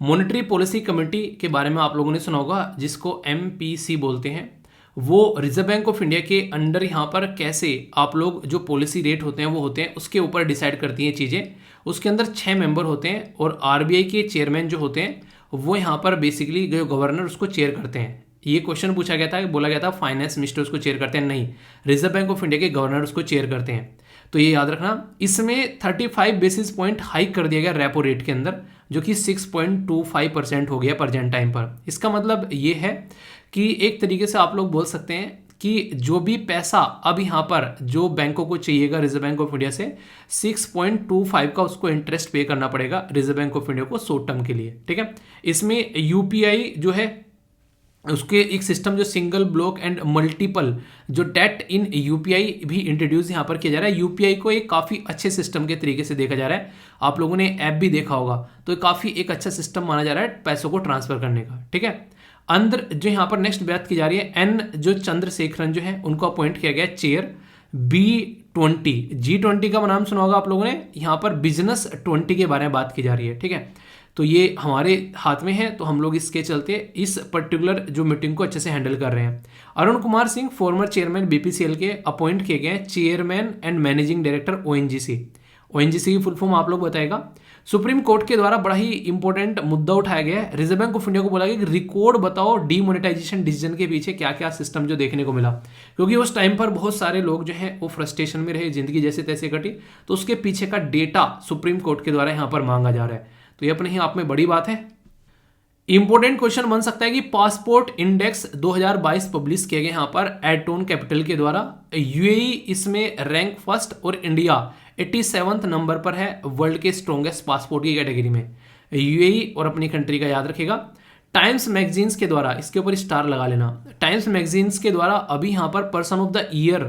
मॉनेटरी पॉलिसी कमेटी के बारे में आप लोगों ने सुना होगा, जिसको एमपीसी बोलते हैं। वो रिजर्व बैंक ऑफ इंडिया के अंडर यहाँ पर कैसे आप लोग जो पॉलिसी रेट होते हैं वो होते हैं, उसके ऊपर डिसाइड करती हैं चीज़ें। उसके अंदर 6 मेंबर होते हैं और आरबीआई के चेयरमैन जो होते हैं वो यहाँ पर बेसिकली जो गवर्नर उसको चेयर करते हैं। ये क्वेश्चन पूछा गया था, बोला गया था फाइनेंस मिनिस्टर उसको चेयर करते हैं, नहीं, रिजर्व बैंक ऑफ इंडिया के गवर्नर उसको चेयर करते हैं। तो ये याद रखना। इसमें 35 बेसिस पॉइंट हाइक कर दिया गया रेपो रेट के अंदर, जो कि 6.25% हो गया प्रेजेंट टाइम पर। इसका मतलब ये है कि एक तरीके से आप लोग बोल सकते हैं कि जो भी पैसा अब यहाँ पर जो बैंकों को चाहिएगा रिजर्व बैंक ऑफ इंडिया से, 6.25 का उसको इंटरेस्ट पे करना पड़ेगा रिजर्व बैंक ऑफ इंडिया को शॉर्ट टर्म के लिए, ठीक है। इसमें यूपीआई जो है उसके एक सिस्टम जो सिंगल ब्लॉक एंड मल्टीपल जो डेट इन यूपीआई भी इंट्रोड्यूस यहाँ पर किया जा रहा है। यूपीआई को एक काफ़ी अच्छे सिस्टम के तरीके से देखा जा रहा है। आप लोगों ने ऐप भी देखा होगा, तो काफ़ी एक अच्छा सिस्टम माना जा रहा है पैसों को ट्रांसफर करने का, ठीक है। अंदर जो यहाँ पर नेक्स्ट बात की जा रही है, एन जो चंद्रशेखरन जो है उनको अपॉइंट किया गया चेयर B20। G20 का नाम सुना होगा आप लोगों ने, यहाँ पर बिजनेस 20 के बारे में बात की जा रही है, ठीक है। तो ये हमारे हाथ में है, तो हम लोग इसके चलते इस पर्टिकुलर जो मीटिंग को अच्छे से हैंडल कर रहे हैं। Arun Kumar Singh former chairman BPCL के अपॉइंट किए गए chairman and managing director ONGC. ONGC की फुल फॉर्म आप लोग बताएगा। सुप्रीम कोर्ट के द्वारा बड़ा ही इंपॉर्टेंट मुद्दा उठाया गया है। रिजर्व बैंक ऑफ इंडिया को बोला गया कि रिकॉर्ड बताओ डीमोनेटाइजेशन डिसीजन के पीछे क्या क्या सिस्टम जो देखने को मिला, क्योंकि उस टाइम पर बहुत सारे लोग जो हैं वो फ्रस्ट्रेशन में रहे, जिंदगी जैसे तैसे कटी, तो उसके पीछे का डेटा सुप्रीम कोर्ट के द्वारा यहाँ पर मांगा जा रहा है। तो ये अपने ही आप में बड़ी बात है। इंपॉर्टेंट क्वेश्चन बन सकता है कि पासपोर्ट इंडेक्स 2022 पब्लिश किए गए यहाँ पर एटोन कैपिटल के द्वारा। यूएई इसमें रैंक फर्स्ट और इंडिया 87वें नंबर पर है वर्ल्ड के स्ट्रॉन्गेस्ट पासपोर्ट की कैटेगरी में। यूएई और अपनी कंट्री का याद रखेगा। टाइम्स मैगजीन्स के द्वारा, इसके ऊपर स्टार लगा लेना, टाइम्स मैगजीन्स के द्वारा अभी यहाँ पर पर्सन ऑफ द ईयर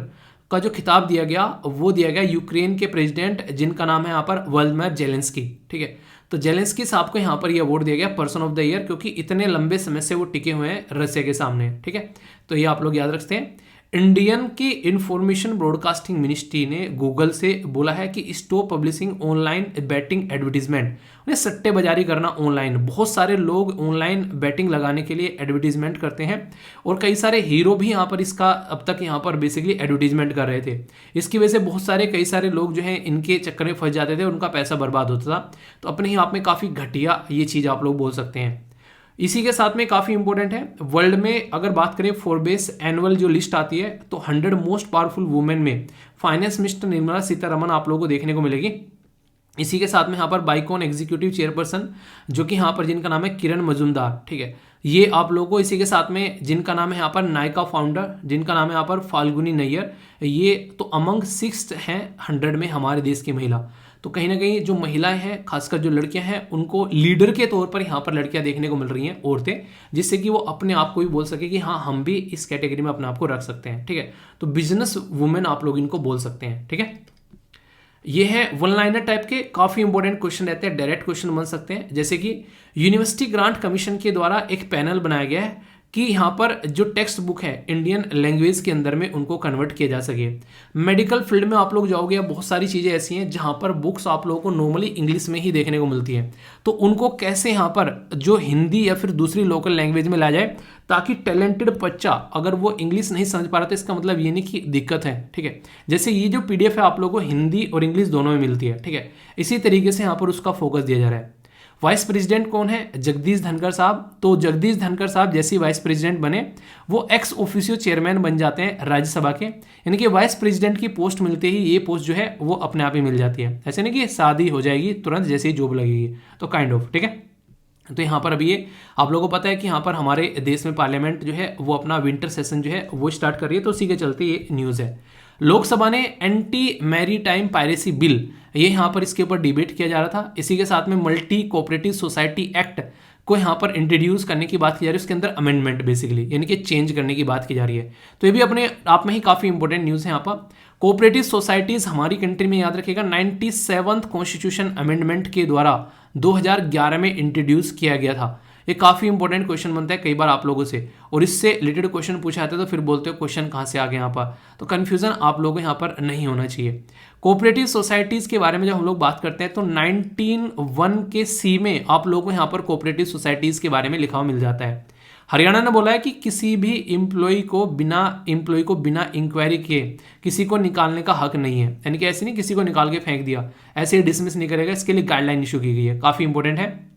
का जो खिताब दिया गया वो दिया गया यूक्रेन के प्रेसिडेंट जिनका नाम है यहाँ पर व्लादिमीर जेलेंस्की, ठीक है। तो जेलेंस्की साहब को यहाँ पर ये अवार्ड दिया गया पर्सन ऑफ द ईयर, क्योंकि इतने लंबे समय से वो टिके हुए हैं रसिया के सामने, ठीक है। तो ये आप लोग याद रखते हैं। इंडियन की इंफॉर्मेशन ब्रॉडकास्टिंग मिनिस्ट्री ने गूगल से बोला है कि stop publishing online batting advertisement, उन्हें सट्टेबाजारी करना ऑनलाइन। बहुत सारे लोग ऑनलाइन बैटिंग लगाने के लिए एडवर्टीजमेंट करते हैं और कई सारे हीरो भी यहाँ पर इसका अब तक यहाँ पर बेसिकली एडवर्टीजमेंट कर रहे थे। इसकी वजह से बहुत सारे कई सारे लोग जो हैं इनके चक्कर में फंस जाते थे, उनका पैसा बर्बाद होता था। तो अपने ही आप में काफ़ी घटिया ये चीज़ आप लोग बोल सकते हैं। इसी के साथ में काफ़ी इंपॉर्टेंट है, वर्ल्ड में अगर बात करें फोर्ब्स एनुअल जो लिस्ट आती है तो 100 मोस्ट पावरफुल वुमेन में फाइनेंस मिनिस्टर निर्मला सीतारमण आप लोगों को देखने को मिलेगी। इसी के साथ में यहाँ पर बाइकॉन एग्जीक्यूटिव चेयरपर्सन जो कि यहाँ पर जिनका नाम है किरण मजूमदार, ठीक है, ये आप लोगों को। इसी के साथ में जिनका नाम है यहाँ पर नायका फाउंडर, जिनका नाम है यहाँ पर फाल्गुनी नैयर, ये तो अमंग 6th हैं 100 में हमारे देश की महिला। तो कहीं ना कहीं जो महिलाएं हैं, खासकर जो लड़कियां हैं, उनको लीडर के तौर पर यहाँ पर लड़कियां देखने को मिल रही हैं, औरतें, जिससे कि वो अपने आप को भी बोल सके कि हाँ हम भी इस कैटेगरी में अपने आप को रख सकते हैं, ठीक है। तो बिजनेस वुमेन आप लोग इनको बोल सकते हैं, ठीक है। ये है वन लाइनर टाइप के काफ़ी इंपॉर्टेंट क्वेश्चन रहते हैं, डायरेक्ट क्वेश्चन बन सकते हैं। जैसे कि यूनिवर्सिटी ग्रांट कमीशन के द्वारा एक पैनल बनाया गया है कि यहाँ पर जो टेक्स्ट बुक है इंडियन लैंग्वेज के अंदर में उनको कन्वर्ट किया जा सके। मेडिकल फील्ड में आप लोग जाओगे, या बहुत सारी चीज़ें ऐसी हैं जहाँ पर बुक्स आप लोगों को नॉर्मली इंग्लिश में ही देखने को मिलती है, तो उनको कैसे यहाँ पर जो हिंदी या फिर दूसरी लोकल लैंग्वेज में लाया जाए, ताकि टैलेंटेड बच्चा अगर वो इंग्लिश नहीं समझ पा रहा तो इसका मतलब ये नहीं कि दिक्कत है, ठीक है। जैसे ये जो PDF है आप लोगों को हिंदी और इंग्लिश दोनों में मिलती है, ठीक है। इसी तरीके से यहाँ पर उसका फोकस दिया जा रहा है। वाइस प्रेसिडेंट कौन है? जगदीश धनखड़ साहब। तो जगदीश धनखड़ साहब जैसे वाइस प्रेसिडेंट बने, वो एक्स ऑफिशियो चेयरमैन बन जाते हैं राज्यसभा के, यानी कि वाइस प्रेसिडेंट की पोस्ट मिलते ही ये पोस्ट जो है वो अपने आप ही मिल जाती है। ऐसे नहीं कि शादी हो जाएगी तुरंत जैसे ही जॉब लगेगी, तो काइंड ऑफ, ठीक है। तो यहाँ पर अभी ये आप लोगों को पता है कि यहाँ पर हमारे देश में पार्लियामेंट जो है वो अपना विंटर सेशन जो है वो स्टार्ट कर रही है, तो उसी के चलते ये न्यूज़ है। लोकसभा ने एंटी मैरीटाइम पायरेसी बिल, ये यहाँ पर इसके ऊपर डिबेट किया जा रहा था। इसी के साथ में मल्टी कोऑपरेटिव सोसाइटी एक्ट को यहाँ पर इंट्रोड्यूस करने की बात की जा रही है, उसके अंदर अमेंडमेंट बेसिकली यानी कि चेंज करने की बात की जा रही है। तो ये भी अपने आप में ही काफ़ी इंपॉर्टेंट न्यूज़ है यहाँ पर। कोऑपरेटिव सोसाइटीज़ हमारी कंट्री में, याद रखिएगा, 97th कॉन्स्टिट्यूशन अमेंडमेंट के द्वारा 2011 में इंट्रोड्यूस किया गया था। ये काफ़ी इंपॉर्टेंट क्वेश्चन बनता है कई बार आप लोगों से, और इससे रिलेटेड क्वेश्चन पूछा जाता है तो फिर बोलते हो क्वेश्चन कहाँ से आ गया यहाँ पर, तो कन्फ्यूजन आप लोगों को यहाँ पर नहीं होना चाहिए। कोऑपरेटिव सोसाइटीज़ के बारे में जब हम लोग बात करते हैं तो 19(1) के C में आप लोगों को यहाँ पर कोऑपरेटिव सोसाइटीज़ के बारे में लिखा हुआ मिल जाता है। हरियाणा ने बोला है कि किसी भी एम्प्लॉय को बिना इंक्वायरी के किसी को निकालने का हक नहीं है, यानी कि ऐसे नहीं किसी को निकाल के फेंक दिया, ऐसे ही डिसमिस नहीं करेगा, इसके लिए गाइडलाइन इशू की गई है, काफ़ी इंपॉर्टेंट है।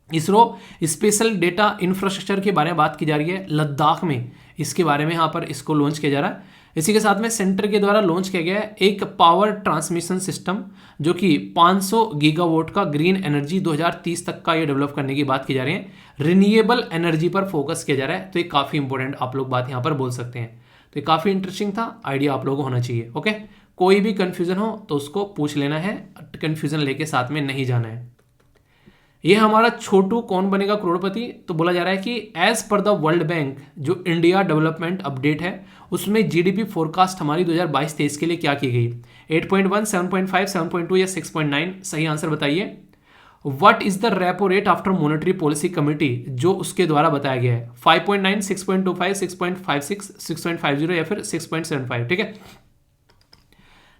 इसरो स्पेशल डेटा इंफ्रास्ट्रक्चर के बारे में बात की जा रही है, लद्दाख में इसके बारे में यहाँ पर इसको लॉन्च किया जा रहा है। इसी के साथ में सेंटर के द्वारा लॉन्च किया गया है एक पावर ट्रांसमिशन सिस्टम, जो कि 500 गीगावाट का ग्रीन एनर्जी 2030 तक का ये डेवलप करने की बात की जा रही है। रिन्यूएबल एनर्जी पर फोकस किया जा रहा है, तो ये काफ़ी इंपॉर्टेंट आप लोग बात यहाँ पर बोल सकते हैं। तो ये काफ़ी इंटरेस्टिंग था, आइडिया आप लोगों को होना चाहिए। ओके, कोई भी कन्फ्यूजन हो तो उसको पूछ लेना है, कन्फ्यूजन लेके साथ में नहीं जाना है। ये हमारा छोटू कौन बनेगा करोड़पति, तो बोला जा रहा है कि as per the World Bank जो इंडिया डेवलपमेंट अपडेट है उसमें GDP फोरकास्ट हमारी 2022-23 के लिए क्या की गई, 8.1, 7.5, 7.2 या 6.9, सही आंसर बताइए। What is the repo rate after monetary policy committee, जो उसके द्वारा बताया गया है, 5.9, 6.25, 6.56, 6.50 या फिर 6.75, ठीक है।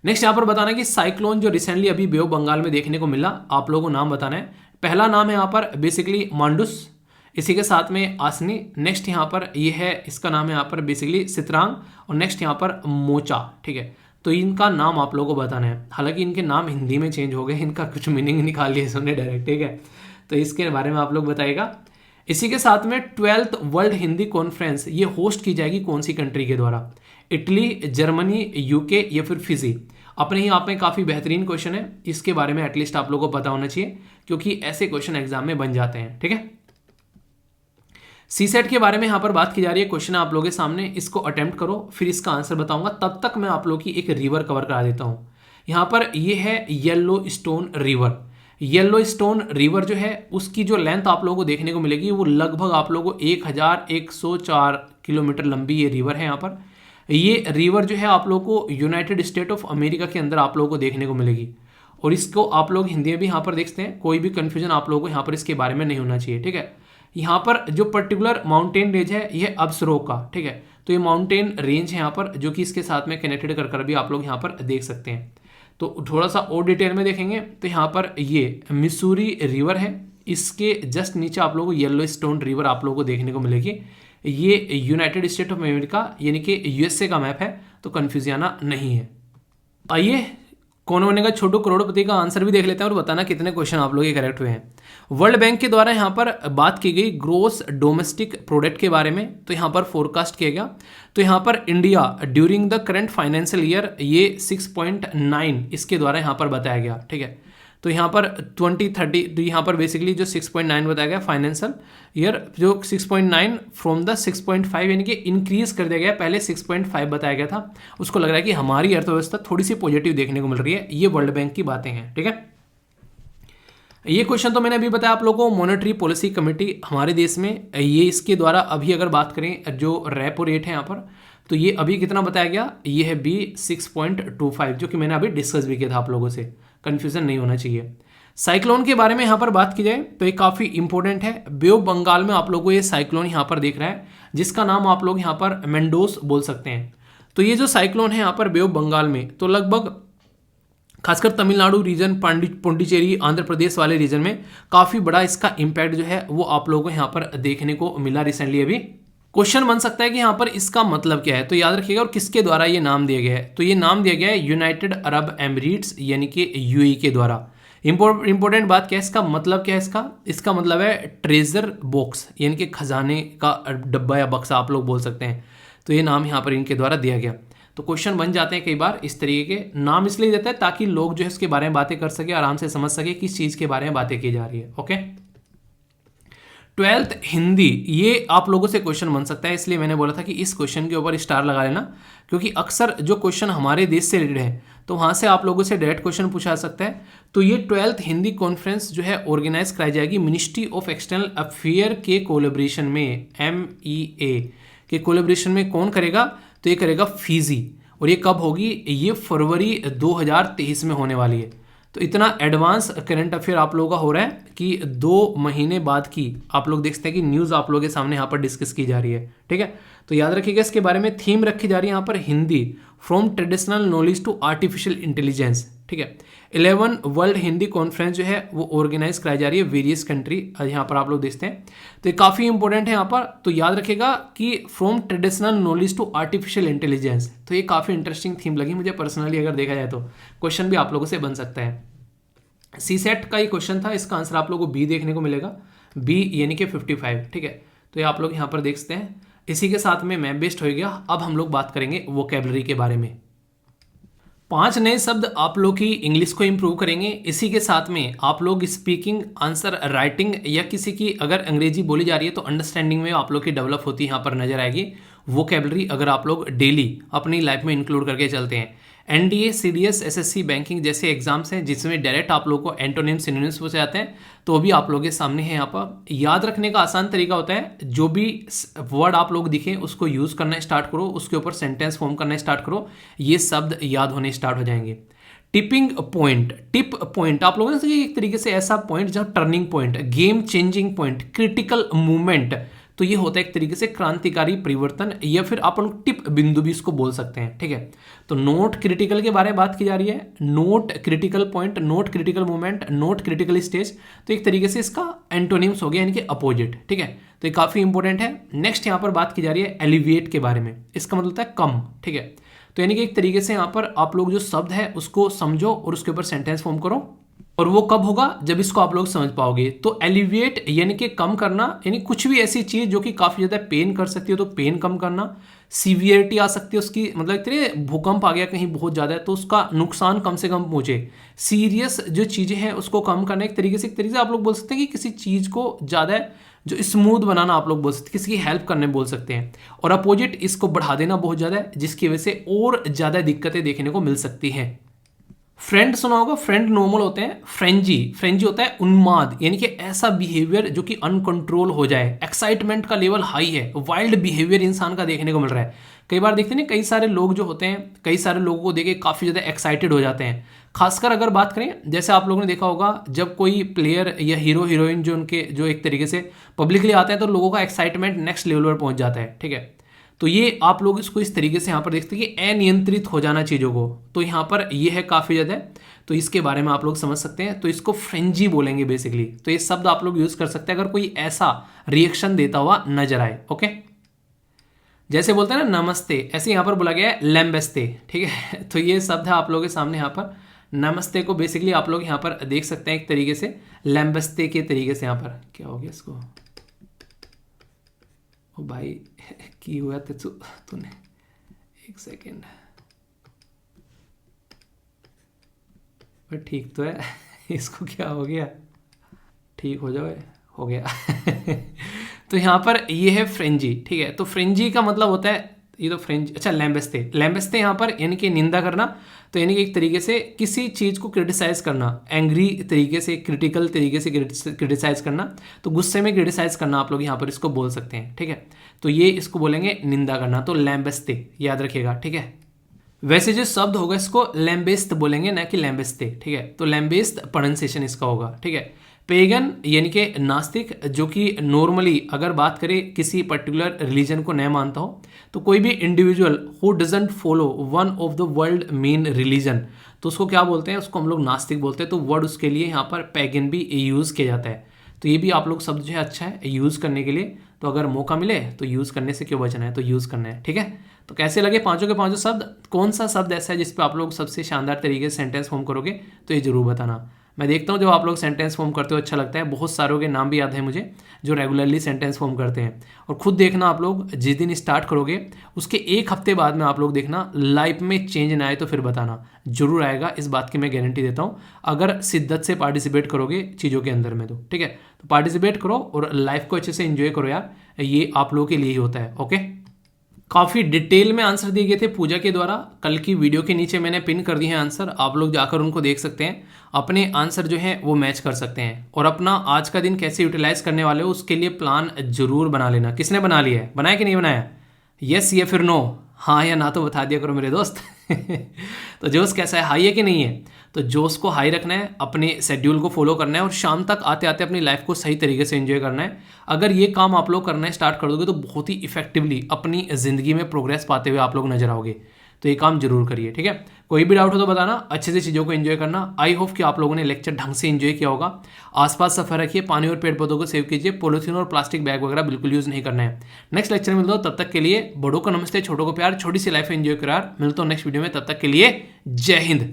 नेक्स्ट यहाँ पर बताना कि साइक्लोन जो रिसेंटली अभी बे ऑफ बंगाल में देखने को मिला, आप लोगों को नाम बताना है। पहला नाम है यहाँ पर बेसिकली मांडूस, इसी के साथ में आसनी। नेक्स्ट यहाँ पर ये है, इसका नाम है यहाँ पर बेसिकली सितरांग, और नेक्स्ट यहाँ पर मोचा, ठीक है। तो इनका नाम आप लोगों को बताना है, हालांकि इनके नाम हिंदी में चेंज हो गए, इनका कुछ मीनिंग निकाल लिया इसने डायरेक्ट, ठीक है। तो इसके बारे में आप लोग बताइएगा। इसी के साथ में 12th वर्ल्ड हिंदी कॉन्फ्रेंस ये होस्ट की जाएगी कौन सी कंट्री के द्वारा, इटली, जर्मनी, UK या फिर फिजी। अपने ही आप में काफ़ी बेहतरीन क्वेश्चन है, इसके बारे में एटलीस्ट आप लोगों को पता होना चाहिए, क्योंकि ऐसे क्वेश्चन एग्जाम में बन जाते हैं, ठीक है। CSET के बारे में यहाँ पर बात की जा रही है, क्वेश्चन आप लोगों के सामने, इसको अटेम्प्ट करो, फिर इसका आंसर बताऊंगा। तब तक मैं आप लोगों की एक रिवर कवर करा देता हूँ। यहाँ पर ये है yellow stone river. Yellow stone river जो है उसकी जो लेंथ आप लोगों को देखने को मिलेगी वो लगभग आप लोगों को 1104 किलोमीटर लंबी ये रिवर है। यहाँ पर ये रिवर जो है आप लोगों को यूनाइटेड स्टेट ऑफ अमेरिका के अंदर आप लोगों को देखने को मिलेगी, और इसको आप लोग हिंदी में भी यहाँ पर देखते हैं। कोई भी कन्फ्यूजन आप लोगों को यहाँ पर इसके बारे में नहीं होना चाहिए, ठीक है। यहाँ पर जो पर्टिकुलर माउंटेन रेंज है ये अब्सरोक का, ठीक है। तो ये माउंटेन रेंज है यहाँ पर, जो कि इसके साथ में कनेक्टेड कर भी आप लोग यहाँ पर देख सकते हैं। तो थोड़ा सा और डिटेल में देखेंगे तो यहाँ पर ये मिसूरी रिवर है, इसके जस्ट नीचे आप लोगों को येलो स्टोन रिवर आप लोगों को देखने को मिलेगी। ये यूनाइटेड स्टेट ऑफ अमेरिका यानी कि USA का मैप है, तो कन्फ्यूज आना नहीं है। आइए कौन बनेगा छोटू करोड़पति का आंसर भी देख लेते हैं और बताना कितने क्वेश्चन आप लोग के करेक्ट हुए हैं। वर्ल्ड बैंक के द्वारा यहाँ पर बात की गई ग्रोस डोमेस्टिक प्रोडक्ट के बारे में, तो यहाँ पर फोरकास्ट किया गया। तो यहाँ पर India during the current financial year ये 6.9 इसके द्वारा यहाँ पर बताया गया, ठीक है। तो यहाँ पर 2030 तो यहाँ पर बेसिकली जो 6.9 बताया गया फाइनेंशियल ईयर, जो 6.9 फ्रॉम द 6.5 यानी कि इंक्रीज कर दिया गया, पहले 6.5 बताया गया था। उसको लग रहा है कि हमारी अर्थव्यवस्था थोड़ी सी पॉजिटिव देखने को मिल रही है। ये वर्ल्ड बैंक की बातें हैं, ठीक है। ये क्वेश्चन तो मैंने अभी बताया आप लोगों को, मॉनेटरी पॉलिसी कमेटी हमारे देश में ये इसके द्वारा अभी अगर बात करें जो रेपो रेट है यहाँ पर, तो ये अभी कितना बताया गया, ये है 6.25, जो कि मैंने अभी डिस्कस भी किया था आप लोगों से, कंफ्यूजन नहीं होना चाहिए। साइक्लोन के बारे में यहाँ पर बात की जाए तो ये काफ़ी इंपॉर्टेंट है। बे ऑफ बंगाल में आप लोगों को ये साइक्लोन यहाँ पर दिख रहा है, जिसका नाम आप लोग यहाँ पर मेंडोस बोल सकते हैं। तो ये जो साइक्लोन है यहाँ पर बे ऑफ बंगाल में, तो लगभग खासकर तमिलनाडु रीजन, पुडुचेरी, आंध्र प्रदेश वाले रीजन में काफ़ी बड़ा इसका इम्पैक्ट जो है वो आप लोगों को यहाँ पर देखने को मिला रिसेंटली। अभी क्वेश्चन बन सकता है कि यहाँ पर इसका मतलब क्या है, तो याद रखिएगा। और किसके द्वारा ये नाम दिया गया है, तो ये नाम दिया गया है यूनाइटेड अरब एमिरेट्स यानी कि यूएई के द्वारा। इंपॉर्टेंट बात क्या है, इसका मतलब क्या है, इसका मतलब है ट्रेजर बॉक्स, यानी कि खजाने का डब्बा या बक्सा आप लोग बोल सकते हैं। तो ये नाम यहाँ पर इनके द्वारा दिया गया। तो क्वेश्चन बन जाते हैं कई बार इस तरीके के। नाम इसलिए देता है ताकि लोग जो है इसके बारे में बातें कर सके, आराम से समझ सके किस चीज़ के बारे में बातें की जा रही है। ओके, 12th हिंदी, ये आप लोगों से क्वेश्चन बन सकता है, इसलिए मैंने बोला था कि इस क्वेश्चन के ऊपर स्टार लगा लेना, क्योंकि अक्सर जो क्वेश्चन हमारे देश से रिलेटेड है तो वहाँ से आप लोगों से डायरेक्ट क्वेश्चन पूछा सकता है। तो ये 12th हिंदी कॉन्फ्रेंस जो है ऑर्गेनाइज कराई जाएगी मिनिस्ट्री ऑफ एक्सटर्नल अफेयर के कोलेब्रेशन में, MEA के कोलेब्रेशन में। कौन करेगा, तो ये करेगा फिजी। और ये कब होगी, ये फरवरी 2023 में होने वाली है। तो इतना एडवांस करंट अफेयर आप लोगों का हो रहा है कि 2 महीने बाद की आप लोग देख सकते हैं कि न्यूज़ आप लोगों के सामने यहाँ पर डिस्कस की जा रही है। ठीक है, तो याद रखिएगा इसके बारे में थीम रखी जा रही है यहाँ पर Hindi from traditional knowledge to artificial intelligence. ठीक है, 11 वर्ल्ड हिंदी कॉन्फ्रेंस जो है वो ऑर्गेनाइज कराई जा रही है वेरियस कंट्री, यहाँ पर आप लोग देखते हैं। तो ये काफ़ी इंपॉर्टेंट है यहाँ पर। तो याद रखिएगा कि from traditional knowledge to artificial intelligence, तो ये काफ़ी इंटरेस्टिंग थीम लगी मुझे पर्सनली। अगर देखा जाए तो क्वेश्चन भी आप लोगों से बन सकता है। CSET का ये क्वेश्चन था, इसका आंसर आप लोगों को बी देखने को मिलेगा, बी यानी कि 55। ठीक है, तो ये आप लोग यहाँ पर देख सकते हैं। इसी के साथ में मैप बेस्ड हो गया। अब हम लोग बात करेंगे वोकैबुलरी के बारे में। 5 नए शब्द आप लोग की इंग्लिश को इंप्रूव करेंगे। इसी के साथ में आप लोग स्पीकिंग, आंसर राइटिंग या किसी की अगर अंग्रेजी बोली जा रही है तो अंडरस्टैंडिंग में आप लोग की डेवलप होती है, यहाँ पर नजर आएगी वोकैबुलरी, अगर आप लोग डेली अपनी लाइफ में इंक्लूड करके चलते हैं। NDA, CDS, SSC, बैंकिंग जैसे एग्जाम्स हैं जिसमें डायरेक्ट आप लोग को एंटोनिम, सिनोनिम्स पूछे जाते हैं, तो भी आप लोगों के सामने है। यहाँ पर याद रखने का आसान तरीका होता है, जो भी वर्ड आप लोग दिखें उसको यूज़ करना स्टार्ट करो, उसके ऊपर सेंटेंस फॉर्म करना स्टार्ट करो, ये शब्द याद होने स्टार्ट हो जाएंगे। टिपिंग पॉइंट, टिप पॉइंट आप लोगों ने एक तरीके से ऐसा पॉइंट जहाँ turning point, game changing point, critical movement, तो ये होता है एक तरीके से क्रांतिकारी परिवर्तन, या फिर आप लोग टिप बिंदु भी इसको बोल सकते हैं। ठीक है, तो नोट क्रिटिकल के बारे में बात की जा रही है, note critical point, note critical moment, note critical stage, तो एक तरीके से इसका एंटोनिम्स हो गया यानी कि अपोजिट। ठीक है, तो ये काफी इंपॉर्टेंट है। नेक्स्ट यहाँ पर बात की जा रही है एलिविएट के बारे में, इसका मतलब होता है कम। ठीक है, तो यानी कि एक तरीके से यहाँ पर आप लोग जो शब्द है उसको समझो और उसके ऊपर सेंटेंस फॉर्म करो, और वो कब होगा, जब इसको आप लोग समझ पाओगे। तो एलिविएट यानी कि कम करना, यानी कुछ भी ऐसी चीज जो कि काफी ज्यादा पेन कर सकती है तो पेन कम करना। सीवियरिटी आ सकती है उसकी, मतलब इतने भूकंप आ गया कहीं बहुत ज्यादा है तो उसका नुकसान कम से कम पहुंचे। सीरियस जो चीजें हैं उसको कम करना, एक तरीके से आप लोग बोल सकते हैं कि किसी चीज को ज्यादा जो स्मूथ बनाना आप लोग बोल सकते हैं, किसी की हेल्प करने बोल सकते हैं। और अपोजिट इसको बढ़ा देना बहुत ज्यादा है, जिसकी वजह से और ज्यादा दिक्कतें देखने को मिल सकती हैं। फ्रेंड सुना होगा, फ्रेंड नॉर्मल होते हैं, फ्रेंजी होता है उन्माद, यानी कि ऐसा बिहेवियर जो कि अनकंट्रोल हो जाए, एक्साइटमेंट का लेवल हाई है, वाइल्ड बिहेवियर इंसान का देखने को मिल रहा है। कई बार देखते हैं कई सारे लोग जो होते हैं, कई सारे लोगों को देखे काफ़ी ज़्यादा एक्साइटेड हो जाते हैं। खासकर अगर बात करें, जैसे आप लोगों ने देखा होगा जब कोई प्लेयर या हीरो हीरोइन जो उनके जो एक तरीके से पब्लिकली आते हैं तो लोगों का एक्साइटमेंट नेक्स्ट लेवल पर पहुंच जाता है। ठीक है, तो ये आप लोग इसको इस तरीके से यहाँ पर देखते हैं कि अनियंत्रित हो जाना चीज़ों को, तो यहाँ पर ये है काफ़ी ज़्यादा, तो इसके बारे में आप लोग समझ सकते हैं। तो इसको फ्रेंजी बोलेंगे बेसिकली, तो ये शब्द आप लोग यूज़ कर सकते हैं अगर कोई ऐसा रिएक्शन देता हुआ नजर आए। ओके, जैसे बोलते हैं ना नमस्ते, ऐसे यहाँ पर बोला गया है लैम्बस्ते। ठीक है, तो ये शब्द है आप लोगों के सामने यहाँ पर। नमस्ते को बेसिकली आप लोग यहाँ पर देख सकते हैं एक तरीके से लैम्बस्ते के तरीके से। यहाँ पर क्या हो गया इसको, ओ भाई की हुआ तूने, एक सेकेंड, ठीक तो है इसको क्या हो गया, ठीक हो जाओ, हो गया तो यहाँ पर ये है फ्रेंजी। ठीक है, तो फ्रेंजी का मतलब होता है, ये तो फ्रेंच, अच्छा लैम्बस्ते यहाँ पर यानी कि निंदा करना, तो यानी कि एक तरीके से किसी चीज़ को क्रिटिसाइज करना, एंग्री तरीके से, क्रिटिकल तरीके से क्रिटिसाइज करना, तो गुस्से में क्रिटिसाइज करना आप लोग यहाँ पर इसको बोल सकते हैं। ठीक है, तो ये इसको बोलेंगे निंदा करना, तो लैम्बस्ते याद रखिएगा। ठीक है, वैसे जो शब्द होगा इसको लैम्बेस्त बोलेंगे, ना कि लैम्बेस्ते, ठीक है। तो लैम्बेस्त प्रोनाउंसिएशन इसका होगा, ठीक है। पेगन यानी कि नास्तिक, जो कि नॉर्मली अगर बात करें किसी पर्टिकुलर रिलीजन को नहीं मानता हो, तो कोई भी individual who doesn't follow one of the world main religion, तो उसको क्या बोलते हैं, उसको हम लोग नास्तिक बोलते हैं। तो वर्ड उसके लिए यहाँ पर पैगन भी यूज़ किया जाता है। तो ये भी आप लोग शब्द जो है अच्छा है यूज़ करने के लिए। तो अगर मौका मिले तो यूज़ करने से क्यों बचना है, तो यूज़ करना है, ठीक है। तो कैसे लगे पांचों के पांचों शब्द, कौन सा शब्द ऐसा है जिस पे आप लोग सबसे शानदार तरीके से सेंटेंस फॉर्म करोगे, तो ये जरूर बताना। मैं देखता हूँ जब आप लोग सेंटेंस फॉर्म करते हो अच्छा लगता है। बहुत सारों के नाम भी याद है मुझे जो रेगुलरली सेंटेंस फॉर्म करते हैं। और खुद देखना आप लोग जिस दिन स्टार्ट करोगे उसके एक हफ्ते बाद में आप लोग देखना लाइफ में चेंज ना आए तो फिर बताना, जरूर आएगा, इस बात की मैं गारंटी देता हूँ। अगर शिद्दत से पार्टिसिपेट करोगे चीज़ों के अंदर में तो, ठीक है। तो पार्टिसिपेट करो और लाइफ को अच्छे से एंजॉय करो यार, ये आप लोगों के लिए ही होता है, ओके। काफ़ी डिटेल में आंसर दिए गए थे पूजा के द्वारा। कल की वीडियो के नीचे मैंने पिन कर दिए हैं आंसर, आप लोग जाकर उनको देख सकते हैं, अपने आंसर जो है वो मैच कर सकते हैं। और अपना आज का दिन कैसे यूटिलाइज करने वाले हो उसके लिए प्लान जरूर बना लेना। किसने बना लिया है, बनाया कि नहीं बनाया, यस या फिर नो, हाँ या ना तो बता दिया करो मेरे दोस्त। तो जोश कैसा है, हाई है कि नहीं है। तो जोश को हाई रखना है, अपने शेड्यूल को फॉलो करना है और शाम तक आते आते अपनी लाइफ को सही तरीके से एंजॉय करना है। अगर ये काम आप लोग करना स्टार्ट कर दोगे तो बहुत ही इफेक्टिवली अपनी ज़िंदगी में प्रोग्रेस पाते हुए आप लोग नजर आओगे। तो ये काम जरूर करिए, ठीक है। कोई भी डाउट हो तो बताना, अच्छे से चीज़ों को एंजॉय करना। आई होप कि आप लोगों ने लेक्चर ढंग से एंजॉय किया होगा। आसपास सफर रखिए, पानी और पेड़ पौधों को सेव कीजिए, पॉलिथीन और प्लास्टिक बैग वगैरह बिल्कुल यूज़ नहीं करना है। नेक्स्ट लेक्चर में मिलता हूं, तब तक के लिए बड़ों को नमस्ते, छोटों को प्यार, छोटी सी लाइफ एंजॉय करार। मिलता हूं नेक्स्ट वीडियो में, तब तक के लिए जय हिंद।